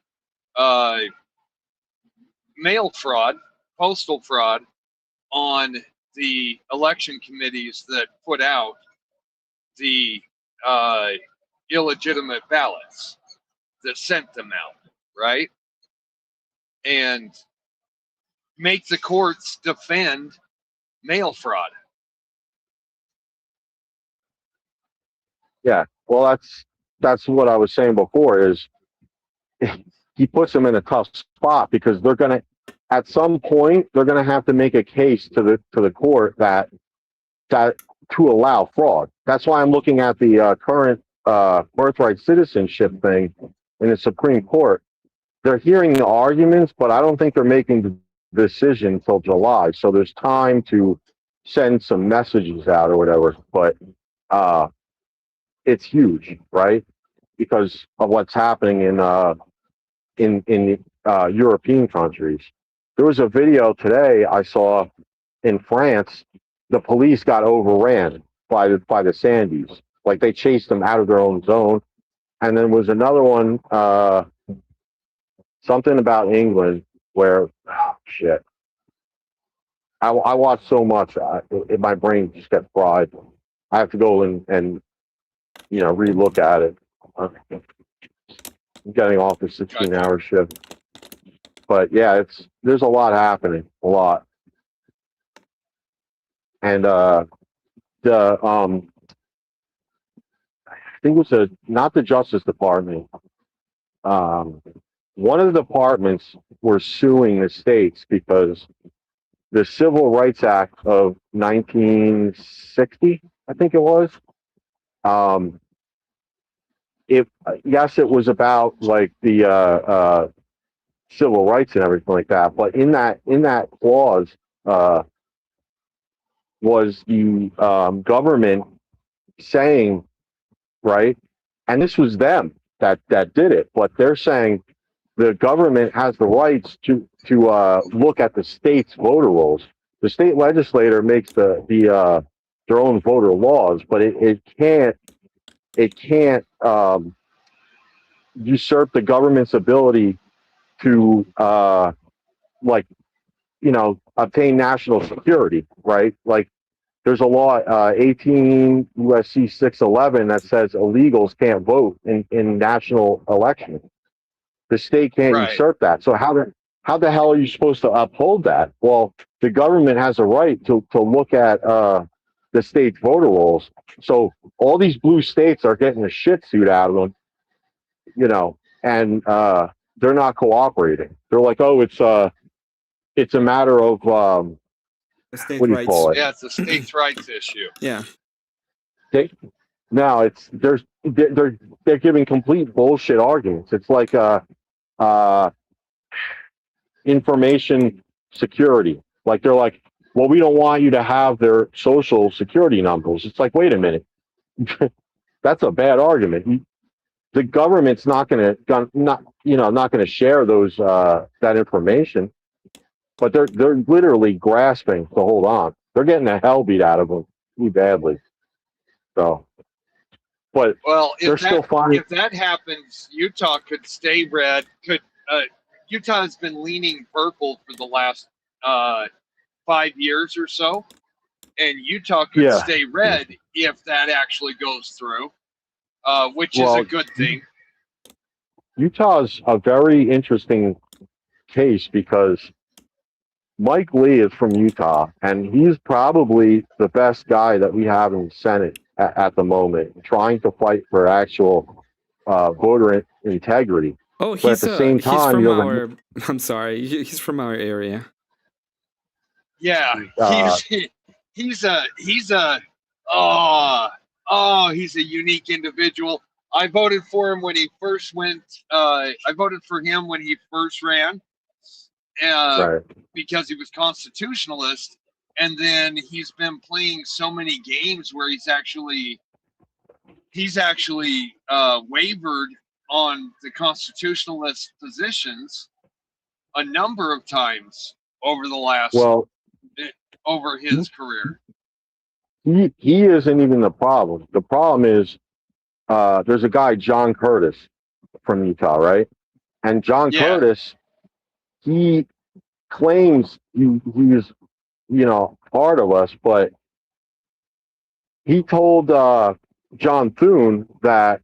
mail fraud, postal fraud on the election committees that put out the illegitimate ballots, that sent them out, right? And make the courts defend mail fraud. Yeah, well, that's what I was saying before. Is he puts them in a tough spot because they're gonna, at some point, they're gonna have to make a case to the court that to allow fraud. That's why I'm looking at the current birthright citizenship thing in the Supreme Court. They're hearing the arguments, but I don't think they're making the decision until July. So there's time to send some messages out or whatever. But it's huge, right? Because of what's happening in European countries. There was a video today I saw in France. The police got overran by the Sandys. Like they chased them out of their own zone. And then was another one, something about England where, shit. I watch so much, my brain just gets fried. I have to go and relook at it. I'm getting off the 16-hour shift. But yeah, there's a lot happening, a lot. And I think it was not the Justice Department. One of the departments were suing the states because the Civil Rights Act of 1960, I think it was. Yes, it was about like the civil rights and everything like that, but in that clause was the government saying, right, and this was them that did it, but they're saying the government has the rights to look at the state's voter rolls. The state legislature makes their own voter laws, but it can't usurp the government's ability to obtain national security, right? Like there's a law, 18 USC 611, that says illegals can't vote in national elections. The state can't usurp that. So how the hell are you supposed to uphold that? Well, the government has a right to look at the state's voter rolls. So all these blue states are getting the shit suit out of them, and they're not cooperating. They're like, oh, it's a matter of what do you call it? Yeah, it's a states' rights issue. Yeah. No, they're giving complete bullshit arguments. It's like information security. Like they're like, well, we don't want you to have their social security numbers. It's like, wait a minute, that's a bad argument. The government's not going to share those that information, but they're literally grasping to hold on. They're getting the hell beat out of them pretty badly. So, but if still finding. If that happens, Utah could stay red. Utah has been leaning purple for the last 5 years or so, and Utah could stay red if that actually goes through, which is a good thing. Utah's a very interesting case because Mike Lee is from Utah, and he's probably the best guy that we have in the Senate at the moment, trying to fight for actual voter integrity. Oh, But at the same he's time, from you know, our. I'm sorry, he's from our area. Yeah, Uh, he's a he's a unique individual. I voted for him when he first went. I voted for him when he first ran, right. because he was constitutionalist, and then he's been playing so many games where he's actually wavered on the constitutionalist positions a number of times over the last Well, over his career. he isn't even the problem. The problem is there's a guy, John Curtis, from Utah, right? And John Curtis, he claims he's, you know, part of us, but he told John Thune that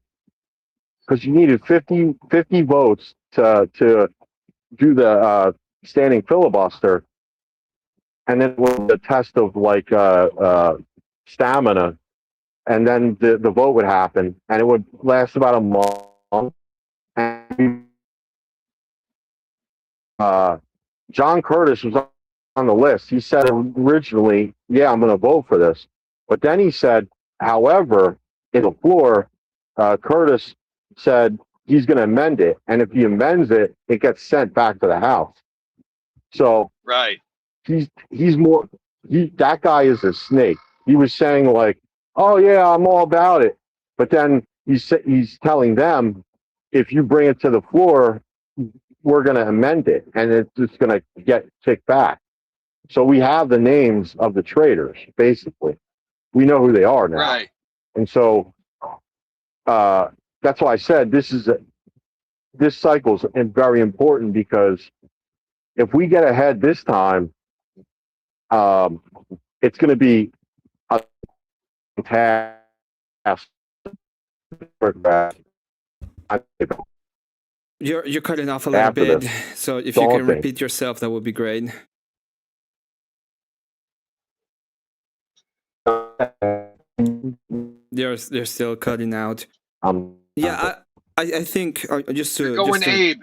because you needed 50 votes to do the standing filibuster, and then it was a test of like stamina, and then the vote would happen, and it would last about a month. And John Curtis was on the list. He said originally, "Yeah, I'm going to vote for this," but then he said, however, in the floor, Curtis said he's going to amend it, and if he amends it, it gets sent back to the House. So right, he's more that guy is a snake. He was saying like, "Oh yeah, I'm all about it," but then he's telling them, if you bring it to the floor, we're going to amend it, and it's just going to get kicked back. So we have the names of the traitors. Basically, we know who they are now. Right. And so that's why I said this cycle is very important, because if we get ahead this time, it's going to be a task. You're cutting off a little After bit, this. so if you can Daunting. repeat yourself, that would be great. They're still cutting out. Yeah, I think just to Abe.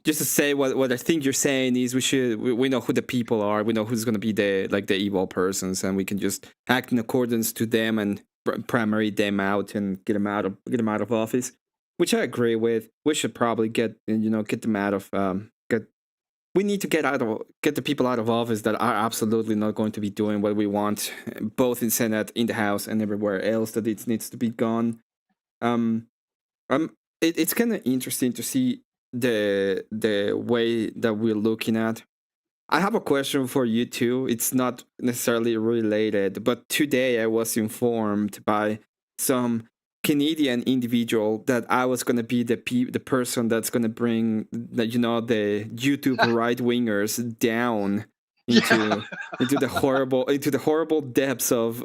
Just to say what I think you're saying is we know who the people are, we know who's going to be the evil persons, and we can just act in accordance to them and primary them out and get them out of office, which I agree with. We should probably get them out of we need to get the people out of office that are absolutely not going to be doing what we want, both in Senate, in the House, and everywhere else that it needs to be gone. It's kind of interesting to see the way that we're looking at. I have a question for you too. It's not necessarily related, but today I was informed by some Canadian individual that I was gonna be the person that's gonna bring the YouTube right wingers down into the horrible depths of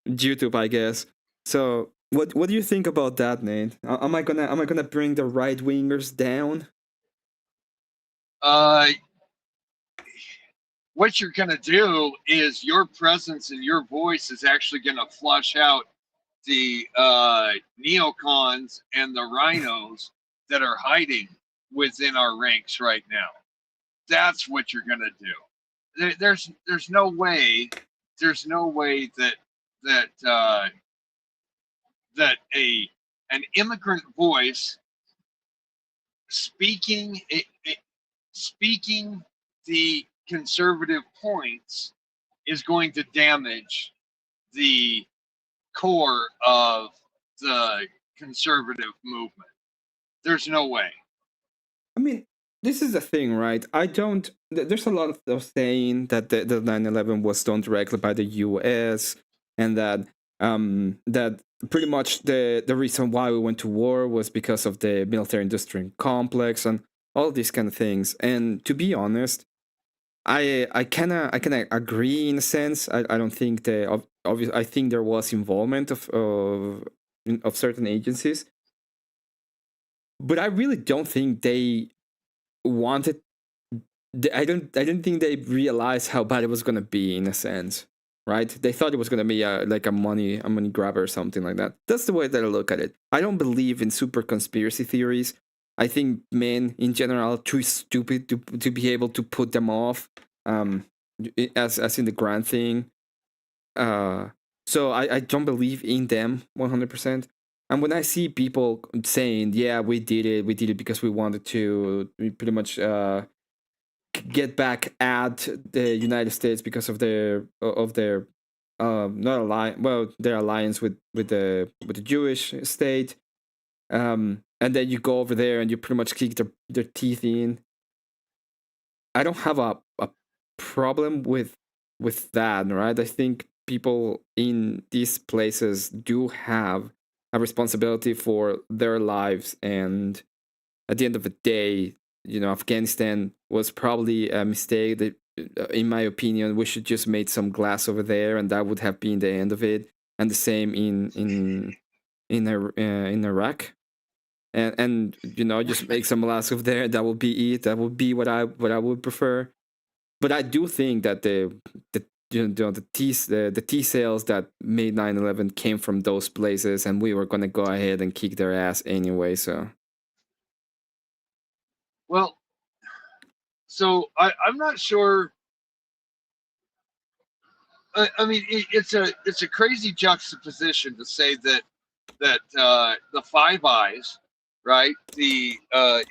YouTube, I guess. So what do you think about that, Nate? Am I gonna bring the right wingers down? What you're going to do is your presence and your voice is actually going to flush out the neocons and the rhinos that are hiding within our ranks right now. That's what you're going to do. There's no way that an immigrant voice speaking the conservative points is going to damage the core of the conservative movement. There's no way. I mean, this is the thing, right? There's a lot of saying that the 9/11 was done directly by the U.S. and that pretty much the reason why we went to war was because of the military-industrial complex and all these kind of things. And to be honest, I kind of agree in a sense. I don't think I think there was involvement of certain agencies, but I really don't think they wanted. I don't think they realized how bad it was gonna be in a sense. right? They thought it was going to be like a money grabber or something like that. That's the way that I look at it. I don't believe in super conspiracy theories. I think men in general are too stupid to be able to put them off, as in the grand thing. So I don't believe in them 100%. And when I see people saying, "Yeah, we did it because we wanted to pretty much get back at the United States because of their not alliance, well, their alliance with the Jewish state," and then you go over there and you pretty much kick their teeth in. I don't have a problem with that, right? I think people in these places do have a responsibility for their lives, and at the end of the day, Afghanistan was probably a mistake. That, in my opinion, we should just made some glass over there, and that would have been the end of it. And the same in Iraq, and just make some glass over there. That would be it. That would be what I would prefer. But I do think that the T cells that made 9/11 came from those places, and we were gonna go ahead and kick their ass anyway. So. Well, so I'm not sure. I mean, it's a crazy juxtaposition to say that the Five Eyes, right, the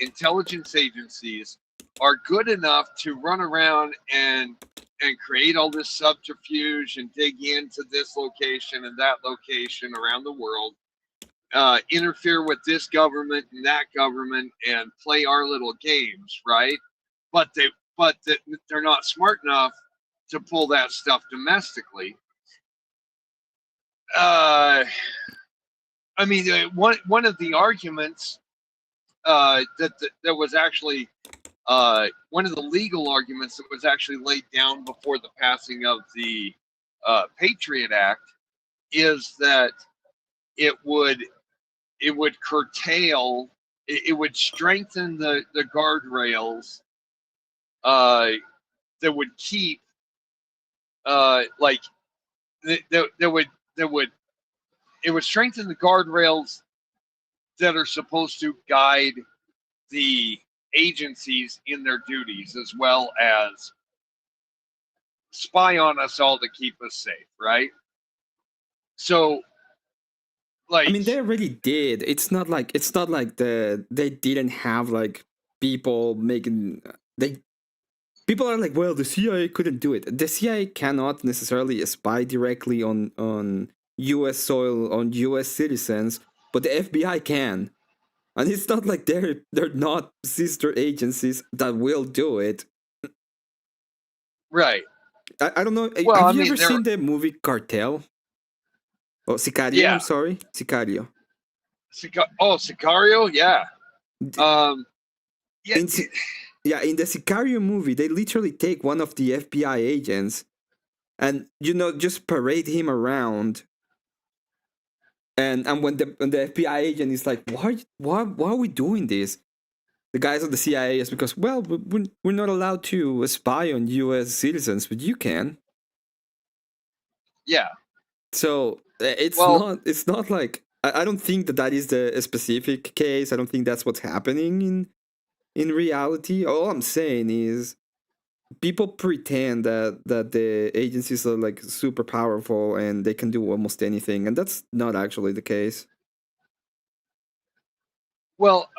intelligence agencies, are good enough to run around and create all this subterfuge and dig into this location and that location around the world, interfere with this government and that government, and play our little games, right? But they're not smart enough to pull that stuff domestically. I mean, one of the arguments that was actually one of the legal arguments that was actually laid down before the passing of the Patriot Act is that it would curtail, it would strengthen the guardrails that would keep it would strengthen the guardrails that are supposed to guide the agencies in their duties, as well as spy on us all to keep us safe, right? So, I mean, they already did. It's not like they didn't have like people making people are like, well, the CIA couldn't do it. The CIA cannot necessarily spy directly on U.S. soil, on U.S. citizens, but the FBI can. And it's not like they're not sister agencies that will do it. Right. I don't know. Well, have you ever seen the movie Cartel? Oh, Sicario. Yeah. I'm sorry, Sicario. Sicario. Yeah. Yeah. In the Sicario movie, they literally take one of the FBI agents and just parade him around. And when the FBI agent is like, why are we doing this? The guys of the CIA is because, well, we're not allowed to spy on U.S. citizens, but you can. Yeah. So it's not like I don't think that is the specific case. I don't think that's what's happening in reality. All I'm saying is people pretend that the agencies are like super powerful and they can do almost anything, and that's not actually the case. Well,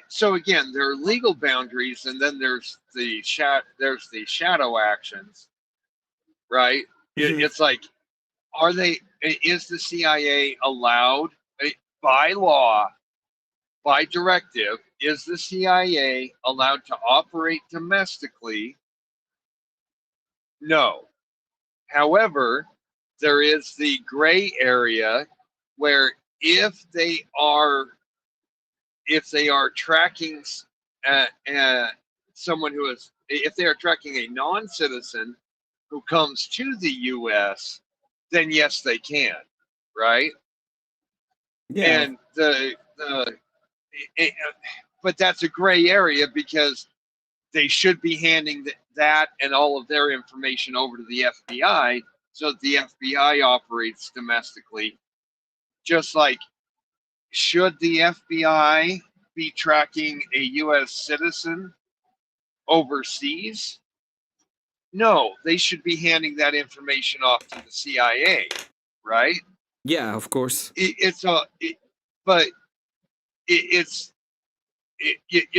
so again, there are legal boundaries, and then there's the shadow actions, right? It's like, is the CIA allowed by law, by directive, is the CIA allowed to operate domestically? No. However, there is the gray area where if they are tracking someone who is, if they are tracking a non-citizen who comes to the U.S., then yes, they can, right? Yeah. And but that's a gray area because they should be handing that and all of their information over to the FBI so that the FBI operates domestically. Just like, should the FBI be tracking a U.S. citizen overseas? No, they should be handing that information off to the CIA, right? Yeah, of course. You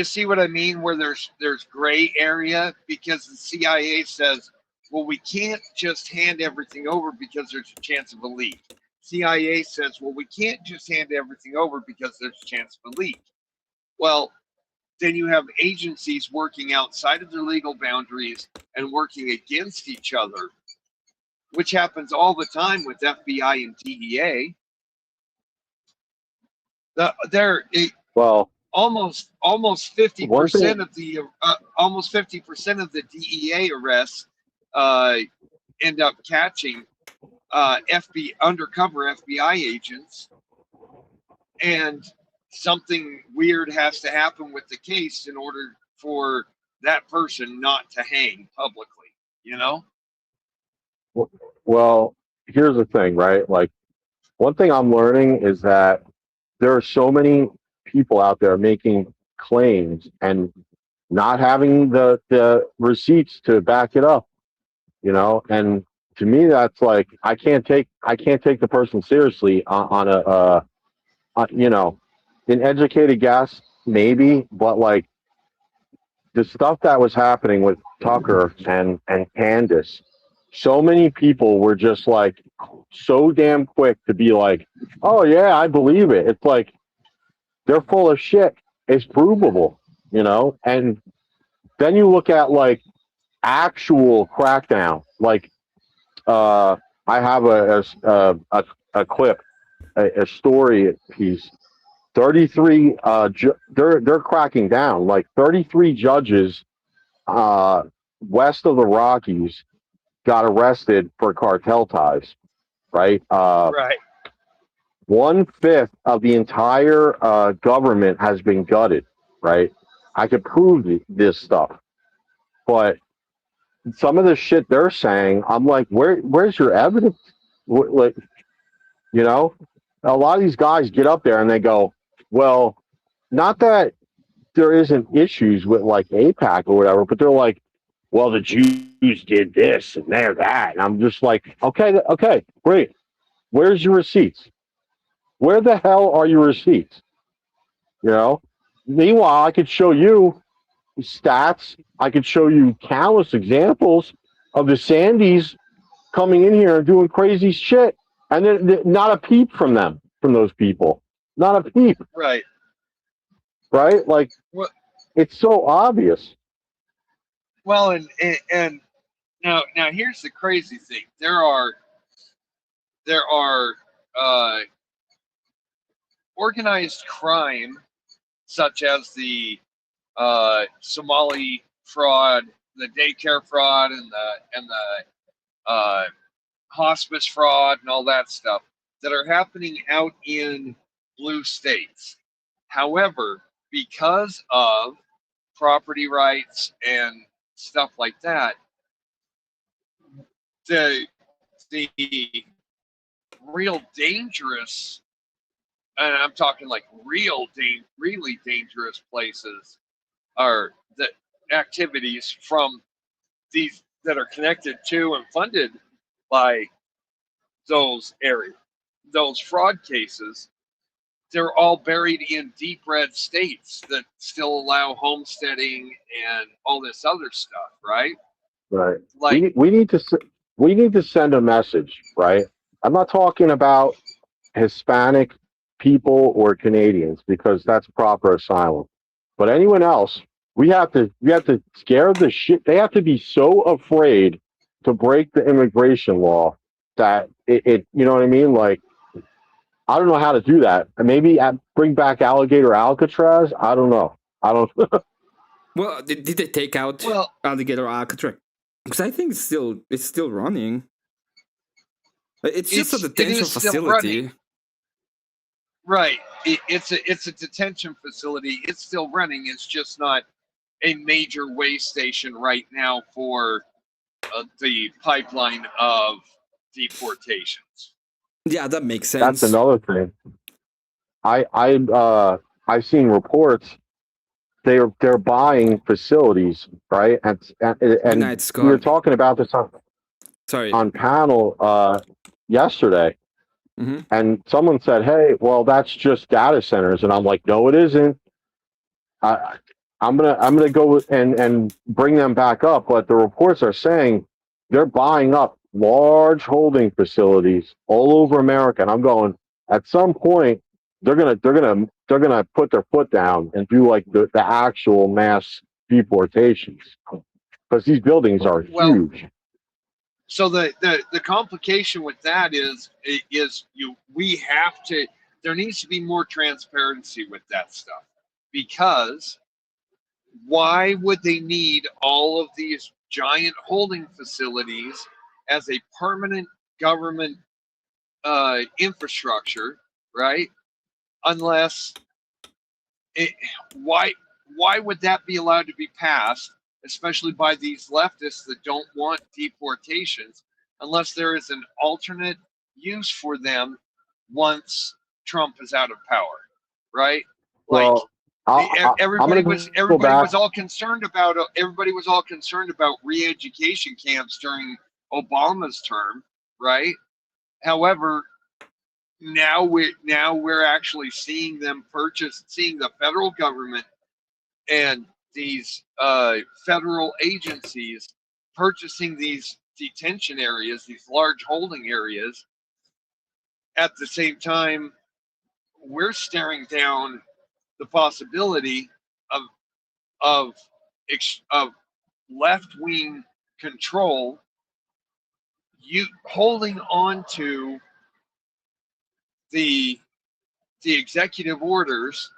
see what I mean? Where there's gray area, because the CIA says, well, we can't just hand everything over because there's a chance of a leak. CIA says, well, we can't just hand everything over because there's a chance of a leak. Well, then you have agencies working outside of their legal boundaries and working against each other, which happens all the time with FBI and DEA. Well, almost 50% of the almost 50% of the DEA arrests end up catching undercover FBI agents, and something weird has to happen with the case in order for that person not to hang publicly, you know? Well, here's the thing, right? Like, one thing I'm learning is that there are so many people out there making claims and not having the receipts to back it up, you know? And to me, that's like, I can't take the person seriously on you know, an educated guess, maybe, but like the stuff that was happening with Tucker and Candace, so many people were just like so damn quick to be like, oh yeah, I believe it. It's like, they're full of shit. It's provable, you know? And then you look at like actual crackdown. Like, I have a clip, a story piece. 33 they're cracking down. Like 33 judges west of the Rockies got arrested for cartel ties, right? Right. 1/5 of the entire government has been gutted, right? I could prove this stuff, but some of the shit they're saying, I'm like, where's your evidence? Like, you know, a lot of these guys get up there and they go, well, not that there isn't issues with like AIPAC or whatever, but they're like, well, the Jews did this and they're that, and I'm just like, okay, great. Where's your receipts? Where the hell are your receipts? You know? Meanwhile, I could show you stats. I could show you countless examples of the Sandys coming in here and doing crazy shit, and then not a peep from those people. Not a peep. Right. Right? Like, what? It's so obvious. Well, and now here's the crazy thing. There are organized crime, such as the Somali fraud, the daycare fraud, and the hospice fraud, and all that stuff, that are happening out in blue states. However, because of property rights and stuff like that, the real dangerous, and I'm talking like really dangerous places, are the activities from these that are connected to and funded by those fraud cases. They're all buried in deep red states that still allow homesteading and all this other stuff, right? Right. Like, we need to send a message, right? I'm not talking about Hispanic people or Canadians, because that's proper asylum. But anyone else, we have to scare the shit. They have to be so afraid to break the immigration law that it you know what I mean? Like, I don't know how to do that. Maybe bring back alligator Alcatraz. I don't know. I don't. Well, did they take out alligator Alcatraz? Because I think it's still running. It's just a detention facility. Right. It's a detention facility. It's still running. It's just not a major way station right now for the pipeline of deportations. Yeah, that makes sense. That's another thing. I've seen reports they're buying facilities, right? And Night, we Scott. were talking about this on panel yesterday, and someone said, "Hey, well, that's just data centers," and I'm like, "No, it isn't. I'm gonna go and bring them back up." But the reports are saying they're buying up large holding facilities all over America, and I'm going. At some point, they're gonna put their foot down and do like the actual mass deportations because these buildings are huge. So the complication with that is there needs to be more transparency with that stuff, because why would they need all of these giant holding facilities as a permanent government infrastructure, right? Unless why would that be allowed to be passed, especially by these leftists that don't want deportations, unless there is an alternate use for them once Trump is out of power, right? Well, Everybody was all concerned about re-education camps during Obama's term, right? However, now we're actually seeing the federal government and these federal agencies purchasing these detention areas, these large holding areas. At the same time, we're staring down the possibility of left-wing control, you holding on to the executive orders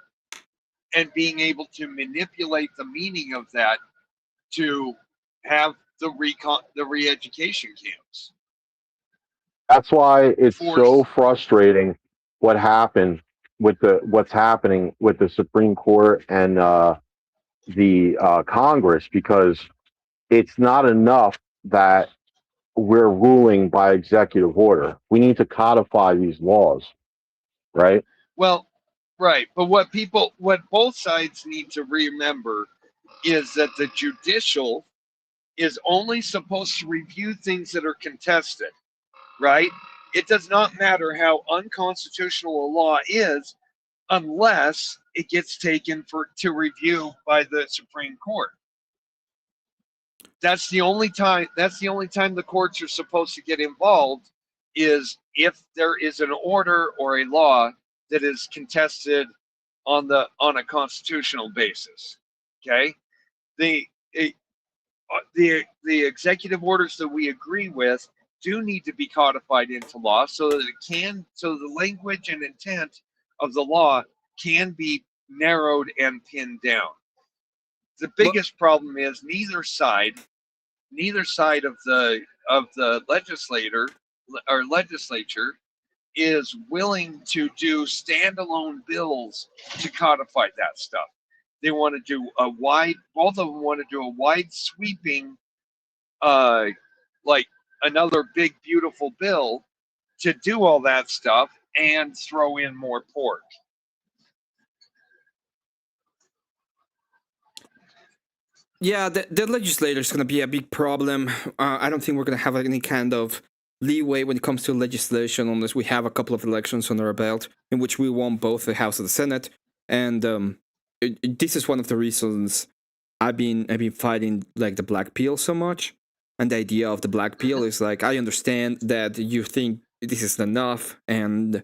and being able to manipulate the meaning of that to have the re-education camps. That's why it's so frustrating what's happening with the Supreme Court and the Congress, because it's not enough that we're ruling by executive order. We need to codify these laws, right? Well, right. But what both sides need to remember is that the judicial is only supposed to review things that are contested, right? It does not matter how unconstitutional a law is unless it gets taken to review by the Supreme Court. That's the only time the courts are supposed to get involved, is if there is an order or a law that is contested on a constitutional basis. Okay? The executive orders that we agree with do need to be codified into law so that the language and intent of the law can be narrowed and pinned down. The biggest problem is neither side of the legislature is willing to do standalone bills to codify that stuff. They want to do both of them want to do a wide sweeping, like another big beautiful bill to do all that stuff and throw in more pork. Yeah, the legislator is going to be a big problem. I don't think we're going to have any kind of leeway when it comes to legislation unless we have a couple of elections under our belt in which we won both the House and the Senate. And this is one of the reasons I've been fighting like the black pill so much. And the idea of the black pill is like, I understand that you think this is enough, and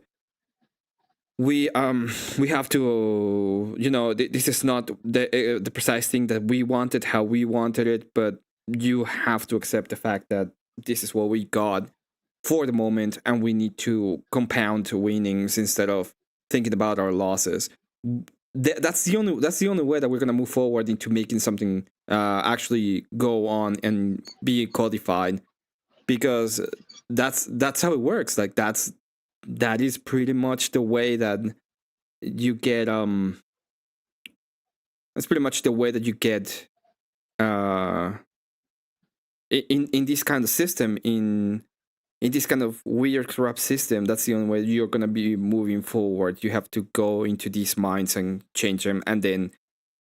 we have to, this is not the precise thing that we wanted, how we wanted it, but you have to accept the fact that this is what we got for the moment, and we need to compound winnings instead of thinking about our losses. That's the only way that we're gonna move forward into making something actually go on and be codified, because that's how it works. Like that is pretty much the way that you get that's pretty much the way that you get in this kind of system, in in this kind of weird corrupt system, that's the only way you're gonna be moving forward. You have to go into these minds and change them, and then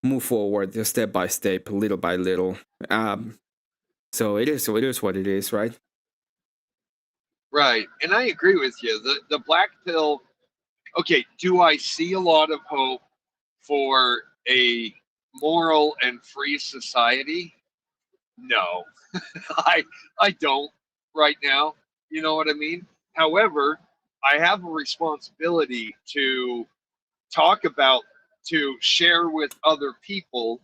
move forward step by step, little by little. So it is what it is, right? Right, and I agree with you. The black pill. Okay, do I see a lot of hope for a moral and free society? No, I don't right now. You know what I mean? However, I have a responsibility to talk about, to share with other people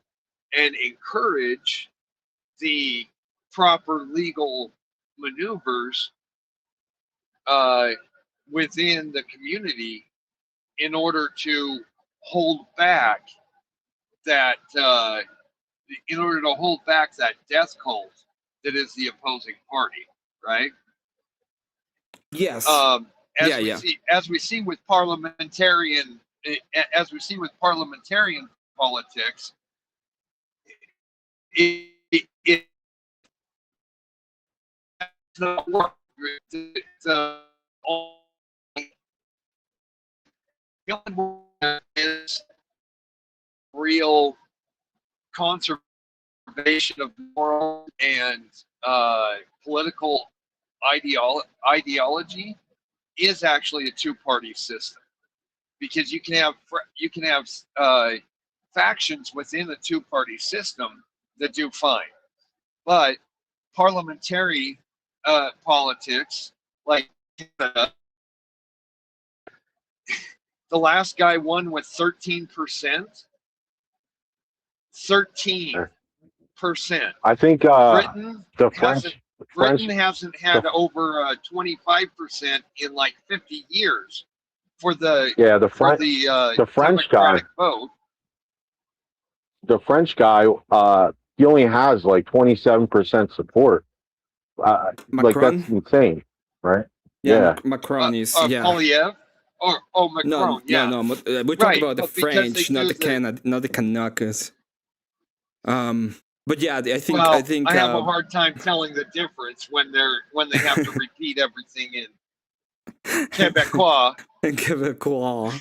and encourage the proper legal maneuvers within the community in order to hold back that death cult that is the opposing party, right? Yes. As we see with parliamentarian politics, it's not work. The only one is real conservation of moral and political ideology is actually a two-party system, because you can have factions within a two-party system that do fine, but parliamentary politics, like Canada, the last guy won with 13%. 13%. I think Britain hasn't had over 25% in like 50 years for the French guy. vote. The French guy, he only has like 27% support. Like that's insane, right? Yeah. Macron is Polyev? Macron. No. We're talking about the French, not the Kanakas. But yeah, I think I have a hard time telling the difference when they have to repeat everything in Quebecois. Quebecois.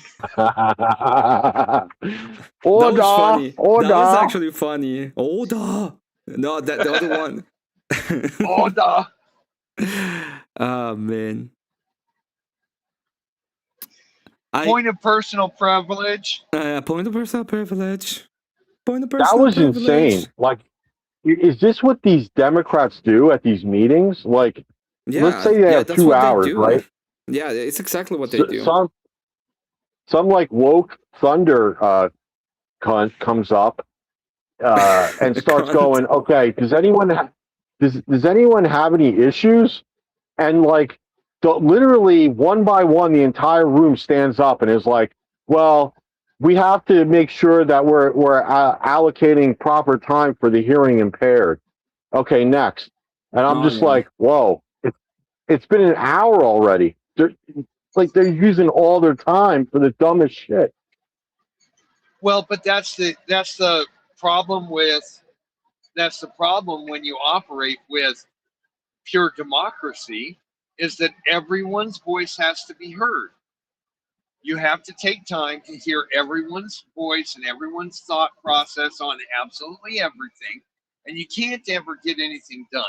Order, that was funny. order. That was actually funny. Order. No, the other one. Order. Oh man. Point of personal privilege. Point of personal privilege. That was insane. Like, is this what these Democrats do at these meetings? Like, let's say they have 2 hours, right? Yeah, it's exactly what they do. Some like woke thunder cunt comes up and starts going, okay, does anyone have any issues? And like, literally one by one, the entire room stands up and is like, well, we have to make sure that we're allocating proper time for the hearing impaired. Okay, next. And I'm just like, whoa, it's been an hour already. They're using all their time for the dumbest shit. Well, but that's the problem when you operate with pure democracy, is that everyone's voice has to be heard. You have to take time to hear everyone's voice and everyone's thought process on absolutely everything, and you can't ever get anything done.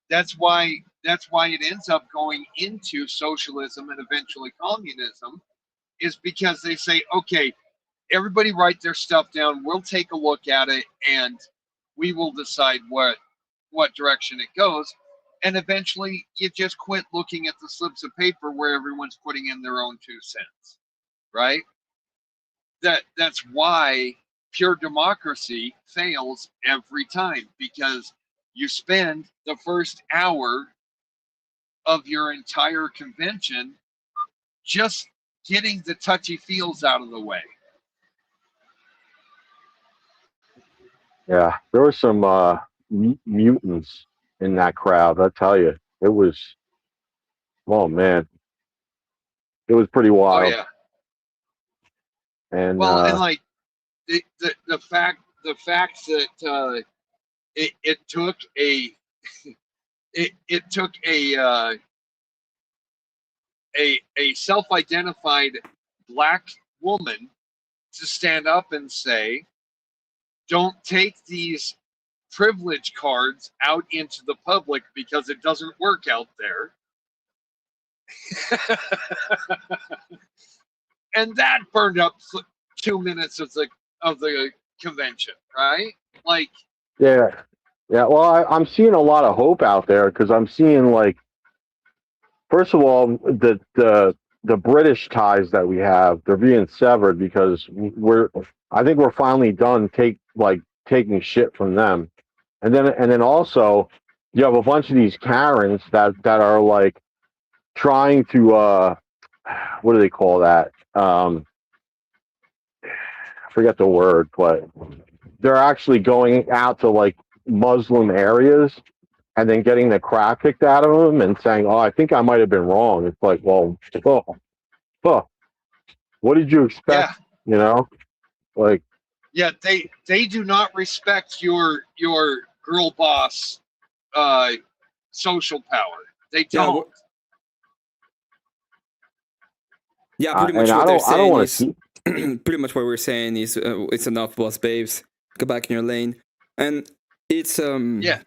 That's why it ends up going into socialism and eventually communism, is because they say, okay, everybody write their stuff down, we'll take a look at it, and we will decide what direction it goes. And eventually you just quit looking at the slips of paper where everyone's putting in their own 2 cents. Right? That's why pure democracy fails every time, because you spend the first hour of your entire convention just getting the touchy feels out of the way. Yeah, there were some mutants in that crowd. I tell you, it was. Oh man, it was pretty wild. Oh yeah. And and like the fact that it took a a self-identified black woman to stand up and say, don't take these privilege cards out into the public because it doesn't work out there. And that burned up 2 minutes of the convention, right? Like, Yeah. Well, I'm seeing a lot of hope out there because I'm seeing, like, first of all, the British ties that we have, they're being severed because I think we're finally done taking shit from them. And then also you have a bunch of these Karens that are like trying to what do they call that? I forget the word, but they're actually going out to like Muslim areas and then getting the crap kicked out of them and saying, "Oh, I think I might have been wrong." It's like, well, what did you expect? You know, like, yeah, they do not respect your girl boss social power. They don't. Yeah, pretty much and what I they're don't saying want is to see. pretty much what we're saying is it's enough, boss babes. Go back in your lane, and it's yeah.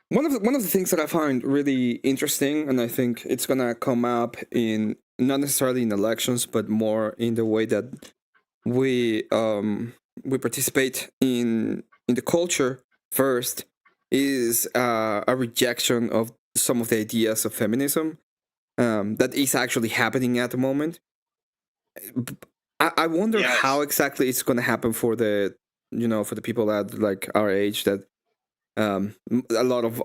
One of the things that I find really interesting, and I think it's gonna come up in not necessarily in elections, but more in the way that we participate in the culture first, is a rejection of some of the ideas of feminism that is actually happening at the moment. I wonder how exactly it's going to happen for the for the people at like our age that a lot of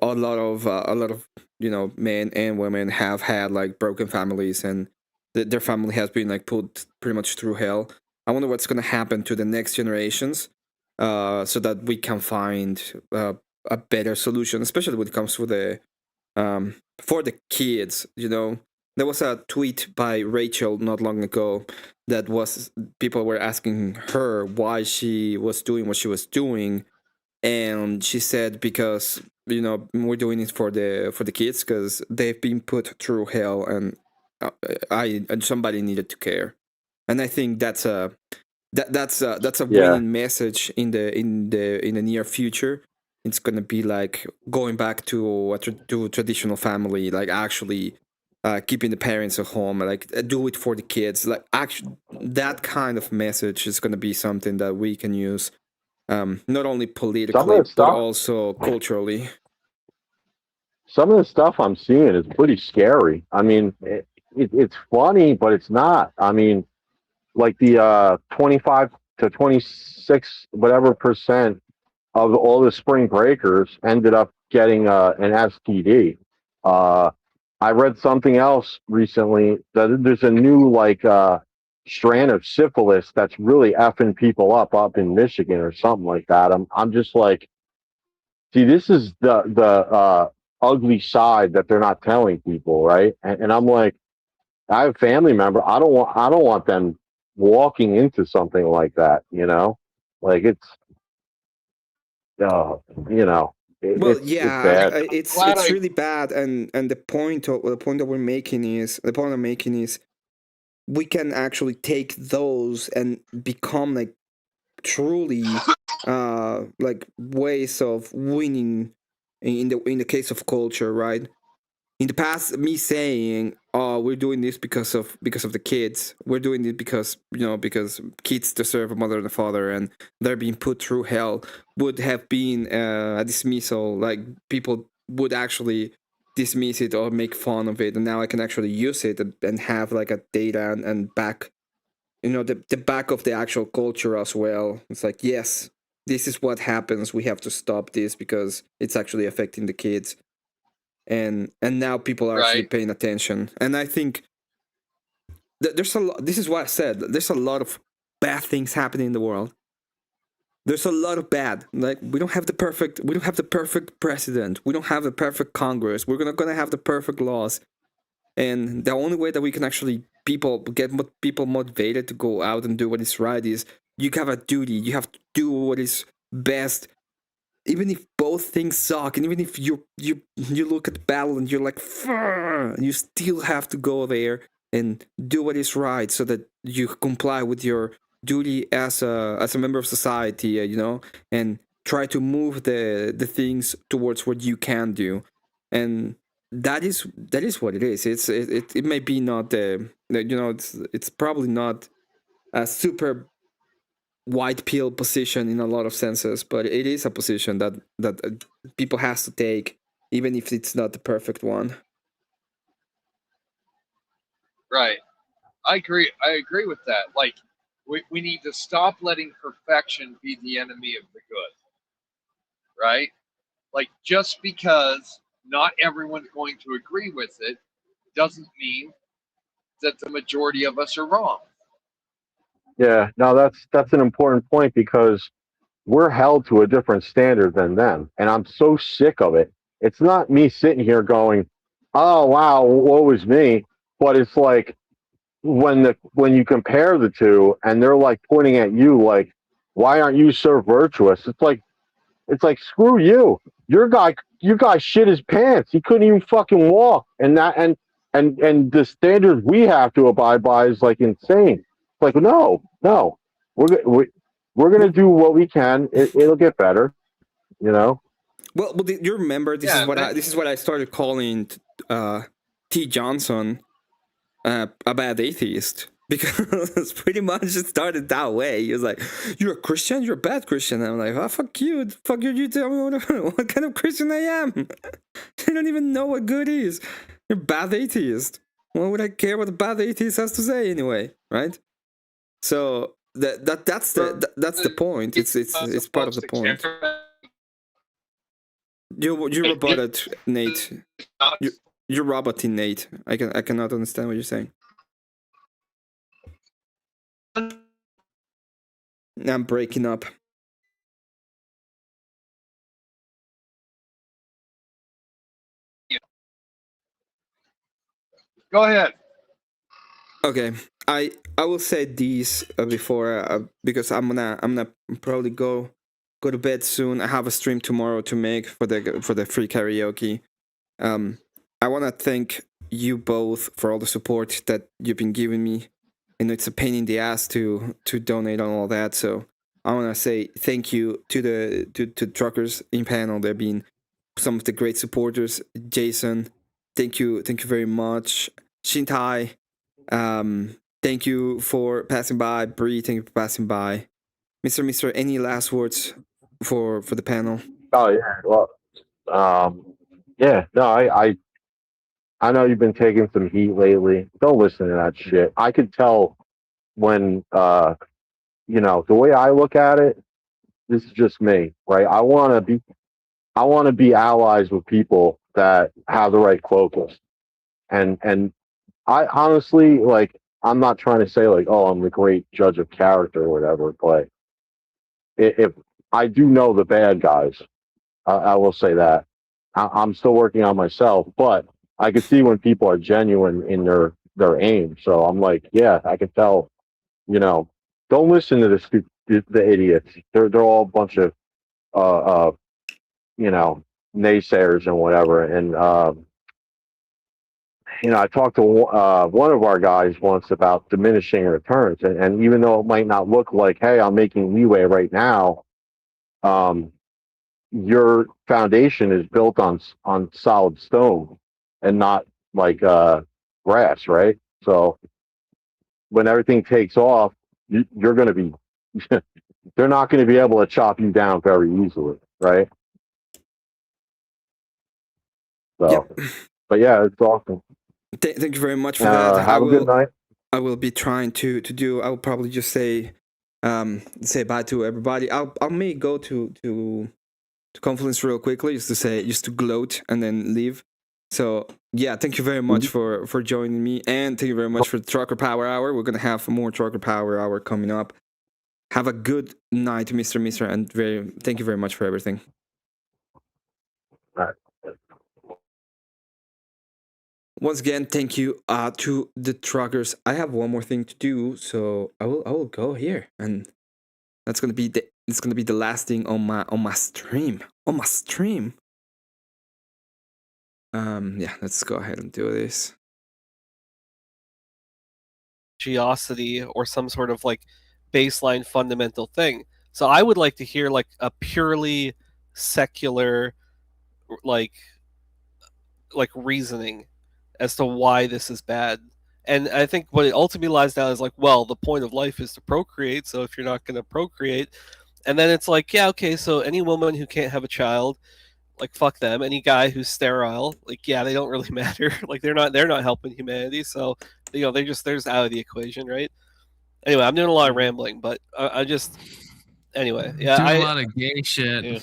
men and women have had like broken families and their family has been like put pretty much through hell. I wonder what's going to happen to the next generations so that we can find a better solution, especially when it comes to the for the kids. There was a tweet by Rachel not long ago that was people were asking her why she was doing what she was doing, and she said because we're doing it for the kids because they've been put through hell, and somebody needed to care. And I think that's a winning message in the near future. It's gonna be like going back to traditional family, like actually keeping the parents at home, like do it for the kids. Like actually, that kind of message is gonna be something that we can use, not only politically but also culturally. Some of the stuff I'm seeing is pretty scary. I mean, it's funny, but it's not. I mean, like the 25 to 26 whatever percent of all the spring breakers ended up getting an STD. I read something else recently that there's a new strand of syphilis that's really effing people up in Michigan or something like that. I'm just like, see, this is the ugly side that they're not telling people, right? And I'm like, I have a family member. I don't want them walking into something like that. Like it's, Well, it's yeah, bad. it's really bad, and the point I'm making is we can actually take those and become like truly like ways of winning in the case of culture, right? In the past, me saying, "Oh, we're doing this because of the kids. We're doing it because because kids deserve a mother and a father, and they're being put through hell," would have been a dismissal. Like people would actually dismiss it or make fun of it, and now I can actually use it and have like a data and back, the back of the actual culture as well. It's like, yes, this is what happens. We have to stop this because it's actually affecting the kids. And now people are actually paying attention, and I think there's a lot. This is what I said. There's a lot of bad things happening in the world. There's a lot of bad. Like we don't have the perfect president. We don't have the perfect Congress. We're not gonna have the perfect laws. And the only way that we can actually get people motivated to go out and do what is right is you have a duty. You have to do what is best, even if both things suck, and even if you look at the battle and you're like, you still have to go there and do what is right so that you comply with your duty as a member of society, you know, and try to move the things towards what you can do. And that is what it is. It may be not it's probably not a super white pill position in a lot of senses, but it is a position that people has to take, even if it's not the perfect one. Right. I agree with that. Like, we need to stop letting perfection be the enemy of the good. Right? Like, just because not everyone's going to agree with it doesn't mean that the majority of us are wrong. Yeah, no, that's an important point because we're held to a different standard than them, and I'm so sick of it. It's not me sitting here going, "Oh wow, woe is me," but it's like when you compare the two, and they're like pointing at you, like, "Why aren't you so virtuous?" It's like screw you. Your guy shit his pants. He couldn't even fucking walk, and and the standard we have to abide by is like insane. Like no, we're gonna do what we can. It'll get better, you know. Well, do you remember this is what I started calling T. Johnson a bad atheist, because pretty much it started that way. He was like, "You're a Christian, you're a bad Christian." And I'm like, "Oh, fuck you, you tell me what kind of Christian I am." You don't even know what good is. You're a bad atheist. Why would I care what a bad atheist has to say anyway, right? So that's the point. It's part of the point. You rebutted, Nate. You're roboting, Nate. I cannot understand what you're saying. I'm breaking up. Go ahead. Okay, I will say these before because I'm gonna probably go to bed soon. I have a stream tomorrow to make for the free karaoke. I want to thank you both for all the support that you've been giving me. And it's a pain in the ass to donate on all that, so I want to say thank you to the truckers in panel. They've been some of the great supporters. Jason, thank you very much. Shintai, thank you for passing by. Bree, thank you for passing by. Mr. Any last words for the panel? Oh yeah, well, yeah, no, I know you've been taking some heat lately. Don't listen to that shit. I could tell when you know, the way I look at it, this is just me, right? I want to be allies with people that have the right focus. And I honestly, like, I'm not trying to say like, oh, I'm the great judge of character or whatever, but if I do know the bad guys, I will say that. I'm still working on myself, but I can see when people are genuine in their aim. So I'm like, yeah, I can tell. You know, don't listen to the idiots. They're all a bunch of you know, naysayers and whatever. And you know, I talked to one of our guys once about diminishing returns, and even though it might not look like, hey, I'm making leeway right now, your foundation is built on solid stone and not like grass, right? So when everything takes off, you're going to be they're not going to be able to chop you down very easily, right? So, but yeah, it's awesome. Thank you very much for that. Have a good night. I will be trying to do. I will probably just say bye to everybody. I may go to conference real quickly just to gloat and then leave. So yeah, thank you very much for joining me, and thank you very much for the Trucker Power Hour. We're gonna have more Trucker Power Hour coming up. Have a good night, Mr. and thank you very much for everything. All right. Once again, thank you to the truckers. I have one more thing to do, so I will go here, and that's gonna be the it's gonna be the last thing on my stream. On my stream. Yeah, let's go ahead and do this. Religiosity or some sort of like baseline fundamental thing. So I would like to hear like a purely secular like reasoning as to why this is bad. And I think what it ultimately lies down is like, well, the point of life is to procreate. So if you're not going to procreate, and then it's like, yeah, okay, so any woman who can't have a child, like fuck them. Any guy who's sterile, like yeah, they don't really matter. Like they're not helping humanity. So they're just out of the equation, right? Anyway, I'm doing a lot of rambling, but I just anyway, yeah, doing a lot of gay shit. Yeah.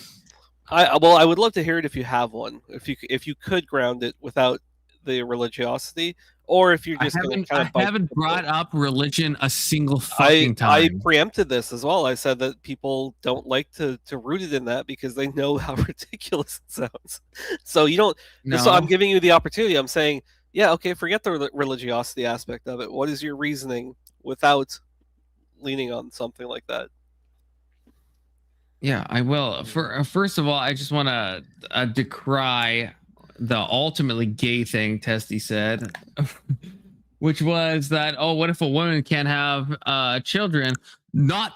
I would love to hear it if you have one. If you could ground it without the religiosity, or if you're just going to kind of. I haven't brought up religion a single fucking time. I preempted this as well. I said that people don't like to root it in that because they know how ridiculous it sounds. So you don't. No. So I'm giving you the opportunity. I'm saying, yeah, okay, forget the religiosity aspect of it. What is your reasoning without leaning on something like that? Yeah, I will. First of all, I just want to decry the ultimately gay thing Testy said, which was that, oh, what if a woman can't have children? Not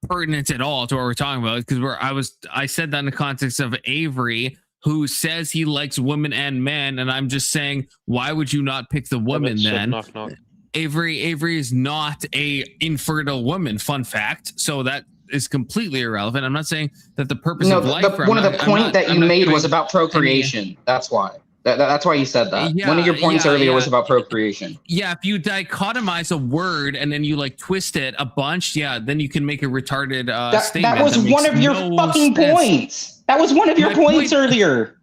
pertinent at all to what we're talking about, because I said that in the context of Avery, who says he likes women and men, and I'm just saying, why would you not pick the woman then? Knock, knock. Avery is not a infertile woman. Fun fact. So that is completely irrelevant. I'm not saying that the purpose of life. One of the point that you made was about procreation. That's why. That's why you said that. One of your points earlier was about procreation. Yeah, if you dichotomize a word and then you like twist it a bunch, then you can make a retarded statement. That was one of your fucking points. That was one of your points earlier.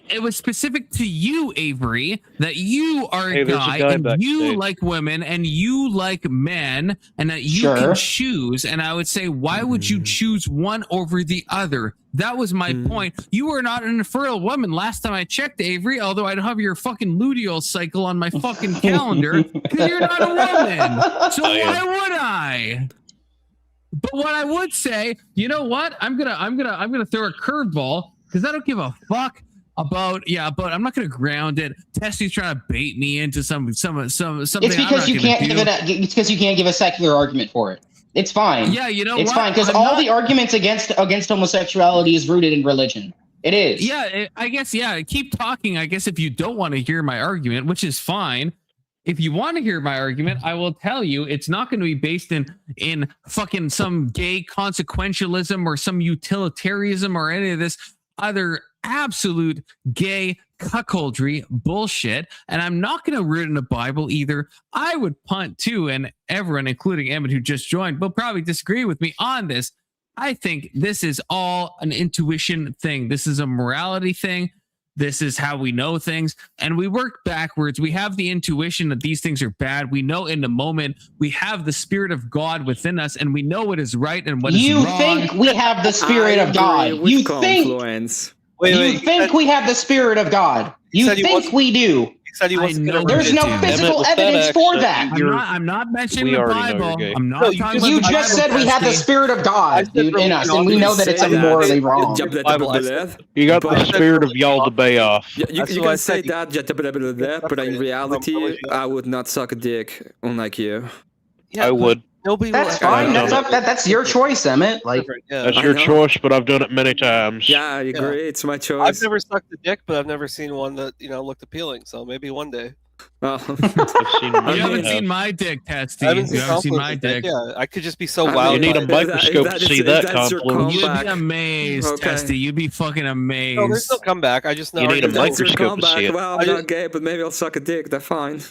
It was specific to you, Avery, that you are a guy and you like women and you like men and that you can choose. And I would say, why would you choose one over the other? That was my point. You were not an infertile woman last time I checked, Avery, although I'd have your fucking luteal cycle on my fucking calendar because you're not a woman. So why would I? But what I would say, you know what? I'm gonna throw a curveball because I don't give a fuck about but I'm not gonna ground it. Testy's trying to bait me into something. It's because you can't it's because you can't give a secular argument for it. It's fine. Yeah, you know it's what? fine because all the arguments against homosexuality is rooted in religion. It is. Yeah, I guess. Yeah, keep talking. I guess if you don't want to hear my argument, which is fine. If you want to hear my argument, I will tell you it's not going to be based in fucking some gay consequentialism or some utilitarianism or any of this other absolute gay cuckoldry bullshit. And I'm not going to root in the Bible either. I would punt too, and everyone, including Emmett, who just joined, will probably disagree with me on this. I think this is all an intuition thing. This is a morality thing. This is how we know things, and we work backwards. We have the intuition that these things are bad. We know in the moment we have the Spirit of God within us, and we know what is right and what is wrong. You think we have the Spirit of God? You think we have the Spirit of God? You think we do? There's no physical evidence for that. I'm not mentioning the Bible. I'm not talking about you just said we have the Spirit of God in us, and we know that it's morally wrong. You got the spirit of Yaldabaoth. You can say that, but in reality, I would not suck a dick unlike you. I would. That's fine. That's your choice, Emmett. Like that's your choice, but I've done it many times. Yeah, I agree. It's my choice. I've never sucked a dick, but I've never seen one that looked appealing. So maybe one day. Well, you haven't seen my dick, Testy. You haven't seen my dick. Yeah, I could just be so wild. You need a microscope to see that confluence. You'd be amazed, Testy. You'd be fucking amazed. No, there's no comeback. I just know. You need a microscope to see it. Well, I'm not gay, but maybe I'll suck a dick. That's fine.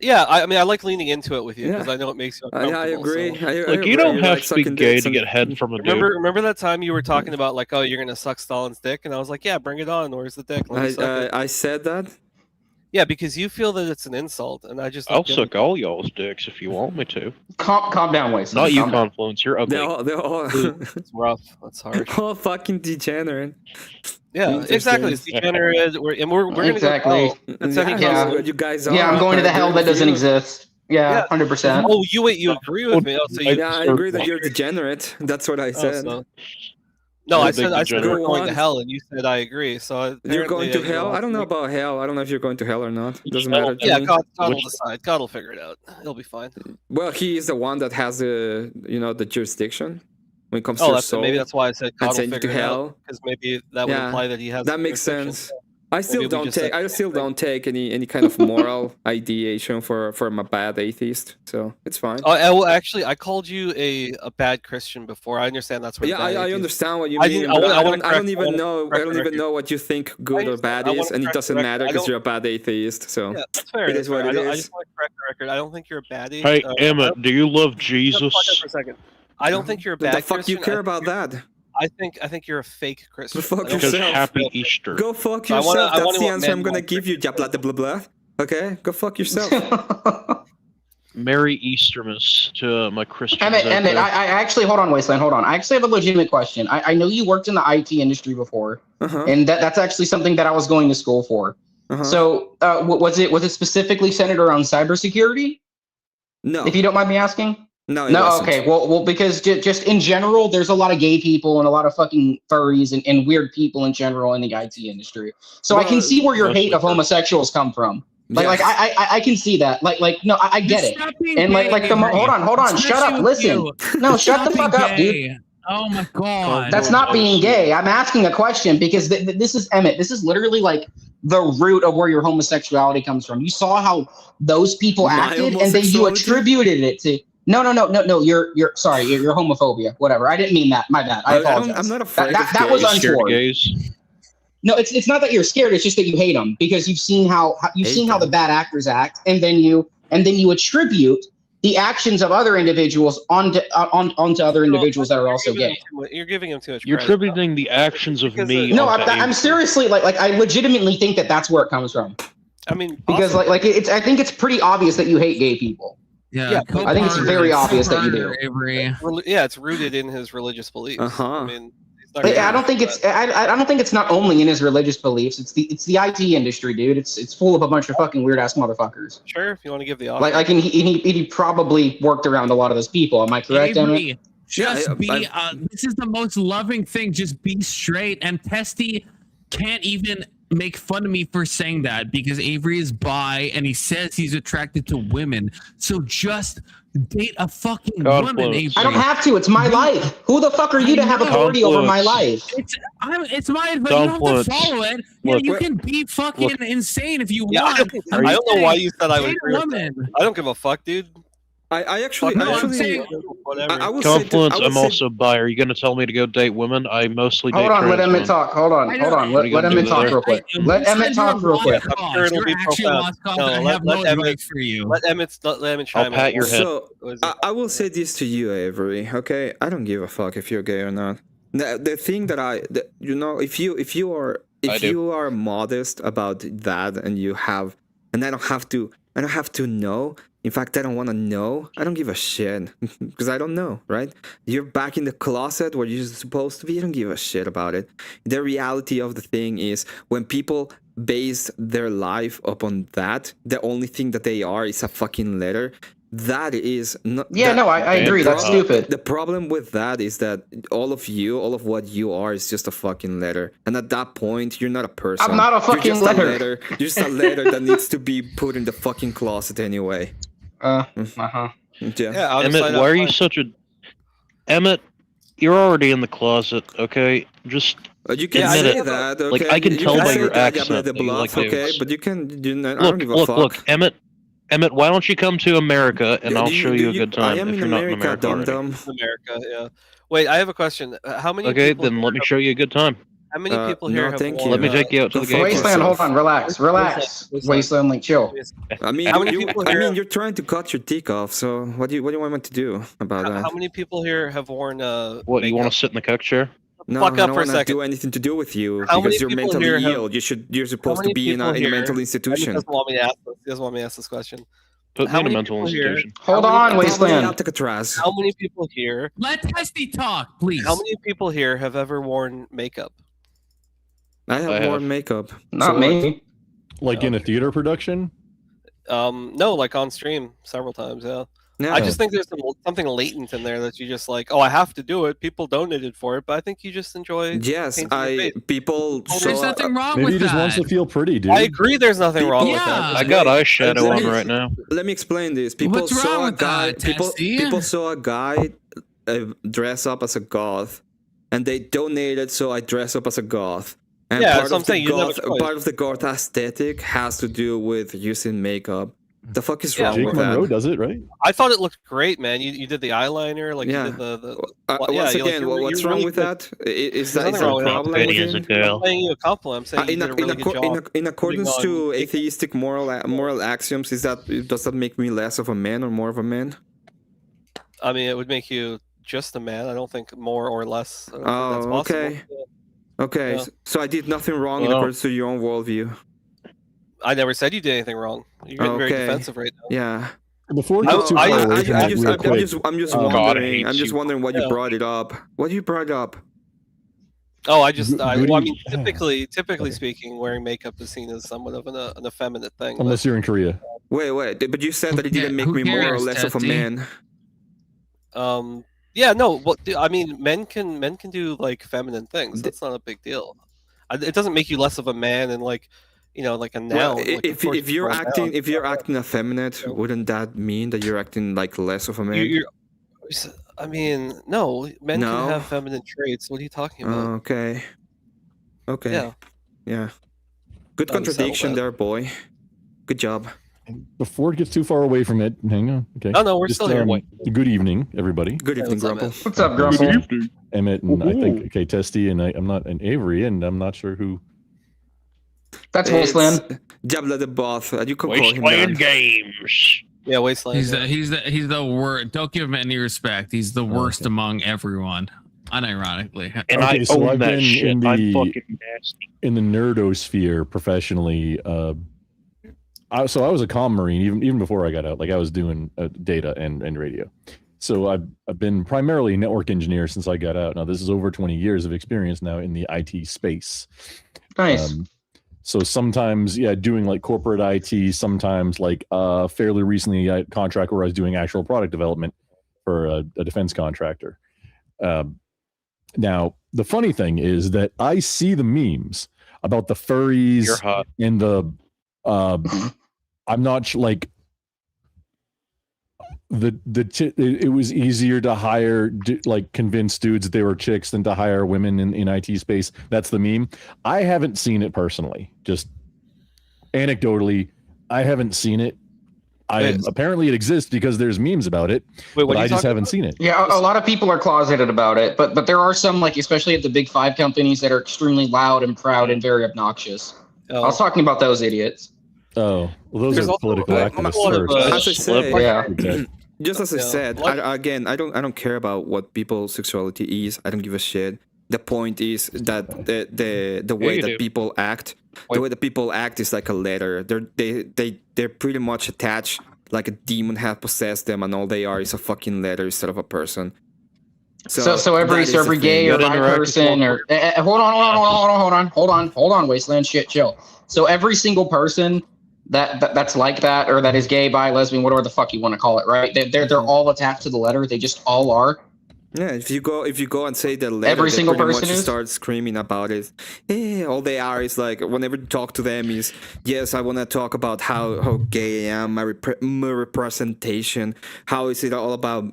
Yeah, I mean, I like leaning into it with you because I know it makes you uncomfortable. I agree. So. Like, you don't have to be gay to get head from a dude. Remember that time you were talking about, like, oh, you're going to suck Stalin's dick? And I was like, yeah, bring it on. Where's the dick? I said that? Yeah, because you feel that it's an insult. And I just... I'll suck all y'all's dicks if you want me to. Calm down, Wason. Not you, Confluence. You're ugly. They're all it's rough. That's hard. All fucking degenerate. Yeah, exactly. It's degenerate. We're going to exactly. go hell. You guys are. Yeah, I'm going to the hell that doesn't exist. Yeah, 100%. Oh, you agree with me? Oh, so you, I agree that you're degenerate. That's what I said. No, I Big said we're degenerate. going Go to on. hell, and you said I agree. So You're going to apparently, hell? I don't know about hell. I don't know if you're going to hell or not. Doesn't matter to Yeah, me. God will decide. God will figure it out. It'll be fine. Well, he is the one that has the the jurisdiction when it comes to Oh, your that's soul. maybe that's why I said and God will send you figure to it out, hell. because maybe that would imply that he has. That makes jurisdiction. sense. I still Maybe we don't just take. said I still don't take any kind of moral ideation for a bad atheist. So it's fine. Well, actually, I called you a bad Christian before. I understand that's where. Yeah, the bad I atheist- understand what you I mean. didn't- but wanna I don't correct- even wanna know. I correct don't the even record. know what you think good or bad I is, wanna and it correct doesn't the record. matter I because don't- you're a bad atheist. So Yeah, that's fair. it That's is what fair. it I is. just want to correct the record. I don't think you're a baddie. Hey, Emmett, do you love Jesus? For a second. I don't think you're a The bad fuck you Christian. care about that? I think you're a fake Christian. Go fuck I don't yourself. think- Happy Easter. Go fuck I wanna- yourself. I That's wanna the what answer men I'm gonna want. give you. Blah blah blah. Okay, go fuck yourself. Merry Eastermas to my Christians. Emmett, I actually, hold on, Wasteland, hold on. I actually have a legitimate question. I know you worked in the IT industry before, and that's actually something that I was going to school for. So, was it specifically centered around cybersecurity? No. If you don't mind me asking? No, it wasn't. Okay. Well, because just in general, there's a lot of gay people and a lot of fucking furries and weird people in general in the IT industry. So I can see where your hate of homosexuals come from. Like I can see that. No, I get it. And hold on, shut up, listen. No, shut the fuck up, dude. Oh my god. That's not being gay. I'm asking a question because this is Emmett. This is literally like the root of where your homosexuality comes from. You saw how those people acted, and then you attributed it to. No. You're sorry. Your homophobia. Whatever. I didn't mean that. My bad. I apologize. I'm not afraid. That was untoward. No, it's not that you're scared. It's just that you hate them because you've seen how the bad actors act, and then you attribute the actions of other individuals onto other individuals that are also gay. You're giving him too much. You're credit. attributing the actions of me. No, onto I'm seriously like I legitimately think that's where it comes from. I mean, because I think it's pretty obvious that you hate gay people. Yeah, I think it's very obvious that you do. Yeah, it's rooted in his religious beliefs. I mean, I don't think it's not only in his religious beliefs. It's the IT industry, dude. It's full of a bunch of fucking weird ass motherfuckers. Sure, if you want to give the and he probably worked around a lot of those people. Am I correct, Avery, Emmett? just be. This is the most loving thing. Just be straight. And Testy can't even make fun of me for saying that because Avery is bi and he says he's attracted to women. So just date a fucking woman, Avery. I don't have to. It's my life. Who the fuck are you to have authority over my life? It's mine, but you don't have to follow it. Yeah, you can be fucking insane if you want. I don't know why you said I would Date a agree with woman. that. I don't give a fuck, dude. I actually, Fuck, I'm Confluence, I'm also bi. Are you going to tell me to go date women? I mostly date Hold on, let trans Emmett women. talk. Hold on. Let Emmett talk real quick. Let Emmett talk real quick. I'm sure it'll be profound. Let Emmett chime in. I'll pat your head. So I will say this to you, Avery. Okay, I don't give a fuck if you're gay or not. The thing that if you are modest about that, and I don't have to know. In fact, I don't want to know. I don't give a shit because I don't know, right? You're back in the closet where you're supposed to be. I don't give a shit about it. The reality of the thing is when people base their life upon that, the only thing that they are is a fucking letter. That is not. Yeah, I agree. That's stupid. The problem with that is that all of what you are is just a fucking letter. And at that point, you're not a person. I'm not a fucking you're just letter. You're just a letter that needs to be put in the fucking closet anyway. Yeah. Emmett, why are you such a... Emmett, you're already in the closet, okay? Just you can admit say it. that, okay? Like, I can tell by your accent. The that you bluff, like okay? gays. But you can... I don't give a fuck. Look, Emmett, why don't you come to America and I'll show you a good time I am if in you're not in America, America dum-dum. America, yeah. Wait, I have a question. How many? Okay, people then let me show you a good time. How many people here have thank worn, you. Let me take you out to the gay Wasteland, club. hold on, relax. Wasteland, like chill. I mean, How many people here you're trying to cut your dick off. So what do you want me to do about that? How many people here have worn What, you want to sit in the coach chair? No, fuck I up don't for a want to second. do anything to do with you How many because you're people mentally here have- ill. You're supposed How to many be in a people mental here- institution. He doesn't want me to ask this. He doesn't want me to ask this question. Put How me in a many mental people here- institution. Hold how many- on, Probably Wasteland. Alcatraz. How many people here? Let Testy talk, please. How many people here have ever worn makeup? I have worn makeup. Not So me. Like in a theater production? No, like on stream several times. Yeah. Yeah. I just think there's something latent in there that you just like. Oh, I have to do it. People donated for it, but I think you just enjoy. Yes, painting your face. people There's saw. nothing wrong Maybe with he just that. wants to feel pretty, dude. I agree. There's nothing wrong with that. I got eyeshadow on right now. Let me explain this. People What's saw wrong a with guy. that, People Testy? saw a guy dress up as a goth, and they donated. So I dress up as a goth. And Yeah, part so I'm of the saying you have a goth, choice. part of the goth aesthetic has to do with using makeup. The fuck is Yeah, wrong Jake with Monroe that? does it, right? I thought it looked great, man. You did the eyeliner, like Yeah. you did the Once again, what's wrong with that? Is that a problem with it? I'm paying you a compliment. I'm saying you did a really good job. In accordance putting to on- atheistic moral axioms, does that make me less of a man or more of a man? I mean, it would make you just a man. I don't think more or less. I don't think that's Oh, possible. okay. Okay, Yeah. so I did nothing wrong in Well- accordance to your own worldview. I never said you did anything wrong. You're getting very Okay. defensive right now. Yeah. Before we No, get too I- far I- away I from that, just- real I'm quick, I'm just God wondering. hates I'm just you. wondering why you Yeah. brought it up. What you brought up? Oh, I just, I Goody- mean, typically speaking, wearing makeup is seen as somewhat of an effeminate thing. but- unless you're in Korea. Wait, but you said that it didn't make who me more or cares, less of a Testy? man. Yeah, no. What I mean, men can do like feminine things. That's not a big deal. It doesn't make you less of a man, and like, like a noun. Well, like, of course if you're it's a acting noun. effeminate, wouldn't that mean that you're acting like less of a man? I mean, no. Men No? can have feminine traits. What are you talking about? Okay. Okay. Yeah. Yeah. Good Unsettled contradiction that. there, boy. Good job. Before it gets too far away from it, hang on. Okay. No, we're still here. Good evening, everybody. Good evening, Grumple. What's up, Grumple? Emmett and I think Testy and I'm not an Avery and I'm not sure who. That's Wasteland. Jabla the Both. You can call him Wasteland that. Games. Yeah, Wasteland. He's the worst. Don't give him any respect. He's the worst among everyone. Unironically. And I so own I've that been shit. in I'm the fucking nasty. in the nerdosphere professionally. So I was a comm marine even before I got out. Like I was doing data and radio. So I've been primarily a network engineer since I got out. Now this is over 20 years of experience now in the IT space. Nice. So sometimes, doing like corporate IT. Sometimes, like fairly recently, a contract where I was doing actual product development for a defense contractor. Now, the funny thing is that I see the memes about the furries You're hot. and the. I'm not like it was easier to hire like convince dudes that they were chicks than to hire women in IT space. That's the meme. I haven't seen it personally, just anecdotally. I haven't seen it. Apparently it exists because there's memes about it, but I just haven't seen it. Yeah, a lot of people are closeted about it, but there are some, like especially at the big 5 companies, that are extremely loud and proud and very obnoxious. I was talking about those idiots. Oh, well, those There's are also political a activists lot of, first. As I say, Yeah. just as I Yeah. said, I don't care about what people's sexuality is. I don't give a shit. The point is that the way you that do. people act, the way that people act is like a letter. They're pretty much attached, like a demon has possessed them, and all they are is a fucking letter instead of a person. So that every is the gay or thing. bi person or hold on, Wasteland, shit, chill. So every single person that's like that, or that is gay, bi, lesbian, whatever the fuck you want to call it, right? They're all attached to the letter. They just all are. Yeah, if you go and say the letter, Every they single pretty person much is? start screaming about it. All they are is like, whenever you talk to them is, yes, I want to talk about how gay I am, my representation. How is it all about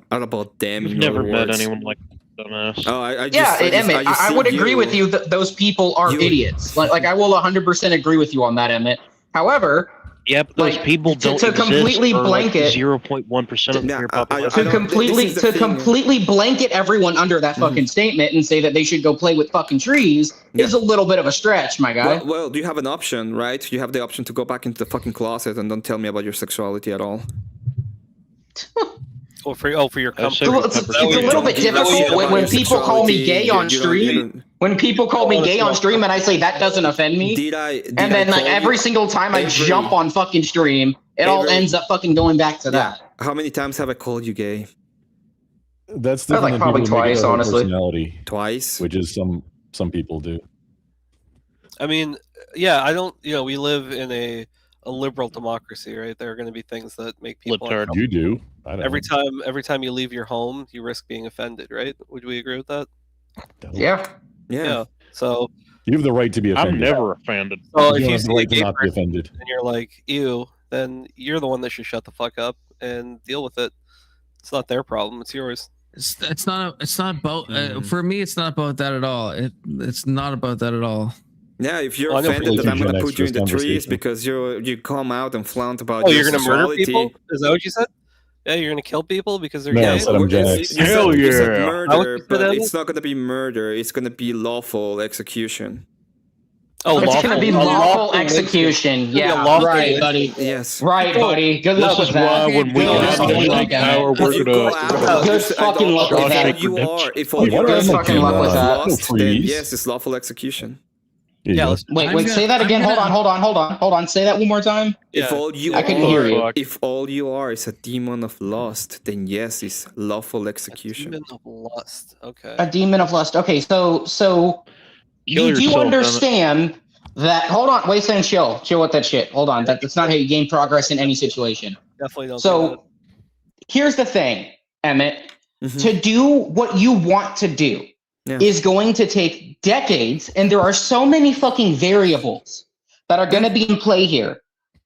them? I've in never other met words. anyone like dumbass. Oh, I Yeah, Emmett, I would agree with you that those people are idiots. Like I will 100% agree with you on that, Emmett. However, yeah, but those like, people to don't completely exist, or blanket 0.1% of the pure population. completely blanket everyone under that fucking statement and say that they should go play with fucking trees is a little bit of a stretch, my guy. Well, you have an option, right? You have the option to go back into the fucking closet and don't tell me about your sexuality at all. For your company. It's a little bit difficult when people call me gay on stream. When people call me gay on stream and I say that doesn't offend me, and then like every single time I jump on fucking stream, it all ends up fucking going back to that. How many times have I called you gay? That's different like than probably people who make it twice, out of honestly. personality. Twice, which is some people do. I mean, yeah, I don't. We live in a a liberal democracy, right? There are going to be things that make people Libtard. You do. I don't every time you leave your home, you risk being offended, right? Would we agree with that? Yeah. So You have the right to be offended. I'm never offended. So You if don't you have see the a right to gay not be person offended. and you're like, ew, then you're the one that should shut the fuck up and deal with it. It's not their problem. It's yours. It's not about for me. It's not about that at all. It's not about that at all. Yeah, if you're Well, I know for offended you that I'm it's gonna Gen put X you in the first trees conversation. because you come out and flaunt about Oh, your you're gonna murder sexuality. people? Is that what you said? Yeah, you're gonna kill people because they're No, I gay? said I'm Gen X. You Hell said yeah. murder, Is that what you said, but Evan? it's not gonna be murder. It's gonna be lawful execution. Oh, It's gonna be lawful execution. Yeah, right, buddy. Yes. Right, buddy. Good luck with that. when we Good have fucking the luck, power, Emmett. we're gonna. Good fucking luck with that. If all you are Good is a fucking luck with demon of that. lust, then yes, it's lawful execution. Yeah. Wait. Say that again. Hold on. Say that one more time. If all you I couldn't hear you. If all you are is a demon of lust, then yes, it's lawful execution. Demon of lust. Okay. A demon of lust. Okay, so you do yourself, understand that. Hold on, wait, and chill with that shit. Hold on, that's not how you gain progress in any situation. Definitely don't. So here's the thing, Emmett. To do what you want to do is going to take decades, and there are so many fucking variables that are going to be in play here.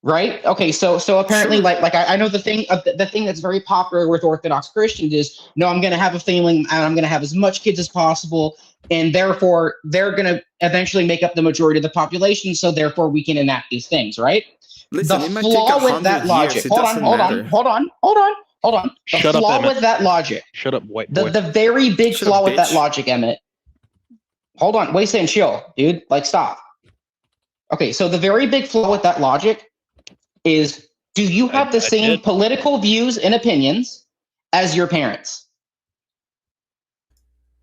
Right. Okay. So apparently, like I know the thing that's very popular with Orthodox Christians is no, I'm going to have a family and I'm going to have as much kids as possible, and therefore they're going to eventually make up the majority of the population. So therefore, we can enact these things. Right. Listen, the it might flaw take with that 100 logic. years, it Hold doesn't on. matter. The Shut up, flaw Emmett. with that logic. Shut up, white boy. The very big Shut flaw up, with that bitch. logic, Emmett. Hold on, wait and chill, dude. Like, stop. Okay, so the very big flaw with that logic is: do you have the same political views and opinions as your parents?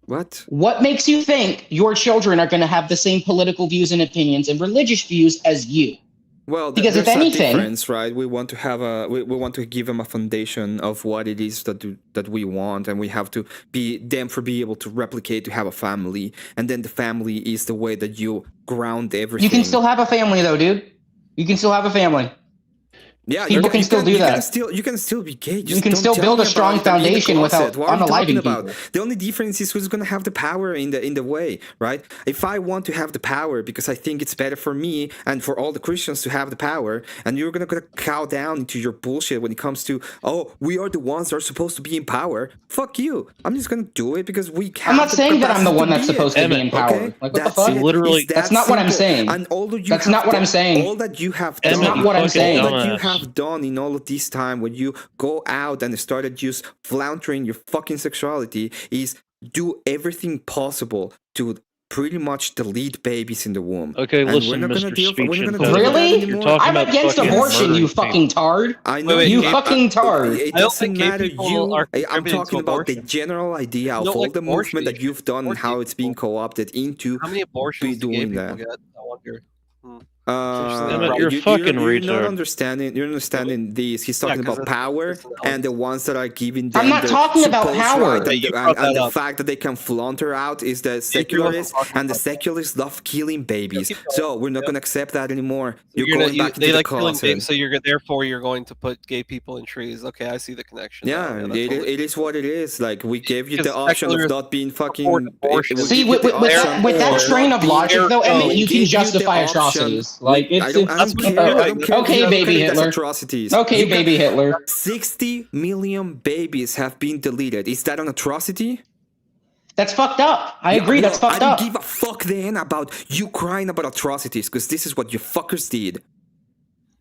What? What makes you think your children are going to have the same political views and opinions and religious views as you? Well, Because if there's anything- a difference, right? We want to have we want to give them a foundation of what it is that we want, and we have to be able to replicate, to have a family, and then the family is the way that you ground everything. You can still have a family, though, dude. You can still have a family. Yeah, People can still do that. You can still be gay. You can still build a strong foundation without unaliving people. The only difference is who's going to have the power in the way, right? If I want to have the power because I think it's better for me and for all the Christians to have the power, and you're going to cow down into your bullshit when it comes to, oh, we are the ones that are supposed to be in power. Fuck you. I'm just going to do it because we have I'm not the saying that I'm the capacity one to that's be supposed it. to be in power. Okay? Like, what the That's fuck? it. Literally- It's that That's not what I'm simple. saying. And all that you That's have not what I'm done- saying. All that you have That's done, not what I'm saying. all that you Dumbass. have done in all of this time when you go out and started just floundering your fucking sexuality is do everything possible to pretty much delete babies in the womb. Okay, And listen, we're not gonna Mr. deal- we're not Speech gonna and deal with that Really? anymore. You're talking I'm about against fucking abortion, you murdering fucking tard. I know You it- fucking tard. It I don't doesn't think gay matter. people are I'm contributing talking to about the abortion. general idea You of don't all like the abortion, movement that you you've done and how it's being co-opted into How many abortions do gay doing people that. get? I wonder. Emmett, you're a fucking you're not retard. understanding. You're understanding this. He's talking 'cause about it's- power it's an and the ones that are giving them I'm not the talking about supposed power. right, Hey, and, you the, brought and that the up. fact that they can flaunt out is the wasn't secularists, talking and the about that. secularists love killing babies. keep going. So we're not Yep. going to accept that anymore. So You're you're going gonna, back they into the like killing closet. gays, so therefore you're going to put gay people in trees. Okay, I see the connection. Yeah, now. that's totally- it is what it is. Like we gave you the Because option of secularists not being fucking. support abortion. we See, give you the with option that of strain not of being- logic, though, we Emmett, you give can the justify option. atrocities. Like, I don't care. I don't care okay, if you baby look at it as Hitler. atrocities. Okay, You got baby Hitler. 60 million babies have been deleted. Is that an atrocity? That's fucked up. I agree. That's fucked I up. don't give a fuck then about you crying about atrocities because this is what you fuckers did.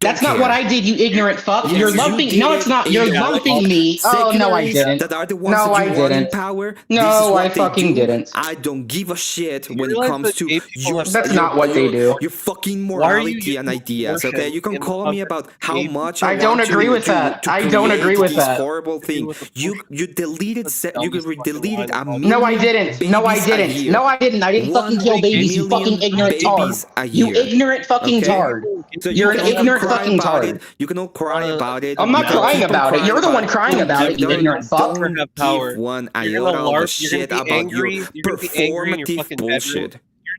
That's not what I did, you ignorant fuck. Yes, You're you lumping. did No, it. it's not. You're Yeah, lumping me. Oh no, I secularists didn't. That are the ones No, that I you want in didn't. power. No, this is what I they fucking do. didn't. I don't give a shit when it realize comes that to gay people your. have- That's not what they do. Your fucking Why are you morality and using ideas. Okay, abortion you can in the call me context about of how gay much I don't want agree to- with to- that. to I don't create agree with this that. horrible thing. You deleted. You deleted a million. No, I didn't. No, I babies a didn't. year. No, I didn't. I didn't fucking kill 1 babies. You million fucking ignorant tard. babies a You year. ignorant fucking Okay? tard. So You're you an can all ignorant cry fucking about tard. it. You can all cry about it. I'm not You can crying keep on about it. crying You're the one crying Don't about give- it, you don't- ignorant fuck. Don't Have power. give one You're iota gonna of LARP, a you're gonna shit be about angry, your you're gonna be angry in your performative fucking bullshit. bedroom.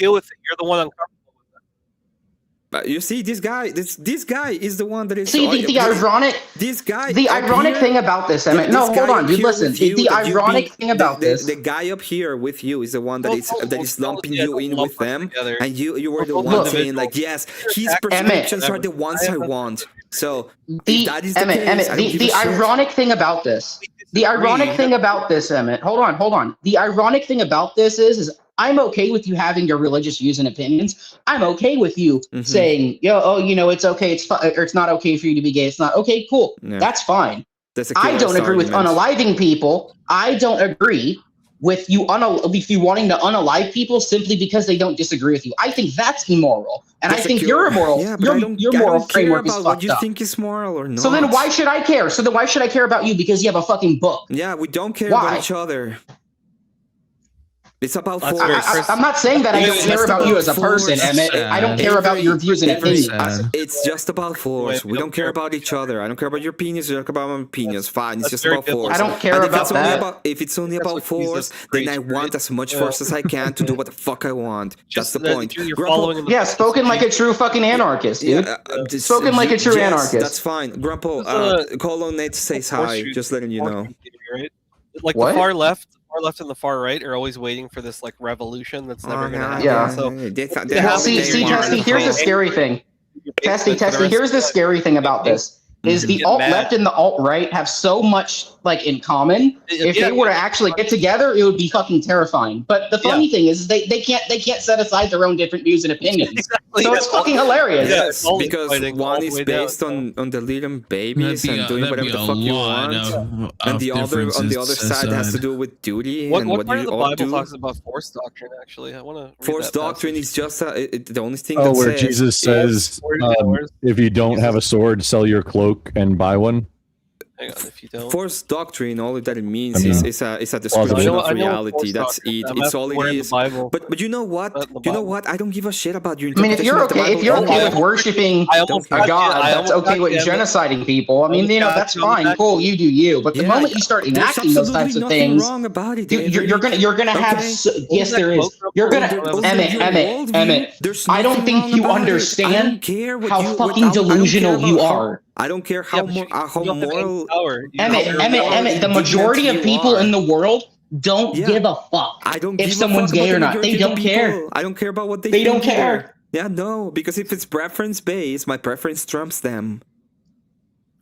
deal with it. You're the one uncomfortable. But you see, this guy is the one that is. See, the ironic. This guy. The ironic thing about this, Emmett. No, hold on, dude. Listen. The ironic thing about this. The guy up here with you is the one that is lumping you in with them, and you were the one Look. saying like, yes, his prescriptions are the ones I want. So The that is the Emmett, case. Emmett, I don't give the a shit. ironic thing about this. The ironic thing about this, Emmett. Hold on. The ironic thing about this is I'm okay with you having your religious views and opinions. I'm okay with you saying, it's okay, or it's not okay for you to be gay. It's not okay. Cool. Yeah. That's fine. That's a I don't agree with argument. unaliving people. I don't agree with you wanting to unalive people simply because they don't disagree with you. I think that's immoral, and That's I think a you're immoral. Yeah, but your I moral don't care framework is about what fucked you up. think is moral or not. So then why should I care? About you because you have a fucking book? Yeah, we don't care Why? about each other. It's about I- force. I'm not saying that I don't care about you as a person, force. Emmett. I don't care about your views and opinions. It's just about force. We don't care about each other. I don't care about your opinions. You don't care about my opinions. Fine, it's just about force. I don't care And if about it's only that. if it's only about force, then I want as much force as I can to do what the fuck I want. That's the point. Yeah, spoken like a true fucking anarchist, dude. Spoken like a true yes, anarchist. That's fine. Grandpa, Colon Nate says hi. Just letting you know. Right? Like What? the far left and the far right are always waiting for this like revolution that's never gonna happen. Yeah. So See, Testy, here's the scary thing. Testy, here's the scary thing about this. Is the alt left and the alt right have so much like in common. If they were to actually get together, it would be fucking terrifying. But the funny thing is they can't set aside their own different views and opinions. So it's fucking hilarious. Yes, because one is based on deleting babies and doing whatever the fuck you want, and the other on the other side has to do with duty What and part what of you the all Bible do. talks about force doctrine? Actually, I want to. Force doctrine is just the only thing. Oh, that where says Jesus says, if you don't have a sword, sell your cloak and buy one. Hang on, if you don't. Force doctrine, all that it means is a description of reality. That's it. It's all it is. But you know what? I don't give a shit about your I mean, interpretation of the Bible. if you're okay with worshiping a god, that's okay with genociding people. I mean, that's fine, cool, you do you. But the moment you start enacting those types of things, wrong about it. you're gonna have. Yes, there is. You're gonna Emmett. I don't think you understand how fucking delusional you are. I don't care how moral. Emmett, the majority of people in the world don't give a fuck if someone's gay or not. They don't care. I don't care about what they They don't think care. either. Yeah, no, because if it's preference based, my preference trumps them.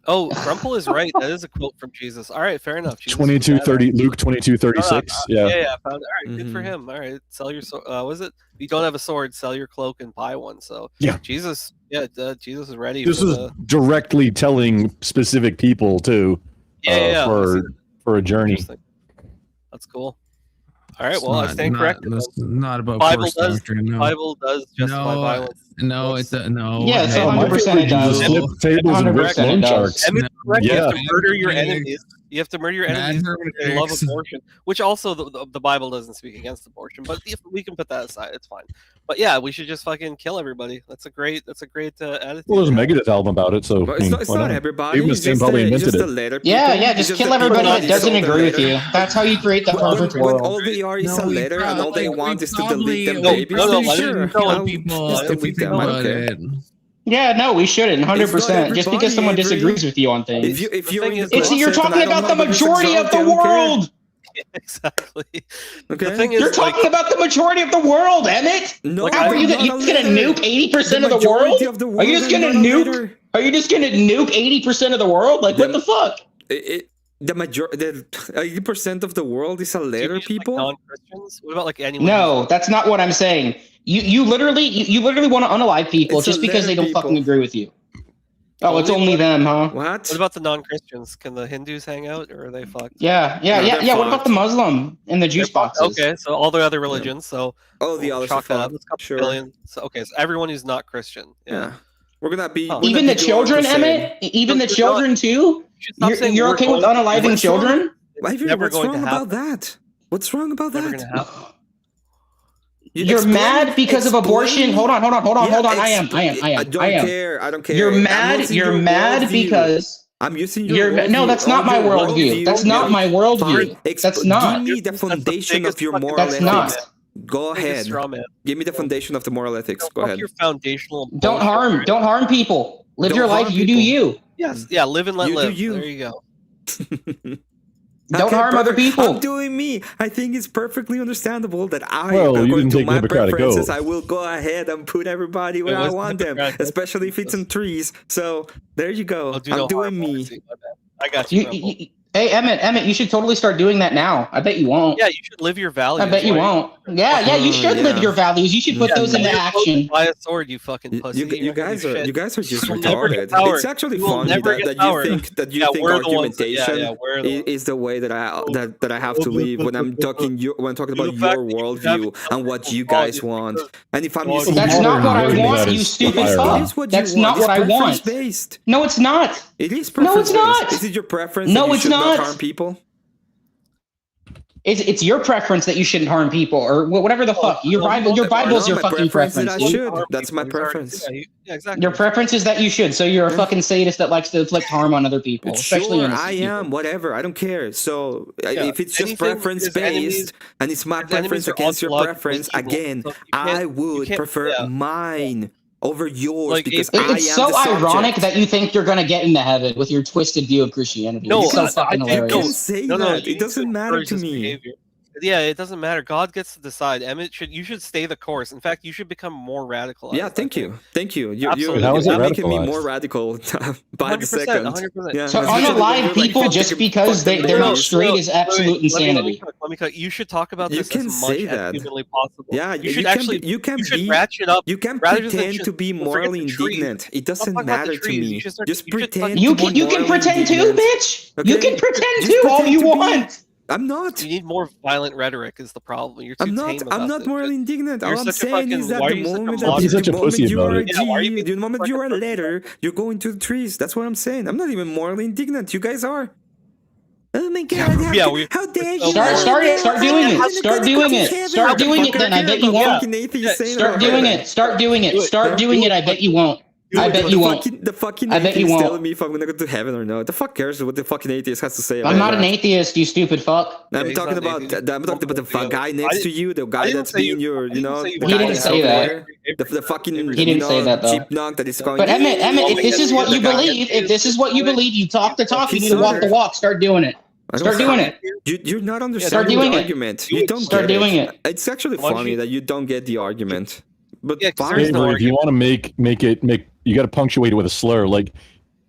Oh, Grumple is right. That is a quote from Jesus. All right, fair enough. Jesus 22:30, Luke 22:36. Yeah. Yeah, I found it. All right, good for him. All right, sell your sword. Was it? If you don't have a sword, sell your cloak and buy one. So Yeah. Jesus, Jesus is ready. This for is the, directly telling specific people too for a journey. That's cool. All right, well, I stand corrected. That's not about Bible force does. doctrine. No. Bible does justify violence. No, it's no. Yeah, it's no. 100% it does. Flip tables and rip 100% loan it does. sharks. You have Yeah. to murder your enemies. You have to murder your enemies because they love abortion, which also the Bible doesn't speak against abortion. But if we can put that aside, it's fine. But yeah, we should just fucking kill everybody. That's a great attitude. Well, there's a Megadeth album about it, so But it's not everybody. Even It's Mustaine just probably the invented it. later Yeah, people. just It's kill the everybody people that doesn't all the agree with later. you. That's how you create the perfect When world. all they are is a letter, and all they want is to delete them No, babies. no, then let sure, me tell I'll people, just if you delete think them. I don't about care. it. Yeah, no, we shouldn't. 100%. Just everybody, because someone Avery. disagrees with you on things. If you're in the It's you're closet and talking I don't about the know this majority of exalt, the I don't care. world. Exactly. Okay. The thing is, You're talking about the majority of the world, Emmett. No, Are you not gonna a nuke 80% of the majority world? of the Are you just world gonna are not a nuke? leader. Are you just gonna nuke 80% of the world? Like what the fuck? The 80% of the world is a letter, people. non-Christians. What about like anyone? No, that's not what I'm saying. You literally want to unalive people It's just a because they letter, don't fucking people. agree with you. Oh, it's only them, huh? What? What about the non-Christians? Can the Hindus hang out, or are they fucked? Yeah. they're What about the Muslim and the juice boxes? Okay, so all the other religions. So all the others are chalk that up. fucked. Let's couple Sure. billion. So okay, so everyone who's not Christian. Yeah. We're gonna be Oh. we're Even gonna the be doing children, the same. Emmett. Even the You're children too. stop saying You're we're okay with going- unaliving What's wrong? children? Avery, never what's going wrong to about happen. that? What's wrong about Never that? gonna happen. You're mad because of abortion. Hold on. I am. I don't care. I don't care. You're I'm mad. using You're your mad worldview. because I'm using your worldview. no. That's not my worldview. That's not my worldview. That's not. Give me the foundation of your moral That's not. ethics. Go ahead. Give me the foundation of the moral ethics. Go ahead. Your foundational. Don't harm people. Live your life. You do you. Yes. Yeah. Live and let You do live. you. There you go. Don't harm other people. I'm doing me. I think it's perfectly understandable that Well, you according can to take my Hippocratic preferences, oath. I will go ahead and put everybody where I want them, especially if it's in trees. So there you go. I'm doing me. I got you. Hey, Emmett, you should totally start doing that now. I bet you won't. Yeah, you should live your values. I bet you won't. Yeah, you should live your values. You should put those into action. Buy a sword, you fucking pussy. You guys are just You'll never get retarded. power. It's actually You will funny never that get you power. think we're the ones that- argumentation we're the is the way that I have to live when I'm talking about your worldview and what you guys want. And if I'm using That's not what I want, you stupid fuck. That's not what I want. Based. No, it's not. It is No, it's preference not. based. Is it your preference? No, that you it's should not not. harm people. It's your preference that you shouldn't harm people or whatever the fuck. Your Bible's your my fucking preference preference. that I should. That's my preference. Yeah, exactly. Your preference is that you should. So you're a fucking sadist that likes to inflict harm on other people, especially Sure, innocent I people. am. Whatever. I don't care. So if it's just anything- preference there's based enemies- and it's my there's enemies preference are against your ontologically preference, evil, again, so you I can't- would prefer mine over yours Like, because if- I am It's so the subject. ironic that you think you're gonna get into heaven with your twisted view of Christianity. No, it's so I fucking think- hilarious. You can say No, that. you It doesn't need to matter encourage to this me. behavior. Yeah, it doesn't matter. God gets to decide. Emmett, you should stay the course. In fact, you should become more radicalized. Yeah, thank you. You're Absolutely. How is it making me radicalized? more radical by the 100%, second. 100%. Yeah, So especially when unalive you're, people like, just fucking because they're not babies. straight is absolute insanity. Let me cut. You should talk about You this can as say much that. as humanly possible. Yeah, you should actually. You can should ratchet up. You can rather than pretend just- to be forget morally the trees. indignant. It Stop doesn't talking about the matter to trees. me. You should start- Just you should pretend. fucking- You to can be you can morally pretend too, indignant. bitch. Okay? You can pretend Just too all pretend you to be- want. I'm not. You need more violent rhetoric. Is the problem? You're too I'm not. tame about I'm not it. morally indignant. You're All I'm such a saying fucking- is that why are the you such a moment monster? He's such a pussy you about are a it. Yeah, why are you G, being the moment such you a are a pussy? letter, you're going to the trees. That's what I'm saying. I'm not even morally indignant. You guys are. Oh my god! How dare you? Start doing it. Start doing it. Start doing it. Start doing it. Then I bet you won't. Start doing it. Start doing it. Start doing it. I bet you won't. I bet you won't. The fucking I bet you atheist won't. telling me if I'm gonna go to heaven or not. The fuck cares what the fucking atheist has to say about I'm not that? an atheist, you stupid fuck. I'm talking about the guy next to you, the guy that's being your, you know, the He guy didn't that's say over that. there, the fucking, He didn't say that, though. cheap knock that is going. But Emmett, if this is what you believe, you talk the talk, you need to walk the walk. Start doing it. Start doing it. You're not Start understanding doing the it. argument. You don't Start get doing it. it. It's actually funny that you don't get the argument. But Avery, if you want to make you got to punctuate it with a slur. Like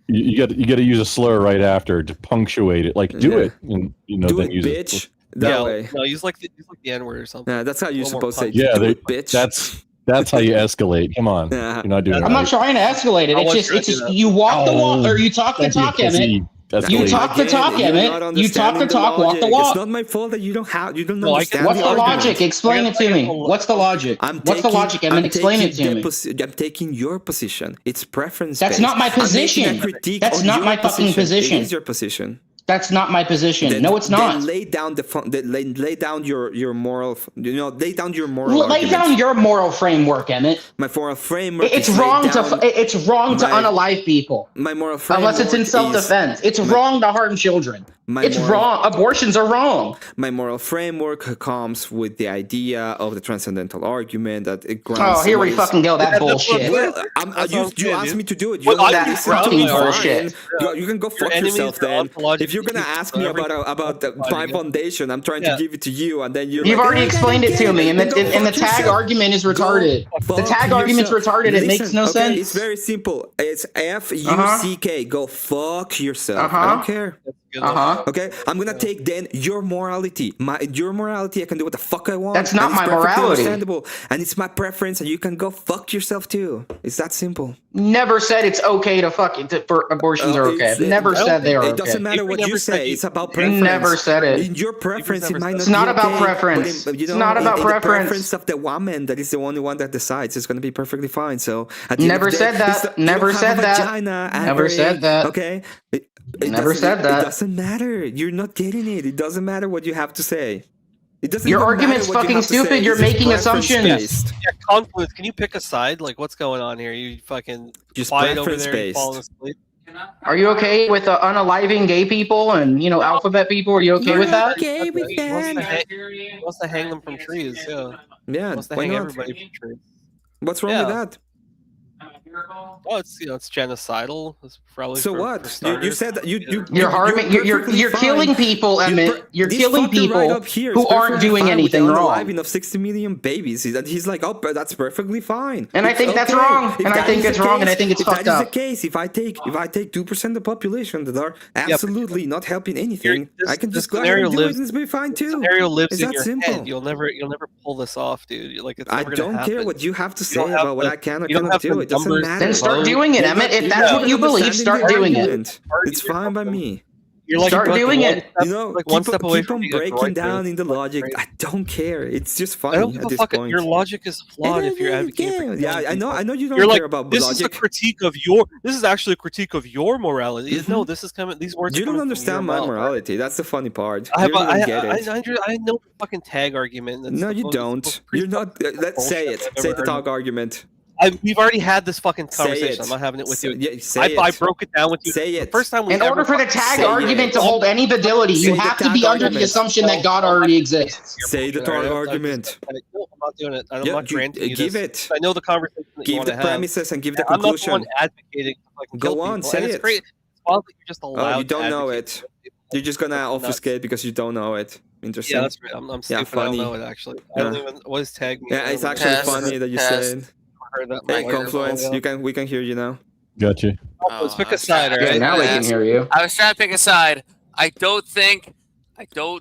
you got to use a slur right after to punctuate it. Like do it, and do then it, use bitch. it. That way. No, use like the N word or something. Yeah, that's how you're supposed to say. Yeah, do it, bitch. that's how you escalate. Come on, you're not doing. I'm not trying to escalate it. It's just you walk the walk or you talk the talk, Emmett. You talk the talk, Emmett. You talk the talk, walk the walk. It's not my fault that you don't understand. What's the argument. logic? Explain it to me. What's the logic? What's the logic, Emmett? Explain it to me. I'm taking your position. It's preference. That's not my position. That's not my fucking position. It is your position. That's not my position. No, it's not. Then lay down lay down your moral. Lay down your moral. Lay argument. down your moral framework, Emmett. My moral framework. It's is wrong laid to down- it's wrong to unalive people. My moral framework. Unless it's in self-defense. It's wrong to harm children. It's wrong. Abortions are wrong. My moral framework comes with the idea of the transcendental argument that it grounds. Oh, here we fucking go. That bullshit. Well, you asked me to do it. You Well, don't that listen to fucking me. bullshit. You can go fuck yourself then. If you're gonna ask me about my foundation, I'm trying to give it to you, and then You've already explained it to me, and the tag argument is retarded. The tag argument's retarded. It makes no sense. It's very simple. It's F-U-C-K. Go fuck yourself. I don't care. Okay, I'm gonna take then your morality. Your morality, I can do what the fuck I want. That's not and it's my perfectly morality. Understandable, and it's my preference, and you can go fuck yourself too. It's that simple. Never said it's okay to for abortions are okay. Never said they are okay. It doesn't matter what you say. It's about preference. Never said it. In your preference, it might not. It's not be about okay, preference. but It's not about in preference. The preference of the woman that is the only one that decides. It's going to be perfectly fine. So at the Never end of the said day, that. it's- you Never don't said have a that. vagina, Never Avery, said that. Okay. Never said that. It doesn't matter. You're not getting it. It doesn't matter what you have to say. It doesn't. Your even argument's matter what fucking you have to say. stupid. You're It's just making preference assumptions. based. Yeah, confluence. Can you pick a side? Like, what's going on here? You fucking Just quiet over preference there. based. Falling asleep. Are you okay with unaliving gay people and alphabet people? Are you okay with that? Okay with He wants to that. he wants to hang them from trees. Yeah. Yeah, He wants to why hang not? everybody from trees. What's wrong with that? Oh, it's genocidal. It's probably So for what? You starters. said that You're harming. You're killing people, Emmett. You're this killing fucker right people up here who is aren't perfectly doing fine with the anything wrong. unaliving of 60 million babies. He's like, oh, but that's perfectly fine. And I It's think that's okay. wrong. If And I that think is the it's wrong. And I case- think it's if that fucked is up. the case, if I take 2% of the population that are absolutely not helping anything, I can just go ahead and do it and it's be fine too. Scenario lives It's in that your simple. head. You'll never pull this off, dude. Like it's I never gonna don't care happen. what you have to You don't say have about what the- I can or you don't cannot have do. the It doesn't numbers matter. Then start doing it, You're Emmett. not- If you're that's not what you believe, understanding start the doing it. argument. It's fine by me. You're like Start you're like doing one it. step- You know, like one keep step away keep from on being a breaking droid, down dude. in the logic. Crazy. I don't care. It's just I funny don't give at a this fuck. point. Your logic is flawed if you're advocating for killing Yeah, I know. people. I know you don't You're care like, about this logic. is a critique of your. This is actually a critique of your morality. No, this is coming. These words. You are don't coming understand from my your mouth, right? morality. That's the funny part. I You have. don't even get it. I know the fucking tag argument. That's No, you supposed- don't. supposed- You're not. Let's say bullshit it. I've Say ever the heard. talk argument. We've already had this fucking Say conversation. it. I'm not having it with you. Yeah, say I it. broke it down with you. Say The it. first time we In order ever for the fucking- tag Say argument it. to hold any validity, Say you the have to tag be under the argument. assumption that God already exists. Say the All talk right, argument. No, I'm not doing it. I'm Yeah, not granting you give this. it. I know the conversation that you Give want the to have. premises and give the I'm not the conclusion. one advocating to fucking kill Go on, people. say And it's it. great. It's wild that you're just allowed Oh, you don't to know advocate it. to kill people. You're just gonna Fucking nuts. obfuscate because you don't know it. Interesting. Yeah, that's right. I'm stupid. Yeah, I funny. don't know it actually. I don't Yeah. even. What does tag mean? Yeah, I it's don't actually know. funny that you Test. said. I heard that Hey, my ears Confluence, all we can hear you now. Gotcha. Oh, let's pick a side, all Yeah, right? now we can hear you. I was trying to pick a side. I don't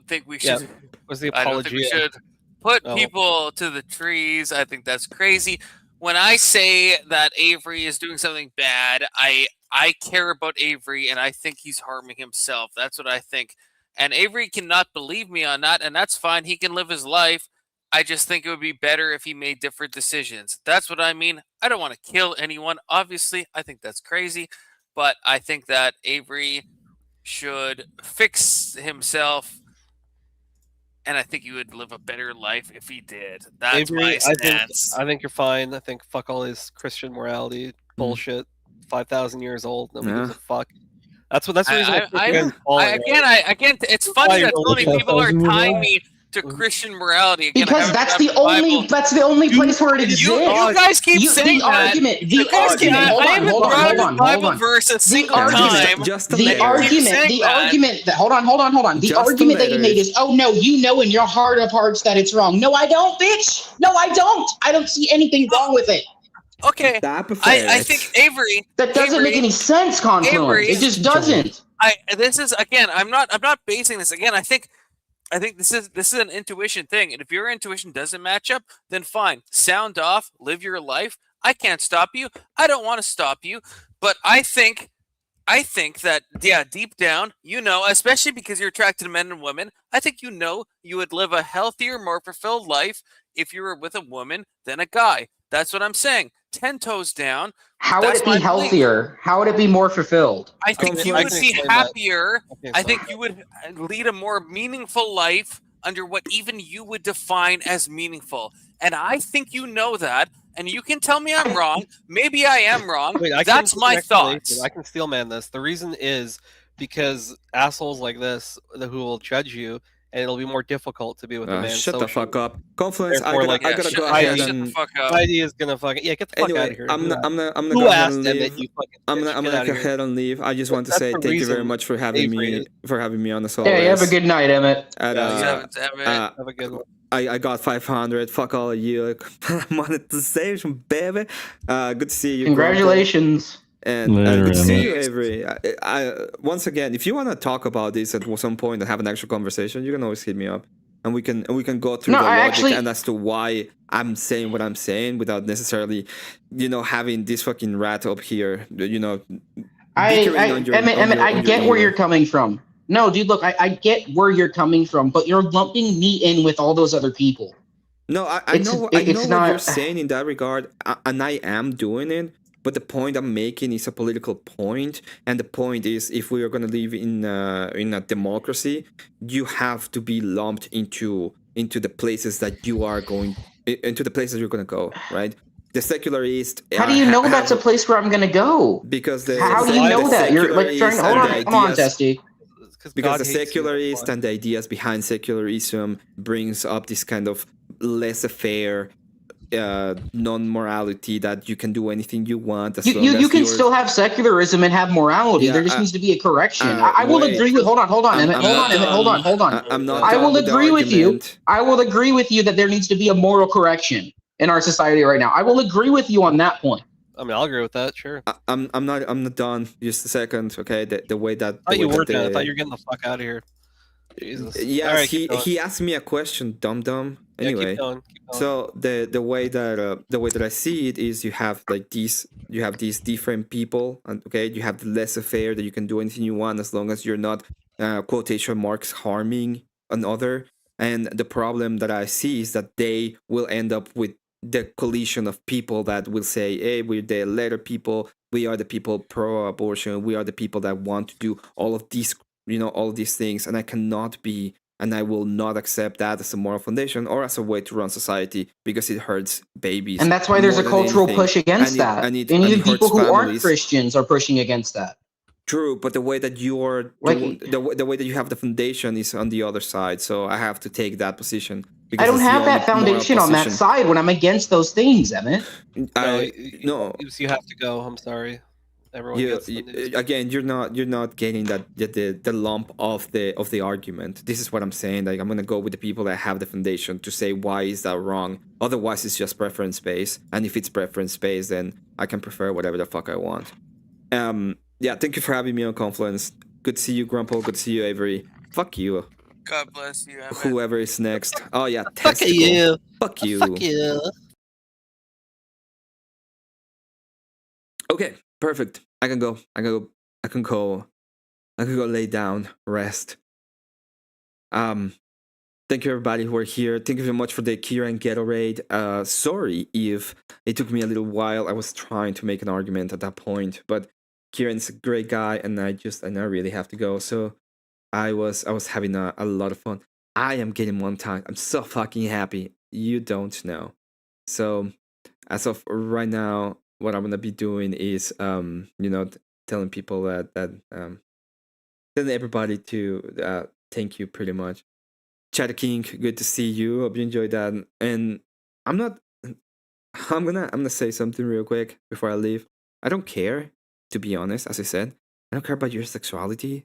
think we Yeah. should. What's the I don't think we apology? should put Oh. people to the trees. I think that's crazy. When I say that Avery is doing something bad, I care about Avery and I think he's harming himself. That's what I think. And Avery cannot believe me on that, and that's fine. He can live his life. I just think it would be better if he made different decisions. That's what I mean. I don't want to kill anyone. Obviously, I think that's crazy. But I think that Avery should fix himself. And I think he would live a better life if he did. That's Avery, my stance. I think you're fine. I think fuck all this Christian morality bullshit. 5,000 years old. Nobody gives a fuck. That's the reason. Again, it's funny that so many people are tying me to Christian morality. Again, I Because haven't that's read the Bible. only place where it exists. You guys keep saying the that. argument. You The guys argument. can't- Hold I on. haven't Hold on. brought Hold a on. Bible Hold on. verse a The single argument. time. The argument. The argument that. Hold on. The Just the argument that you made letters. is, oh no, you know in your heart of hearts that it's wrong. No, I don't, bitch. No, I don't. I don't see anything wrong with it. Okay, Stop it. I think Avery. That doesn't make any sense, Confluence. Avery- It just doesn't. This is again. I'm not basing this again. I think this is an intuition thing, and if your intuition doesn't match up, then fine. Sound off. Live your life. I can't stop you. I don't want to stop you, but I think that deep down, especially because you're attracted to men and women, I think you would live a healthier, more fulfilled life if you were with a woman than a guy. That's what I'm saying. 10 toes down. How would That's it be my belief. healthier? How would it be more fulfilled? I think you I would can be explain that. happier. Okay, I so- think you would lead a more meaningful life under what even you would define as meaningful. And I think you know that. And you can tell me I'm wrong. Maybe I am wrong. Wait, I That's can my give an explanation. thoughts. I can steel man this. The reason is because assholes like this who will judge you, and it'll be more difficult to be with a man. Shut the socially. fuck up. Confluence, I Therefore, gotta, like, I gotta shut- go yeah, ahead shut and... the fuck up. Heidi is gonna fucking get the fuck out of Anyway, here. I'm gonna Who go ahead asked and Emmett, leave. you fucking I'm bitch? gonna Get go outta here. ahead and leave. I just want to That's say the thank you very reason much for having Avery me on as Yeah, you have a always. good night, Emmett. And, Yeah, Have a good one. I got 500. Fuck all of you. Monetization, baby. Good to see you. Grumpy. Congratulations. And Later, good to see Emmett. you, Avery. I once again, if you want to talk about this at some point and have an actual conversation, you can always hit me up, and we can go through No, the I logic actually- and as to why I'm saying what I'm saying without necessarily, having this fucking rat up here, bickering on your- Emmett, on your- I on your get where ego. you're coming from. No, dude, look, I get where you're coming from, but you're lumping me in with all those other people. No, I It's- know it's what not- you're saying in that regard, and I am doing it. But the point I'm making is a political point, and the point is, if we are going to live in a democracy, you have to be lumped into the places that you are going, into the places you're going to go, right? the secularist. How do you know that's a place where I'm going to go? Because the How do you know that? You're like trying. Hold on, come on, Testy. Because the secularist and the ideas behind secularism brings up this kind of laissez-faire non-morality that you can do anything you want as long as You can still have secularism and have morality. Yeah, there just needs to be a correction. I will wait. agree with. Hold on, Emmett. Hold on. I'm not. I will done with the agree with you. argument. I will agree with you that there needs to be a moral correction in our society right now. I will agree with you on that point. I mean, I'll agree with that. Sure. I'm not done. Just a second, okay? The way that. I thought you were done. I the- thought you were getting the fuck out of here. Jesus. Yes, All right, keep going. he asked me a question, dum. Yeah, keep Anyway, going. so the way that I see it is you have these different people, and okay, you have the laissez-faire that you can do anything you want as long as you're not quotation marks harming another. And the problem that I see is that they will end up with the collision of people that will say, hey, we're the latter people, we are the people pro-abortion, we are the people that want to do all of these, all of these things, and I cannot be, and I will not accept that as a moral foundation or as a way to run society because it hurts babies. And that's why there's a more than cultural anything. push against that. And And even hurts people who aren't families. Christians are pushing against that. True, but the way that you're the way that you have the foundation is on the other side, so I have to take that position. I don't it's the have that only moral foundation on that position. side when I'm against those things, Emmett. No, You have to go. I'm sorry. Everyone gets the news. Again, you're not getting that the lump of the argument. This is what I'm saying. Like, I'm gonna go with the people that have the foundation to say why is that wrong. Otherwise, it's just preference based, and if it's preference based, then I can prefer whatever the fuck I want. Yeah, thank you for having me on Confluence. Good to see you, Grumple. Good to see you, Avery. Fuck you. God bless you, Emmett. Whoever is next. Oh yeah, Fuck testicle. you. Fuck you. Fuck you. Okay, perfect. I can go. I can go lay down, rest. Thank you everybody who are here. Thank you very much for the Kieran Gatorade. Sorry if it took me a little while. I was trying to make an argument at that point, but Kieran's a great guy, and I really have to go. So I was having a lot of fun. I am getting one time. I'm so fucking happy. You don't know. So as of right now, what I'm gonna be doing is telling people that telling everybody to thank you pretty much. Chatter King, good to see you. Hope you enjoyed that. And I'm gonna say something real quick before I leave. I don't care, to be honest, as I said. I don't care about your sexuality.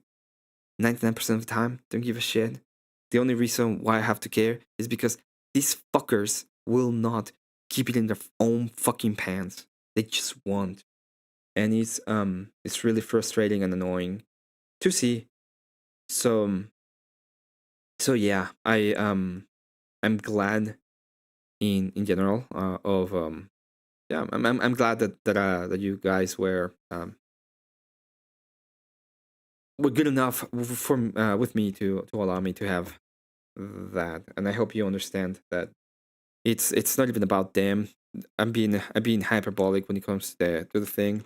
99% of the time, don't give a shit. The only reason why I have to care is because these fuckers will not keep it in their own fucking pants. They just won't. And it's really frustrating and annoying to see. So yeah, I'm glad in general I'm glad that you guys were good enough with me to allow me to have that, and I hope you understand that it's not even about them. I'm being hyperbolic when it comes to the thing,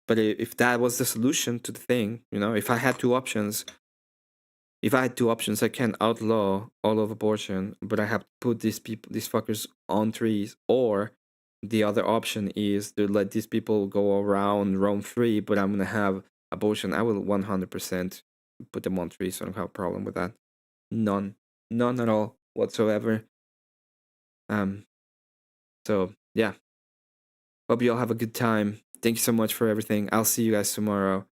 but if that was the solution to the thing, if I had two options. If I had two options, I can outlaw all of abortion, but I have to put these fuckers on trees. Or the other option is to let these people go around, roam free, but I'm gonna have abortion. I will 100% put them on trees. So I don't have a problem with that. None at all whatsoever. So yeah. Hope you all have a good time. Thank you so much for everything. I'll see you guys tomorrow.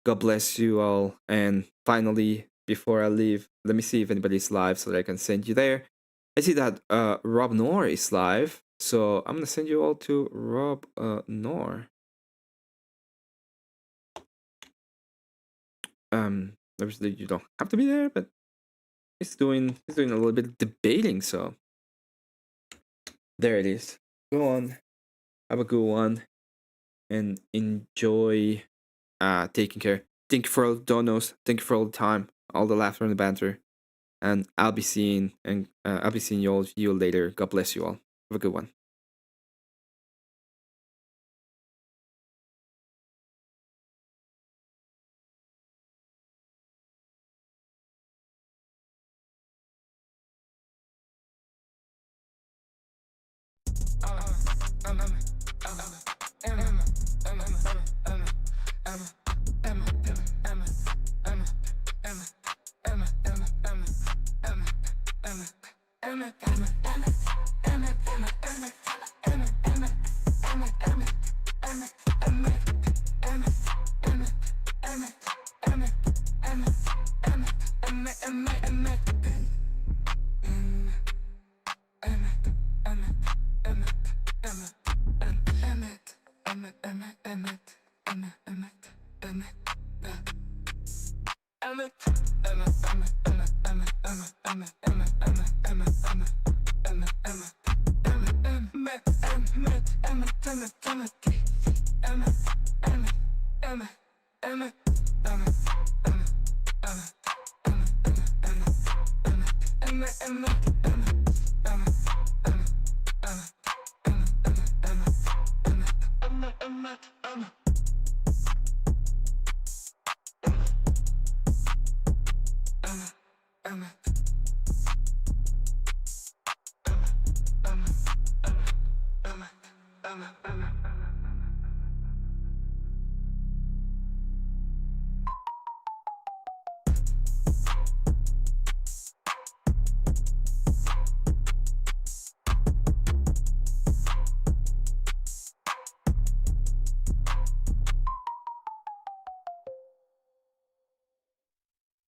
God bless you all. And finally, before I leave, let me see if anybody's live so that I can send you there. I see that Rob Noor is live, so I'm gonna send you all to Rob Noor. Obviously you don't have to be there, but he's doing a little bit of debating, so there it is. Go on, have a good one, and enjoy taking care. Thank you for all the donos. Thank you for all the time, all the laughter and the banter. And I'll be seeing you later. God bless you all. Have a good one. Emmet.